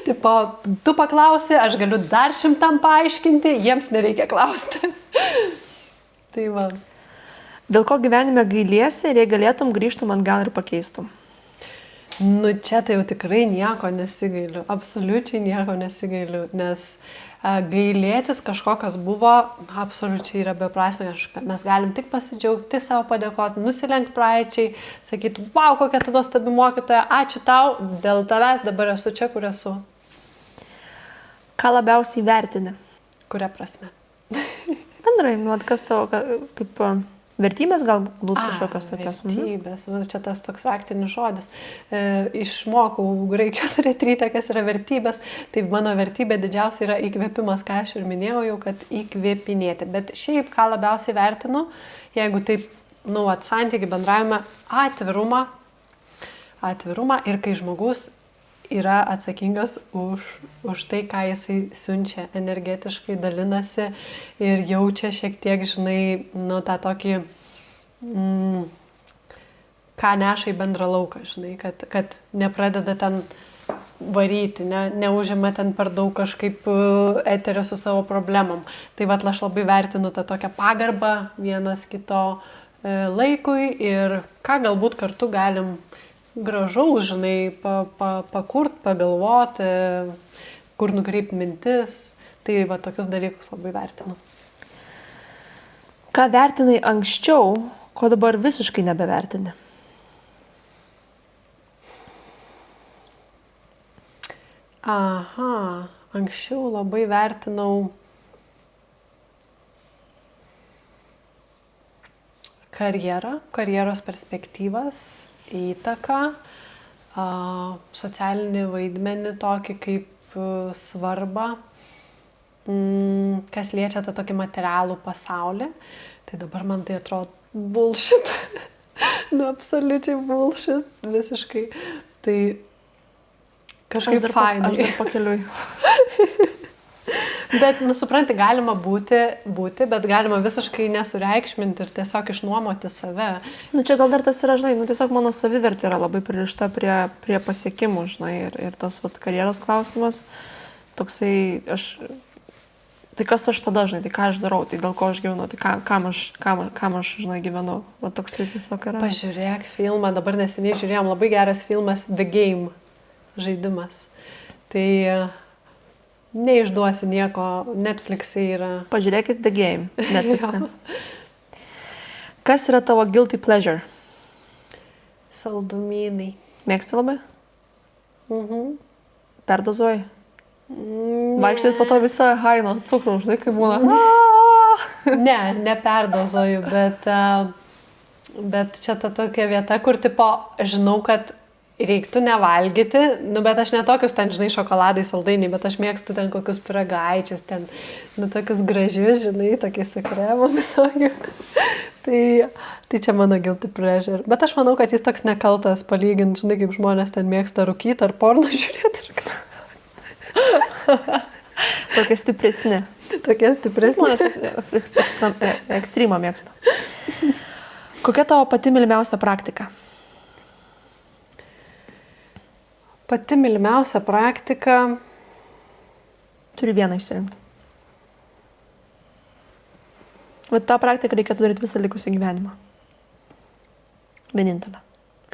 Tipo, tu paklausi, aš galiu dar 100 paaiškinti, jiems nereikia klausti. Tai va.
Dėl ko gyvenime gailiesi ir jei galėtum, grįžtum atgal ir pakeistum?
Čia tai jau tikrai nieko nesigailiu, absoliučiai nieko nesigailiu, nes gailėtis kažko, kas buvo, absoliučiai yra beprasmė. Mes galim tik pasidžiaugti, savo padėkoti, nusilenkti praeičiai, sakyti, wow, kokia tu nuostabi mokytoja, ačiū tau, dėl tavęs dabar esu čia, kur esu.
Ką labiausiai vertini?
Kuria prasme?
Bendrai, kas tavo, kaip... Vertybės galbūt kažkokios tokios.
Vertybės, čia tas toks raktinis žodis. Išmokau graikijos retryte, kas yra vertybės. Tai mano vertybė didžiausia yra įkvėpimas, ką aš ir minėjau jau, kad įkvėpinėti. Bet šiaip, ką labiausiai vertinu, jeigu taip, santykių bendravime, atvirumą ir kai žmogus yra atsakingas už tai, ką jisai siunčia energetiškai, dalinasi ir jaučia šiek tiek, žinai, tą tokį, ką neša į bendrą lauką, žinai, kad nepradeda ten varyti, neužima ten per daug kažkaip eterio su savo problemom. Tai aš labai vertinu tą tokią pagarbą vienas kito laikui ir ką galbūt kartu galim gražaus, žinai, pakurt, pagalvoti, kur nukreipti mintis. Tai tokius dalykus labai vertinu.
Ką vertinai anksčiau, ko dabar visiškai nebevertini?
Anksčiau labai vertinau karjeros perspektyvas, įtaką, socialinį vaidmenį tokį kaip svarbą, kas liečia tą tokį materialų pasaulį. Tai dabar man tai atrodo bullshit. Absoliučiai bullshit, visiškai. Tai kažkaip fainai.
Aš dar pakeliui.
Bet, supranti, galima būti, bet galima visiškai nesureikšminti ir tiesiog išnuomoti save.
Nu, čia gal dar tas yra, žinai, tiesiog mano savivertė yra labai pririšta prie pasiekimų, žinai, ir tas karjeros klausimas, toksai, tai kas aš tada, žinai, tai ką aš darau, tai dėl ko aš gyvenu, tai kam aš, žinai, gyvenu, va toksai tiesiog yra.
Pažiūrėk filmą, dabar neseniai žiūrėjom, labai geras filmas The Game, žaidimas. Tai neišduosiu nieko, Netflix'e yra.
Pažiūrėkit The Game, Netflix'e. Kas yra tavo guilty pleasure?
Saldumynai.
Mėgsti labai? Perdozuoji? Vaikštai po to visą haino cukrų, žinai, kaip būna.
Neperdozuoju, bet čia ta tokia vieta, kur tipo, žinau, kad reiktų nevalgyti, bet aš netokius ten, žinai, šokoladai, saldainiai, bet aš mėgstu ten kokius pyragaičius, ten, tokius gražius, žinai, tokiais su kremu visokiu. Tai čia mano guilty pleasure. Bet aš manau, kad jis toks nekaltas palyginti, žinai, kaip žmonės ten mėgsta rūkyti ar porno žiūrėti.
Tokie stipresni. Žmonės ekstremą mėgsta. Kokia tavo pati mylimiausia praktika?
Pati mylimiausia praktika.
Turi vieną išsirinkti. Bet tą praktiką reikėtų daryti visą likusį gyvenimą. Vienintelę.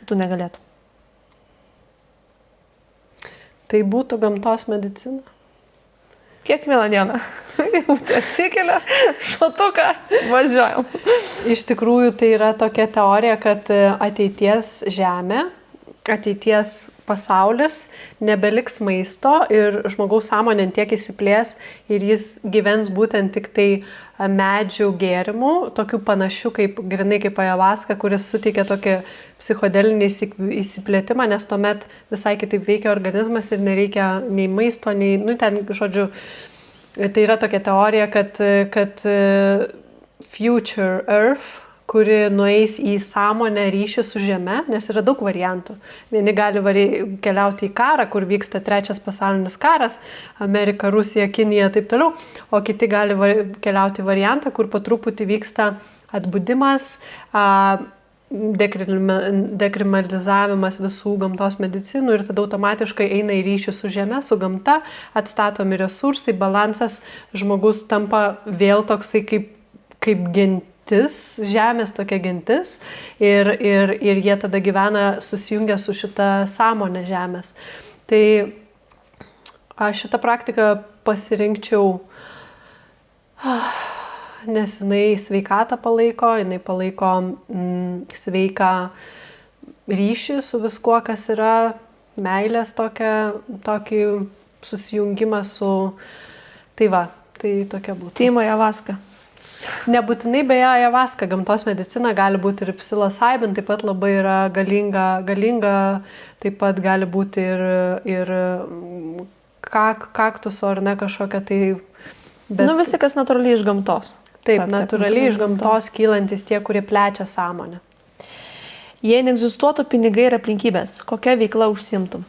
Kitų negalėtų.
Tai būtų gamtos medicina.
Kiekvieną dieną. Atsikelia, šotuką, važiuojam.
Iš tikrųjų, tai yra tokia teorija, kad ateities žemė, ateities pasaulis nebeliks maisto ir žmogaus sąmonė tiek įsiplės ir jis gyvens būtent tik tai medžių gėrimų, tokių panašių kaip grinai kaip ajavaska, kuris suteikia tokį psichodelinį įsiplėtimą, nes tuomet visai kitaip veikia organizmas ir nereikia nei maisto, nei, ten, žodžiu, tai yra tokia teorija, kad Future Earth, kuri nueis į sąmonę ryšį su Žeme, nes yra daug variantų. Vieni gali keliauti į karą, kur vyksta 3 pasaulinis karas, Amerika, Rusija, Kinija, taip toliau, o kiti gali keliauti variantą, kur po truputį vyksta atbudimas, dekriminalizavimas visų gamtos medicinų ir tada automatiškai eina į ryšį su Žeme, su gamta, atstatomi resursai, balansas, žmogus tampa vėl toksai kaip gentis, Žemės tokia gentis ir jie tada gyvena susijungę su šita sąmonė Žemės. Tai aš šitą praktiką pasirinkčiau, nes jinai sveikatą palaiko, jinai palaiko sveiką ryšį su viskuo, kas yra, meilės tokį susijungimą su... Tai tokia būtų.
Timo Javaska.
Nebūtinai beje ajavaska, gamtos medicina gali būti ir psilocybin, taip pat labai yra galinga, taip pat gali būti ir kaktuso ar ne kažkokia tai... Bet...
visi, kas natūraliai iš gamtos.
Taip, natūraliai iš gamtos kylantis tie, kurie plečia sąmonę.
Jei neegzistuotų pinigai ir aplinkybės, kokia veikla užsiimtum?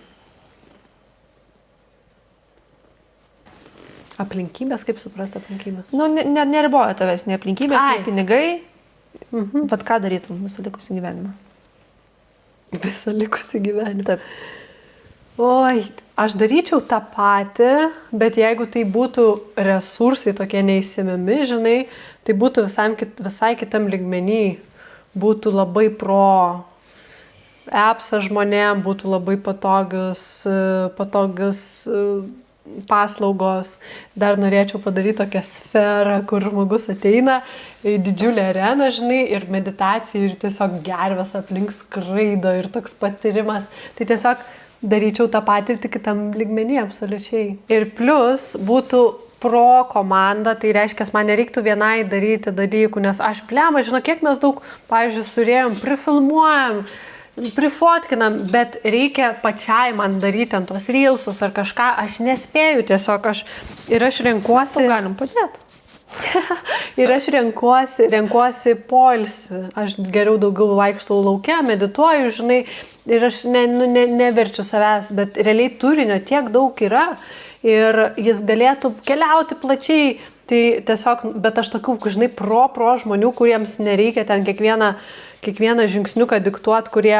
Aplinkybės, kaip suprasti aplinkybės?
Neriboja tavęs, nei aplinkybės, nei pinigai. Bet ką darytum visą likusį gyvenimą?
Visą likusį gyvenimą?
Taip.
Oi, aš daryčiau tą patį, bet jeigu tai būtų resursai tokie neįsimiami, žinai, tai būtų visai kitam lygmenį. Būtų labai appsas žmonėm, būtų labai patogius paslaugos. Dar norėčiau padaryti tokią sferą, kur žmogus ateina į didžiulę areną, žinai, ir meditacija, ir tiesiog gervės aplink skraido, ir toks patyrimas. Tai tiesiog daryčiau tą patį tik kitam lygmenį, absoliučiai. Ir plus būtų pro komanda, tai reiškia, man nereiktų vienai daryti dalykų, nes aš žinau, kiek mes daug, pavyzdžiui, surėjom, prifilmuojam, prifotkinam, bet reikia pačiai man daryti ant tos reelsus ar kažką, aš nespėju tiesiog, aš renkuosi.
Galim padėti.
Ir aš renkuosi poilsį. Aš geriau daugiau vaikštau laukia, medituoju, žinai, ir aš neverčiu savęs, bet realiai turinio tiek daug yra ir jis galėtų keliauti plačiai. Tai tiesiog, bet aš tokių, žinai, pro žmonių, kuriems nereikia ten kiekvieną žingsniuką diktuoti, kurie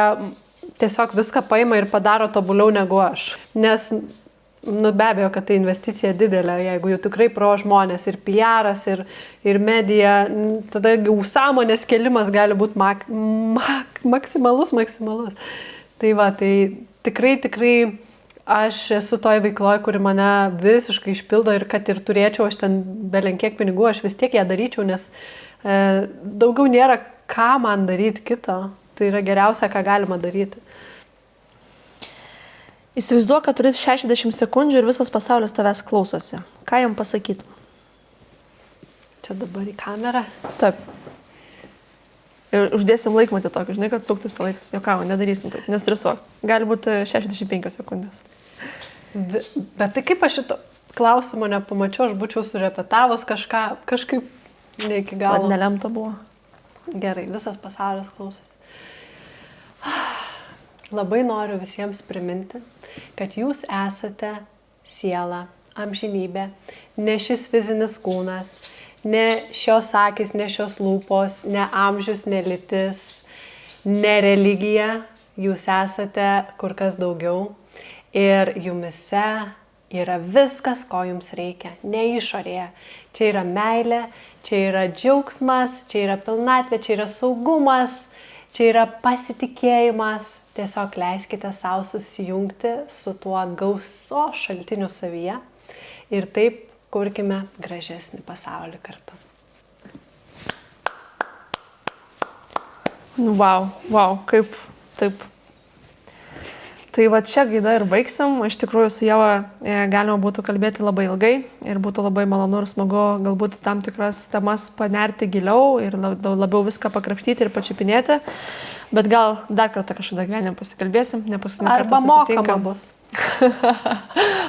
tiesiog viską paima ir padaro tobuliau negu aš. Nes, be abejo, kad tai investicija didelė, jeigu jau tikrai pro žmonės ir PR'as, ir medija, tada jau sąmonės kelimas gali būti maksimalus. Tai va, tai tikrai aš esu toj veikloj, kuri mane visiškai išpildo ir kad ir turėčiau aš ten belenkiek pinigų, aš vis tiek ją daryčiau, nes daugiau nėra ką man daryti kito. Tai yra geriausia, ką galima daryti.
Įsivaizduok, kad turi 60 sekundžių ir visas pasaulis tavęs klausosi. Ką jam pasakytum?
Čia dabar į kamerą?
Taip. Ir uždėsim laikmatį tokį, žinai, kad suktųsi laikas. Jokau, nedarysim taip, nestresuok. Gali būti 65 sekundės.
Bet tai kaip aš šito klausimo nepamačiau, aš būčiau surepetavus kažkaip ne iki galo.
Man nelemta buvo.
Gerai, visas pasaulis klausosi. Labai noriu visiems priminti, kad jūs esate siela, amžinybė, ne šis fizinis kūnas, ne šios akys, ne šios lūpos, ne amžius, ne lytis, ne religija, jūs esate kur kas daugiau ir jumise yra viskas, ko jums reikia, ne išorėje. Čia yra meilė, čia yra džiaugsmas, čia yra pilnatvė, čia yra saugumas, čia yra pasitikėjimas. Tiesiog leiskite savo susijungti su tuo gauso šaltiniu savyje ir taip kurkime gražesnį pasaulį kartu.
Wow, kaip taip. Tai va čia gaida ir baigsim. Iš tikrųjų su Ieva galima būtų kalbėti labai ilgai ir būtų labai malonu ir smagu galbūt tam tikras temas panerti giliau ir labiau viską pakrapštyti ir pačiupinėti. Bet gal dar kartą kažkada gyvenime pasikalbėsim, ne paskutinį kartą susitinkam.
Arba mokama bus.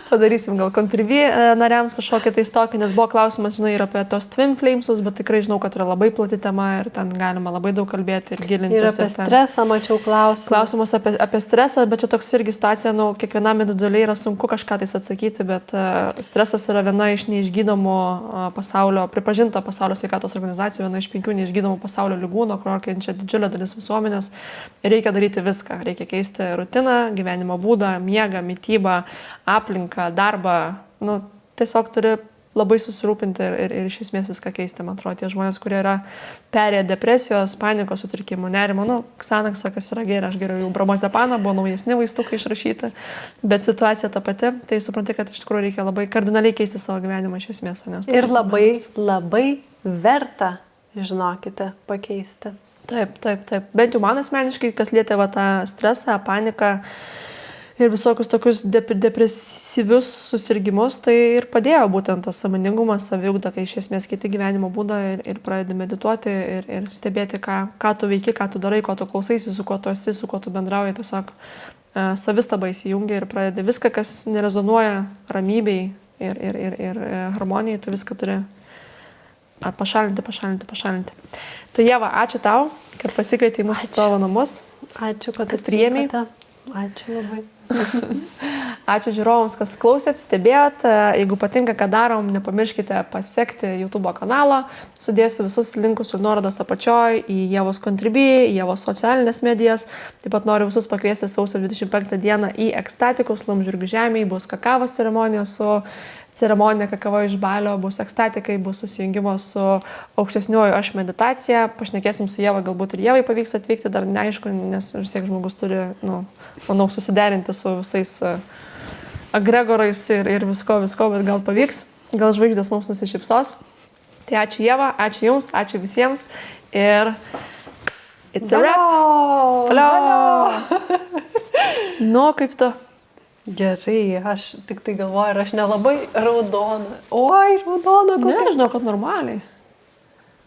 Padarysim gal Contribui nariams kažkokį tai stokį, nes buvo klausimas, žinai, ir apie tos Twin Flamesus, bet tikrai žinau, kad yra labai plati tema ir ten galima labai daug kalbėti ir gilintis.
Ir apie stresą mačiau klausimus.
Klausimus apie stresą, bet čia toks irgi situacija, kiekvienam individualiai yra sunku kažką tais atsakyti, bet stresas yra viena iš neišgydomų pasaulio, pripažinta pasaulio sveikatos organizacijų, viena iš 5 neišgydomų pasaulio lygų, nuo kurio kenčia didžiulė dalis visuomenės. Reikia daryti viską, reikia keisti rutiną, gyvenimo būdą, miegą, mitybą, aplinką, darbą, tiesiog turi labai susirūpinti ir iš esmės viską keisti. Man atrodo, tie žmonės, kurie yra perėję depresijos, panikos sutrikimų, nerimo, Xanaxą, kas yra gerai, aš geriau jau Bromazepamą, buvo naujesni vaistukai išrašyti, bet situacija ta pati, tai supranti, kad iš tikrųjų reikia labai kardinaliai keisti savo gyvenimą iš esmės.
Ir labai verta, žinokite, pakeisti.
Taip. Bent jau man asmeniškai, kas lietė tą stresą, paniką, ir visokius tokius depresyvius susirgymus, tai ir padėjo būtent tas sąmoningumas, saviugda, kai iš esmės kiti gyvenimo būdą ir pradedi medituoti ir stebėti, ką tu veiki, ką tu darai, ko tu klausaisi, su kuo tu esi, su kuo tu bendrauji, tiesiog savistaba įsijungia ir pradedi viską, kas nerezonuoja ramybei ir harmonijai, tu viską turi pašalinti. Tai Ieva, ačiū tau, kad pasikvietei mūsų savo namus.
Ačiū, kad
priėmei.
Ačiū labai.
Ačiū žiūrovams, kas klausėt, stebėjot. Jeigu patinka, ką darom, nepamirškite pasiekti YouTube kanalą. Sudėsiu visus linkus ir nuorodas apačioj į Ievos Contribui, į Ievos socialinės medijas. Taip pat noriu visus pakviesti sausio 25 dieną į Ekstatikus, Laumžirgių žemėje. Bus kakavos ceremonija su ceremonija kakava iš balio, bus ekstatikai, bus susijungimo su aukštesniuoju aš meditacija. Pašnekėsim su Ieva, galbūt ir Ievai pavyks atvykti, dar neaišku, nes vis tiek žmogus turi, manau, susiderinti su visais agregorais ir visko, bet gal pavyks, gal žvaigždės mums nusišypsos. Tai ačiū Ieva, ačiū Jums, ačiū visiems ir it's a wrap. Valio! Kaip tu?
Gerai, aš tik tai galvoju, ir aš nelabai raudona. Oi, raudona.
Ne, žinau, kad normaliai.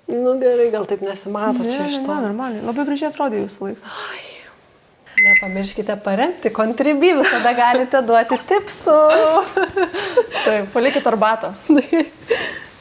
Gerai, gal taip nesimato čia iš to.
Ne, normaliai. Labai gražiai atrodė visą laiką.
Nepamirškite paremti Contribui, visada galite duoti tipsų.
Taip, palikit arbatos.